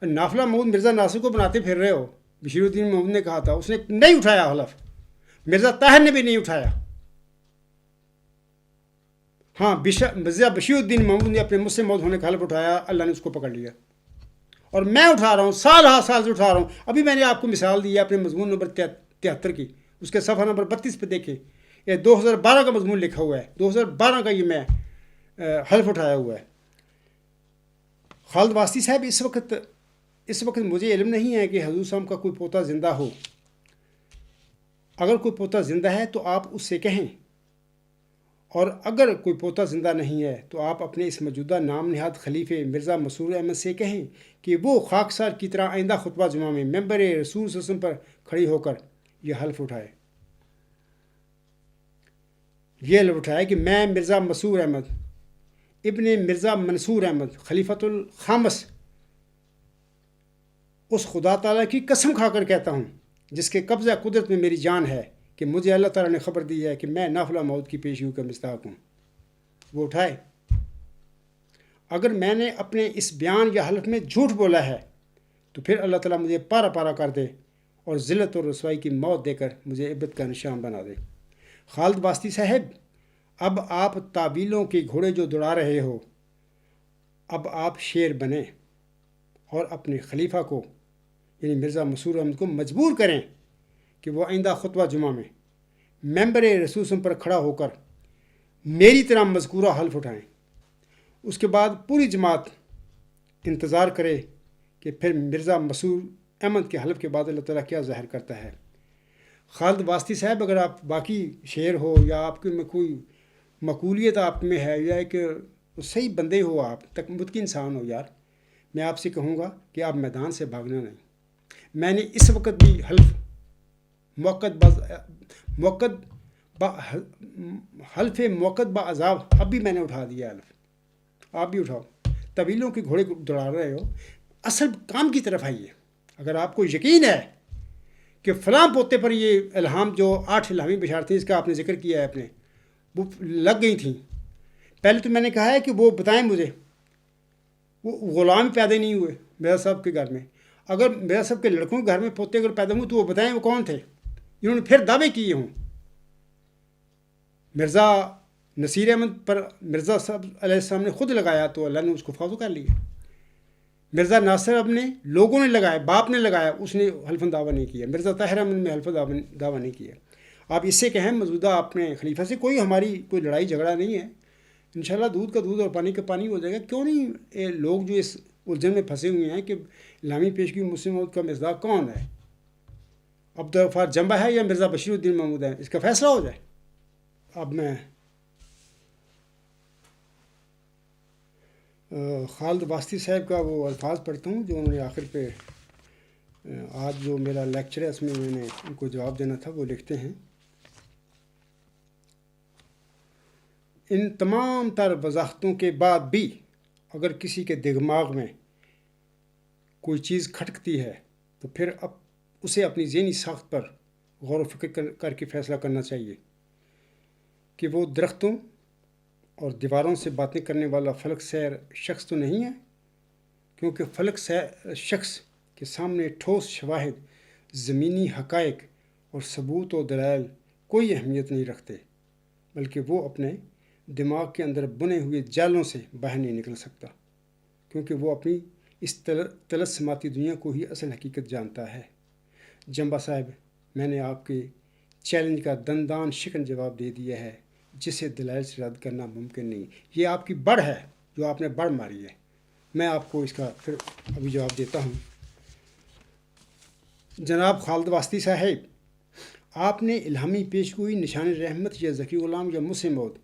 نافلہ محمود مرزا ناصر کو بناتے پھر رہے ہو۔ بشیر الدین محمود نے کہا تھا، اس نے نہیں اٹھایا حلف، مرزا طاہر نے بھی نہیں اٹھایا۔ ہاں، مرزا بشیر الدین محمود نے اپنے مجھ سے موت ہونے کا حلف اٹھایا، اللہ نے اس کو پکڑ لیا، اور میں اٹھا رہا ہوں، سال ہا سال سے اٹھا رہا ہوں۔ ابھی میں نے آپ کو مثال دی ہے اپنے مضمون نمبر 73 کی، اس کے صفحہ نمبر 32 پہ دیکھیں، یہ 2012 کا مضمون لکھا ہوا ہے، 2012 کا یہ میں حلف اٹھایا ہوا ہے۔ خالد واسطی صاحب، اس وقت مجھے علم نہیں ہے کہ حضور صاحب کا کوئی پوتا زندہ ہو۔ اگر کوئی پوتا زندہ ہے تو آپ اس سے کہیں، اور اگر کوئی پوتا زندہ نہیں ہے تو آپ اپنے اس موجودہ نام نہاد خلیفے مرزا مسرور احمد سے کہیں کہ وہ خاکسار کی طرح آئندہ خطبہ جمعہ میں ممبر رسول صلی اللہ علیہ وسلم پر کھڑی ہو کر یہ حلف اٹھائے۔ یہ حلف اٹھائے کہ میں مرزا مسرور احمد ابن مرزا منصور احمد خلیفۃ الخامس اس خدا تعالیٰ کی قسم کھا کر کہتا ہوں جس کے قبضہ قدرت میں میری جان ہے کہ مجھے اللہ تعالیٰ نے خبر دی ہے کہ میں نافلہ موت کی پیشگی کا مستحق ہوں۔ وہ اٹھائے۔ اگر میں نے اپنے اس بیان یا حلف میں جھوٹ بولا ہے تو پھر اللہ تعالیٰ مجھے پارا پارا کر دے اور ذلت اور رسوائی کی موت دے کر مجھے عبرت کا نشان بنا دے۔ خالد واسطی صاحب، اب آپ تعویلوں کے گھوڑے جو دوڑا رہے ہو، اب آپ شیر بنیں اور اپنے خلیفہ کو یعنی مرزا مسرور احمد کو مجبور کریں کہ وہ آئندہ خطبہ جمعہ میں ممبر رسول صلی اللہ علیہ وسلم پر کھڑا ہو کر میری طرح مذکورہ حلف اٹھائیں۔ اس کے بعد پوری جماعت انتظار کرے کہ پھر مرزا مسرور احمد کے حلف کے بعد اللہ تعالیٰ کیا ظاہر کرتا ہے۔ خالد واسطی صاحب، اگر آپ باقی شعر ہو یا آپ کے میں کوئی مقولیت آپ میں ہے یا کہ صحیح بندے ہو، آپ تک متقی انسان ہو، یار میں آپ سے کہوں گا کہ آپ میدان سے بھاگنا نہیں۔ میں نے اس وقت بھی حلف حلف موقت با عذاب اب بھی میں نے اٹھا دیا حلف، آپ بھی اٹھاؤ۔ طویلوں کے گھوڑے دوڑا رہے ہو، اصل کام کی طرف آئیے۔ اگر آپ کو یقین ہے کہ فلاں پوتے پر یہ الہام جو 8 الہامی بشارتیں اس کا آپ نے ذکر کیا ہے اپنے، وہ لگ گئی تھیں، پہلے تو میں نے کہا ہے کہ وہ بتائیں مجھے، وہ غلام پیدا نہیں ہوئے مرزا صاحب کے گھر میں۔ اگر مرزا صاحب کے لڑکوں کے گھر میں پوتے اگر پیدا ہوئے تو وہ بتائیں وہ کون تھے، انہوں نے پھر دعوے کیے ہوں۔ مرزا نصیر احمد پر مرزا صاحب علیہ السلام نے خود لگایا تو اللہ نے اس کو فوت کر لیا۔ مرزا ناصر اب نے لوگوں نے لگایا، باپ نے لگایا، اس نے حلف دعویٰ نہیں کیا۔ مرزا طاہر احمد نے حلف دعویٰ نہیں کیا۔ آپ اس سے کہیں موجودہ اپنے خلیفہ سے کوئی کوئی لڑائی جھگڑا نہیں ہے، انشاءاللہ دودھ کا دودھ اور پانی کا پانی ہو جائے گا۔ کیوں نہیں لوگ جو اس الجھن میں پھنسے ہوئے ہیں کہ الہامی پیشگی مسلم موت کا مصداق کون ہے، عبدالغفار جنبہ ہے یا مرزا بشیر الدین محمود ہے، اس کا فیصلہ ہو جائے۔ اب میں خالد واسطی صاحب کا وہ الفاظ پڑھتا ہوں جو انہوں نے آخر پہ آج جو میرا لیکچر ہے اس میں نے ان کو جواب دینا تھا، وہ لکھتے ہیں: ان تمام تر وضاحتوں کے بعد بھی اگر کسی کے دماغ میں کوئی چیز کھٹکتی ہے تو پھر اسے اپنی ذہنی ساخت پر غور و فکر کر کے فیصلہ کرنا چاہیے کہ وہ درختوں اور دیواروں سے باتیں کرنے والا فلک سیر شخص تو نہیں ہے، کیونکہ فلک سیر شخص کے سامنے ٹھوس شواہد، زمینی حقائق اور ثبوت و دلائل کوئی اہمیت نہیں رکھتے، بلکہ وہ اپنے دماغ کے اندر بنے ہوئے جالوں سے باہر نہیں نکل سکتا، کیونکہ وہ اپنی اس طلسماتی دنیا کو ہی اصل حقیقت جانتا ہے۔ جمبا صاحب، میں نے آپ کے چیلنج کا دندان شکن جواب دے دیا ہے، جسے دلائل سے رد کرنا ممکن نہیں۔ یہ آپ کی بڑھ ہے جو آپ نے بڑھ ماری ہے۔ میں آپ کو اس کا پھر ابھی جواب دیتا ہوں۔ جناب خالد واسطی صاحب، آپ نے الہامی پیشگوئی نشان رحمت یا ذکی غلام یا مسلم موعود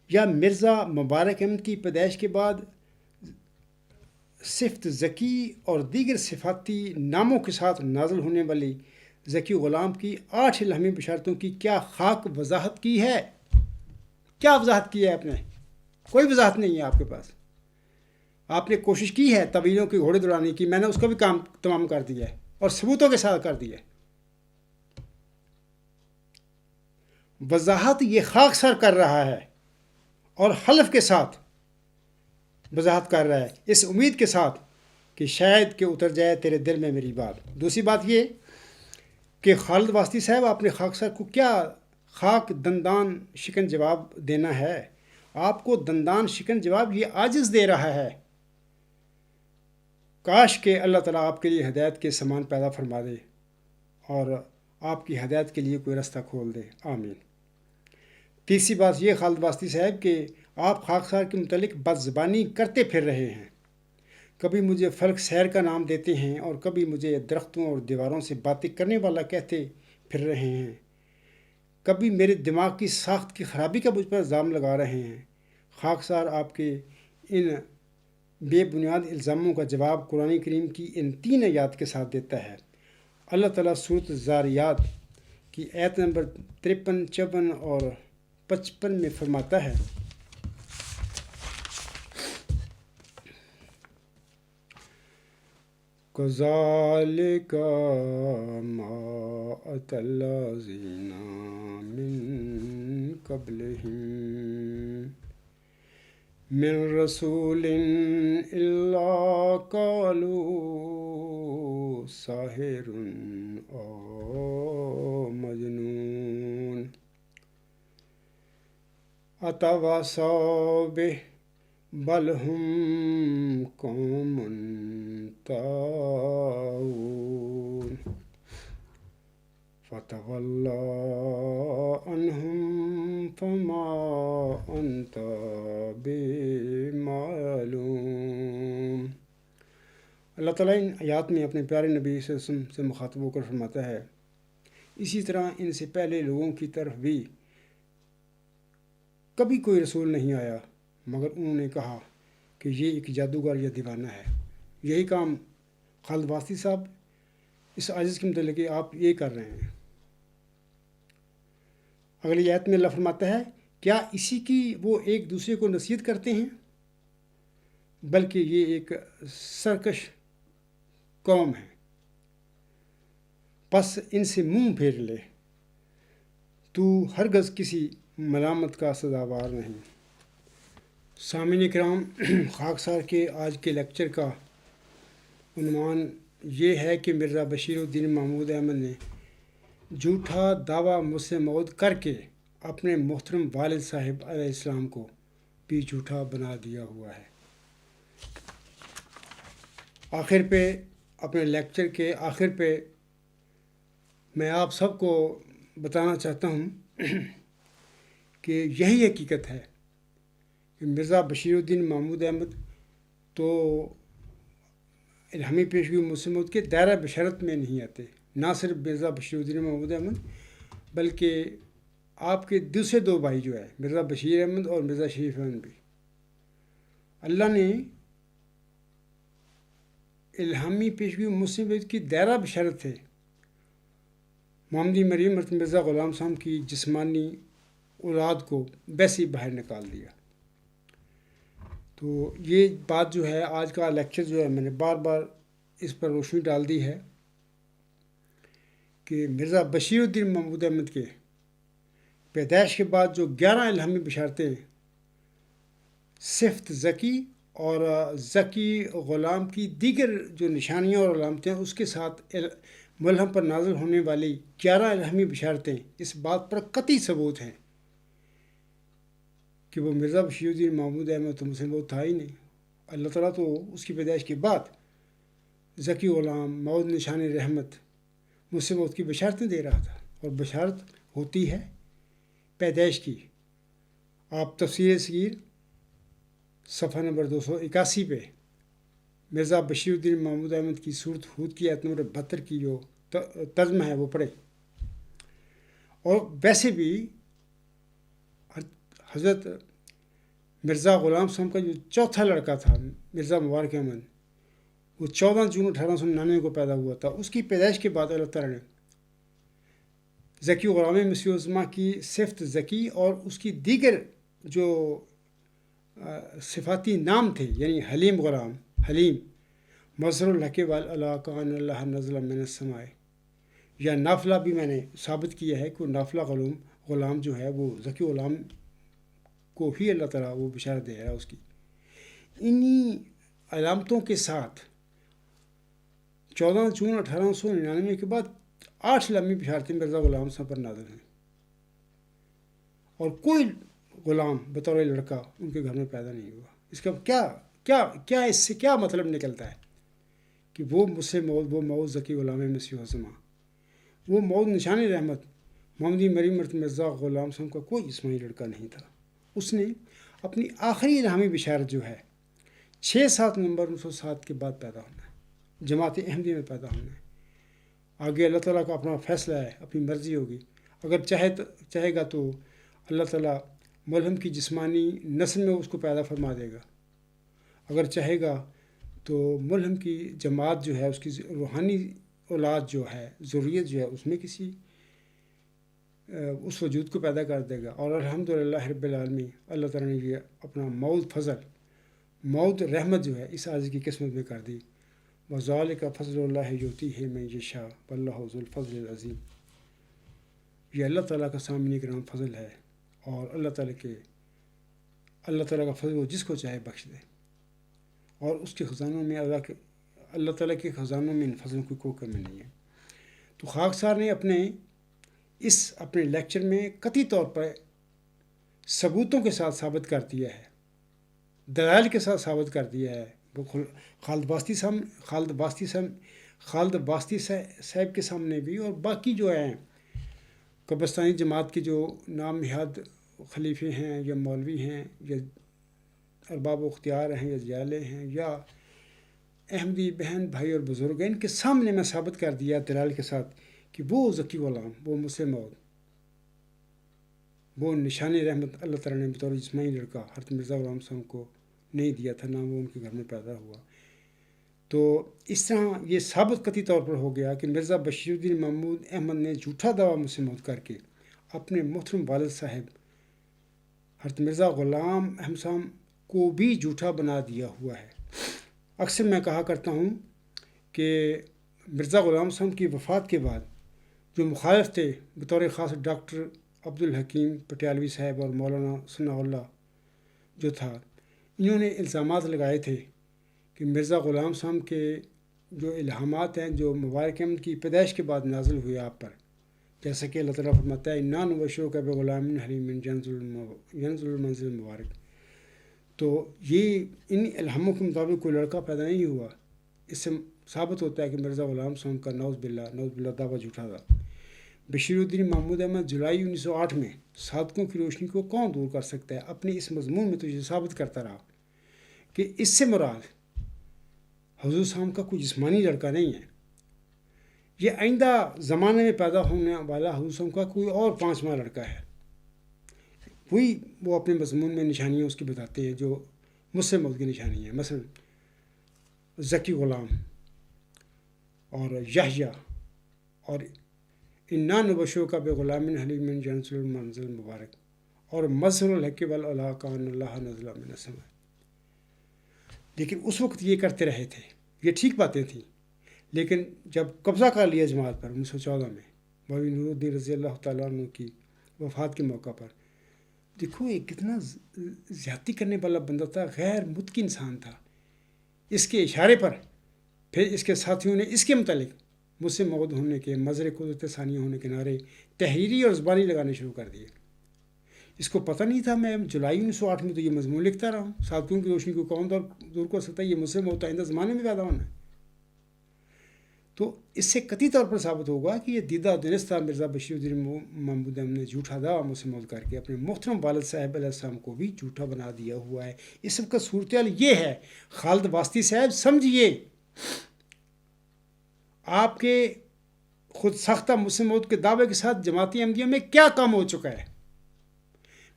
یا مرزا مبارک احمد کی پیدائش کے بعد صفت ذکی اور دیگر صفاتی ناموں کے ساتھ نازل ہونے والی ذکی غلام کی 8 الہامی بشارتوں کی کیا خاک وضاحت کی ہے؟ کیا وضاحت کی ہے آپ نے؟ کوئی وضاحت نہیں ہے آپ کے پاس۔ آپ نے کوشش کی ہے طویلوں کے گھوڑے دوڑانے کی، میں نے اس کا بھی کام تمام کر دیا ہے اور ثبوتوں کے ساتھ کر دیا ہے۔ وضاحت یہ خاک سر کر رہا ہے اور حلف کے ساتھ وضاحت کر رہا ہے، اس امید کے ساتھ کہ شاید کہ اتر جائے تیرے دل میں میری بات۔ دوسری بات یہ کہ خالد واسطی صاحب، آپ نے خاک سر کو کیا خاک دندان شکن جواب دینا ہے؟ آپ کو دندان شکن جواب یہ عاجز دے رہا ہے۔ کاش کہ اللہ تعالیٰ آپ کے لیے ہدایت کے سامان پیدا فرما دے اور آپ کی ہدایت کے لیے کوئی راستہ کھول دے، آمین۔ تیسری بات یہ خالد واسطی صاحب کہ آپ خاک سار کے متعلق بد زبانی کرتے پھر رہے ہیں۔ کبھی مجھے فلک سیر کا نام دیتے ہیں اور کبھی مجھے درختوں اور دیواروں سے باتیں کرنے والا کہتے پھر رہے ہیں۔ کبھی میرے دماغ کی ساخت کی خرابی کا مجھ پر الزام لگا رہے ہیں۔ خاک سار آپ کے ان بے بنیاد الزاموں کا جواب قرآن کریم کی ان 3 آیات کے ساتھ دیتا ہے۔ اللہ تعالیٰ سورۃ الذاریات کی آیت نمبر 53، 54 اور 55 میں فرماتا ہے: كَذَلِكَ مَا أَتَى الَّذِينَ مِن قَبْلِهِم مِّن رَّسُولٍ إِلَّا قَالُوا سَاحِرٌ أَوْ مَجْنُونٌ أَتَوَاصَوْا بِهِ بل هم قوم طاغون فتولى عنهم فما أنت بمعلوم۔ اللہ تعالیٰ ان آیات میں اپنے پیارے نبی صلی اللہ علیہ وسلم سے مخاطب ہو کر فرماتا ہے: اسی طرح ان سے پہلے لوگوں کی طرف بھی کبھی کوئی رسول نہیں آیا مگر انہوں نے کہا کہ یہ ایک جادوگر یا دیوانہ ہے۔ یہی کام خالد واسطی صاحب اس عاجز کے متعلق آپ یہ کر رہے ہیں۔ اگلی آیت میں اللہ فرماتا ہے: کیا اسی کی وہ ایک دوسرے کو نصیحت کرتے ہیں؟ بلکہ یہ ایک سرکش قوم ہے، پس ان سے منہ پھیر لے، تو ہرگز کسی ملامت کا سزاوار نہیں۔ سامعین کرام، خاکسار کے آج کے لیکچر کا عنوان یہ ہے کہ مرزا بشیر الدین محمود احمد نے جھوٹا دعویٰ مسلم موعود کر کے اپنے محترم والد صاحب علیہ السلام کو بھی جھوٹا بنا دیا ہوا ہے۔ آخر پہ، اپنے لیکچر کے آخر پہ میں آپ سب کو بتانا چاہتا ہوں کہ یہی حقیقت ہے کہ مرزا بشیر الدین محمود احمد تو الہامی پیشگی مسلم موعود کے دائرہ بشارت میں نہیں آتے۔ نہ صرف مرزا بشیر الدین محمود احمد بلکہ آپ کے دوسرے 2 بھائی جو ہے مرزا بشیر احمد اور مرزا شریف احمد بھی، اللہ نے الہامی پیشگی مسلم بیت کی دائرہ بشارت تھے محمدی مریم حضرت مرزا غلام صاحب کی جسمانی اولاد کو ویسے ہی باہر نکال دیا۔ تو یہ بات جو ہے آج کا لیکچر جو ہے میں نے بار بار اس پر روشنی ڈال دی ہے کہ مرزا بشیر الدین محمود احمد کے پیدائش کے بعد جو 11 الہامی بشارتیں صفت ذکی اور ذکی غلام کی دیگر جو نشانیاں اور علامتیں اس کے ساتھ ملہم پر نازل ہونے والی 11 الہامی بشارتیں اس بات پر قطعی ثبوت ہیں کہ وہ مرزا بشیر الدین محمود احمد تو مسلم تھا ہی نہیں۔ اللہ تعالیٰ تو اس کی پیدائش کے بعد ذکی غلام موعود نشان رحمت مسلم موت کی بشارتیں دے رہا تھا، اور بشارت ہوتی ہے پیدائش کی۔ آپ تفسیر صغیر صفحہ نمبر 281 پہ مرزا بشیر الدین محمود احمد کی سورۃ ہود کی آیت نمبر 72 کی جو ترجمہ ہے وہ پڑھیں۔ اور ویسے بھی حضرت مرزا غلام صاحب کا جو چوتھا لڑکا تھا مرزا مبارک احمد، وہ 14 جون 1899 کو پیدا ہوا تھا۔ اس کی پیدائش کے بعد اللہ تعالیٰ نے ذکی غلام مسیح الزما کی صفت ذکی اور اس کی دیگر جو صفاتی نام تھے، یعنی حلیم غلام، حلیم مظہر الحق والعلاقان اللہ نزل من السماء، یا نافلہ بھی میں نے ثابت کیا ہے کہ وہ نافلہ غلام جو ہے وہ ذکی غلام کو ہی اللہ تعالیٰ وہ بشارت دے رہا ہے اس کی۔ انہی علامتوں کے ساتھ 14 جون 1899 کے بعد 8 الہامی بشارتیں مرزا غلام صاحب پر نازل ہیں، اور کوئی غلام بطور لڑکا ان کے گھر میں پیدا نہیں ہوا۔ اس کا کیا اس سے کیا مطلب نکلتا ہے کہ وہ مجھ سے وہ موعود ذکی غلام مسیح الزما، وہ موعود نشان رحمت محمدی مریم حضرت مرزا غلام صاحب کا کوئی جسمانی لڑکا نہیں تھا۔ اس نے اپنی آخری الہامی بشارت جو ہے 6-7 نومبر 1907 کے بعد پیدا ہونا ہے، جماعت احمدی میں پیدا ہونا ہے۔ آگے اللہ تعالیٰ کا اپنا فیصلہ ہے، اپنی مرضی ہوگی۔ اگر چاہے گا تو اللہ تعالیٰ ملہم کی جسمانی نسل میں اس کو پیدا فرما دے گا، اگر چاہے گا تو ملہم کی جماعت جو ہے اس کی روحانی اولاد جو ہے، ذریت جو ہے، اس میں کسی اس وجود کو پیدا کر دے گا۔ اور الحمدللہ رب العالمین، اللہ تعالیٰ نے یہ اپنا موعود فضل، موعود رحمت جو ہے اس عاجز کی قسمت میں کر دی۔ وَذَلِكَ فَضْلُ اللَّهِ يُؤْتِيهِ مَن يَشَاءُ وَاللَّهُ ذُو الْفَضْلِ الْعَظِيمِ۔ یہ اللہ تعالیٰ کا سامنے کرام فضل ہے، اور اللہ تعالیٰ کا فضل وہ جس کو چاہے بخش دے، اور اس کے خزانوں میں اللہ تعالیٰ کے خزانوں میں ان فضلوں کی کوئی کمی نہیں ہے۔ تو خاکسار نے اپنے لیکچر میں قطعی طور پر ثبوتوں کے ساتھ ثابت کر دیا ہے، دلائل کے ساتھ ثابت کر دیا ہے۔ وہ خالد باستی صاحب کے سامنے بھی، اور باقی جو ہیں قبرستانی جماعت کے جو نام نہاد خلیفے ہیں یا مولوی ہیں یا ارباب و اختیار ہیں یا جیالے ہیں یا احمدی بہن بھائی اور بزرگ ہیں، ان کے سامنے میں ثابت کر دیا دلائل کے ساتھ کہ وہ ذکی غلام، وہ مسلم موعود، وہ نشان رحمت اللہ تعالیٰ نے بطور جسمانی لڑکا حضرت مرزا غلام صاحب کو نہیں دیا تھا، نہ وہ ان کے گھر میں پیدا ہوا۔ تو اس طرح یہ ثابت قطعی طور پر ہو گیا کہ مرزا بشیر الدین محمود احمد نے جھوٹا دعویٰ مسلم موت کر کے اپنے محترم والد صاحب حضرت مرزا غلام احمد صاحب کو بھی جھوٹا بنا دیا ہوا ہے۔ اکثر میں کہا کرتا ہوں کہ مرزا غلام صاحب کی وفات کے بعد جو مخالف تھے، بطور خاص ڈاکٹر عبدالحکیم پٹیالوی صاحب اور مولانا ثناء اللہ جو تھا، انہوں نے الزامات لگائے تھے کہ مرزا غلام صاحب کے جو الہامات ہیں جو مبارک احمد کی پیدائش کے بعد نازل ہوئے آپ پر، جیسا کہ اللہ تعالیٰ فرماتا ہے اِنَّا نُبَشِّرُكَ بِغُلَامٍ حَلِيمٍ يَنزِلُ الْمَنزِلَ المبارک۔ تو یہ ان الہاموں کے مطابق کوئی لڑکا پیدا نہیں ہوا۔ اس سے ثابت ہوتا ہے کہ مرزا غلام صاحب کا نعوذ باللہ دعویٰ جھوٹا تھا۔ بشیر الدین محمود احمد جولائی 1908 میں صادقوں کی روشنی کو کون دور کر سکتا ہے؟ اپنے اس مضمون میں تو یہ ثابت کرتا رہا کہ اس سے مراد حضور صاحب کا کوئی جسمانی لڑکا نہیں ہے، یہ آئندہ زمانے میں پیدا ہونے والا حضور صاحب کا کوئی اور 5واں لڑکا ہے۔ وہی وہ اپنے مضمون میں نشانیاں اس کی بتاتے ہیں جو مسلم موت کی نشانی ہے، مثلا ذکی غلام، اور یحییٰ اور انا نبشرک بغلام حلیم جنسل المنزل مبارک اور مظہر الحق والعلا کان اللہ نزل من السماء. لیکن اس وقت یہ کرتے رہے تھے، یہ ٹھیک باتیں تھیں، لیکن جب قبضہ کر لیا جماعت پر 1914 میں مولوی نور الدین رضی اللہ تعالیٰ عنہ کی وفات کے موقع پر، دیکھو یہ کتنا زیادتی کرنے والا بندہ تھا، غیر متقی انسان تھا. اس کے اشارے پر پھر اس کے ساتھیوں نے اس کے متعلق مجھ سے موعود ہونے کے، مظہر قدرت ثانیہ ہونے کے نعرے تحریری اور زبانی لگانے شروع کر دیے. اس کو پتہ نہیں تھا میں جولائی 1908 میں تو یہ مضمون لکھتا رہا ہوں، ساتھیوں کی روشنی کو کون دور کر سکتا ہے، یہ مجھ سے موت آئندہ زمانے میں پیدا ہونا ہے. تو اس سے قطعی طور پر ثابت ہوگا کہ یہ دیدہ دنستہ مرزا بشیر الدین محمود احمد نے جھوٹا دعویٰ مسموع کر کے اپنے محترم والد صاحب علیہ السلام کو بھی جھوٹا بنا دیا ہوا ہے. اس وقت صورتحال یہ ہے، خالد واسطی صاحب سمجھیے آپ کے خود ساختہ مسموع کے دعوے کے ساتھ جماعت احمدیہ میں کیا کام ہو چکا ہے.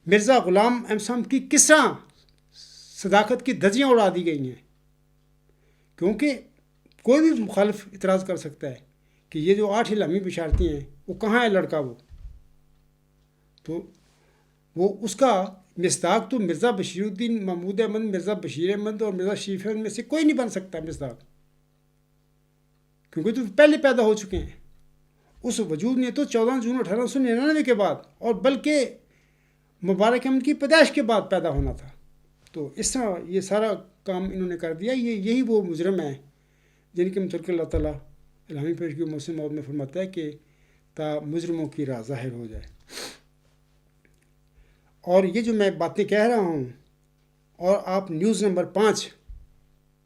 مرزا غلام احمد صاحب کی کس طرح صداقت کی دھجیاں اڑا دی گئی ہیں، کیونکہ کوئی بھی مخالف اعتراض کر سکتا ہے کہ یہ جو 8 الہامی بشارتیں ہیں وہ کہاں ہے لڑکا تو وہ اس کا مصداق تو مرزا بشیر الدین محمود احمد، مرزا بشیر احمد اور مرزا شریف احمد میں سے کوئی نہیں بن سکتا مصداق، کیونکہ تو پہلے پیدا ہو چکے ہیں. اس وجود نے تو 14 جون 1899 کے بعد اور بلکہ مبارک احمد کی پیدائش کے بعد پیدا ہونا تھا. تو اس طرح یہ سارا کام انہوں نے کر دیا. یہی وہ مجرم ہیں جن کے متعلق اللہ تعالیٰ الہامی پیشگی موسم موت میں فرماتا ہے کہ تا مجرموں کی راہ ظاہر ہو جائے. اور یہ جو میں باتیں کہہ رہا ہوں، اور آپ نیوز نمبر 5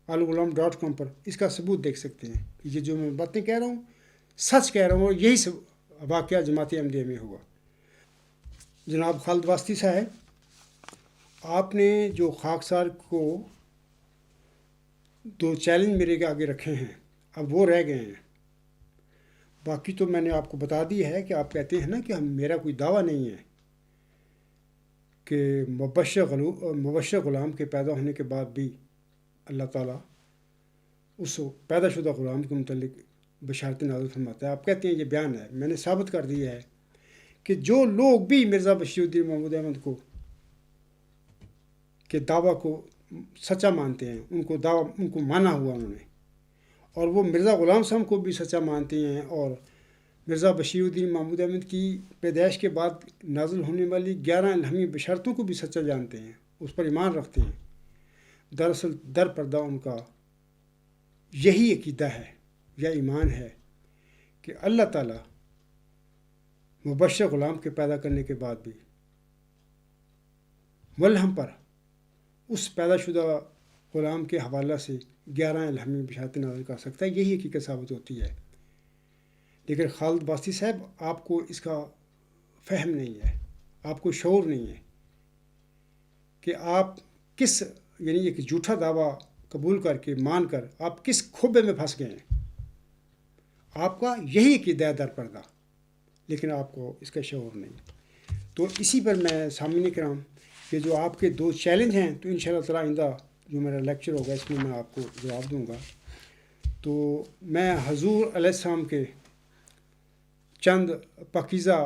alغلام.com پر اس کا ثبوت دیکھ سکتے ہیں کہ یہ جو میں باتیں کہہ رہا ہوں سچ کہہ رہا ہوں، اور یہی واقعہ جماعت احمدیہ میں ہوا. جناب خالد واسطی صاحب، آپ نے جو خاکسار کو 2 چیلنج میرے آگے رکھے ہیں، اب وہ رہ گئے ہیں. باقی تو میں نے آپ کو بتا دی ہے کہ آپ کہتے ہیں نا کہ میرا کوئی دعویٰ نہیں ہے کہ مبشر غلام کے پیدا ہونے کے بعد بھی اللہ تعالیٰ اس پیدا شدہ غلام کے متعلق بشارت نازل فرماتا ہے. آپ کہتے ہیں یہ بیان ہے. میں نے ثابت کر دیا ہے کہ جو لوگ بھی مرزا بشیر الدین محمود احمد کو کے دعویٰ کو سچا مانتے ہیں، ان کو مانا ہوا انہوں نے، اور وہ مرزا غلام صاحب کو بھی سچا مانتے ہیں، اور مرزا بشیر الدین محمود احمد کی پیدائش کے بعد نازل ہونے والی 11 الہامی بشارتوں کو بھی سچا جانتے ہیں، اس پر ایمان رکھتے ہیں. دراصل در پردہ ان کا یہی عقیدہ ہے یا ایمان ہے کہ اللہ تعالیٰ مبشر غلام کے پیدا کرنے کے بعد بھی ملہم پر اس پیدا شدہ غلام کے حوالہ سے 11 الہامی بشارتیں نازل کر سکتا ہے. یہی حقیقت ثابت ہوتی ہے. لیکن خالد واسطی صاحب، آپ کو اس کا فہم نہیں ہے، آپ کو شعور نہیں ہے کہ آپ کس ایک جھوٹا دعویٰ قبول کر کے مان کر آپ کس کھوبے میں پھنس گئے ہیں. آپ کا یہی عقیدہ ہے در پردہ، لیکن آپ کو اس کا شعور نہیں. تو اسی پر میں سامعین کرام کہ جو آپ کے 2 چیلنج ہیں، تو انشاءاللہ تعالیٰ آئندہ جو میرا لیکچر ہوگا اس میں آپ کو جواب دوں گا. تو میں حضور علیہ السلام کے چند پاکیزہ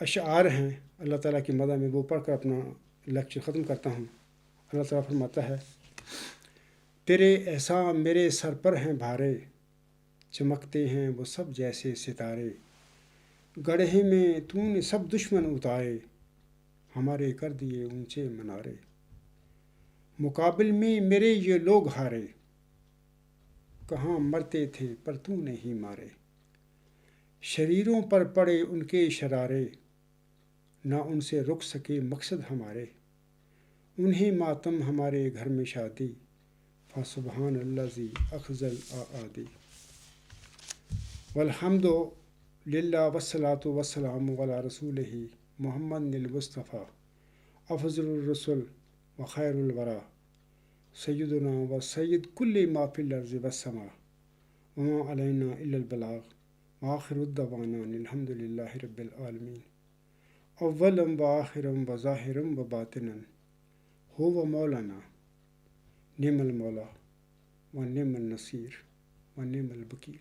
اشعار ہیں اللہ تعالیٰ کی مدح میں، وہ پڑھ کر اپنا لیکچر ختم کرتا ہوں. اللہ تعالیٰ فرماتا ہے، تیرے احسان میرے سر پر ہیں بھارے، چمکتے ہیں وہ سب جیسے ستارے، گڑھے میں تو نے سب دشمن اتارے، ہمارے کر دیے اونچے منارے، مقابل میں میرے یہ لوگ ہارے، کہاں مرتے تھے پر تو نے ہی مارے، شریروں پر پڑے ان کے شرارے، نہ ان سے رک سکے مقصد ہمارے، انہیں ماتم ہمارے گھر میں شادی، فسبحان الذی اخذل آدی. والحمد للہ والصلاۃ والسلام علی رسولہ محمد المصطفیٰ افضل الرسل و خیر الورا سیدنا و سید کل ما فی الارض والسماء وما علینا الا البلاغ وآخر الدعوانا الحمد للہ رب العالمین. اولا و آخرا و ظاہرا و باطنا هو مولانا نعم المولا و نعم النصیر و نعم الوکیل.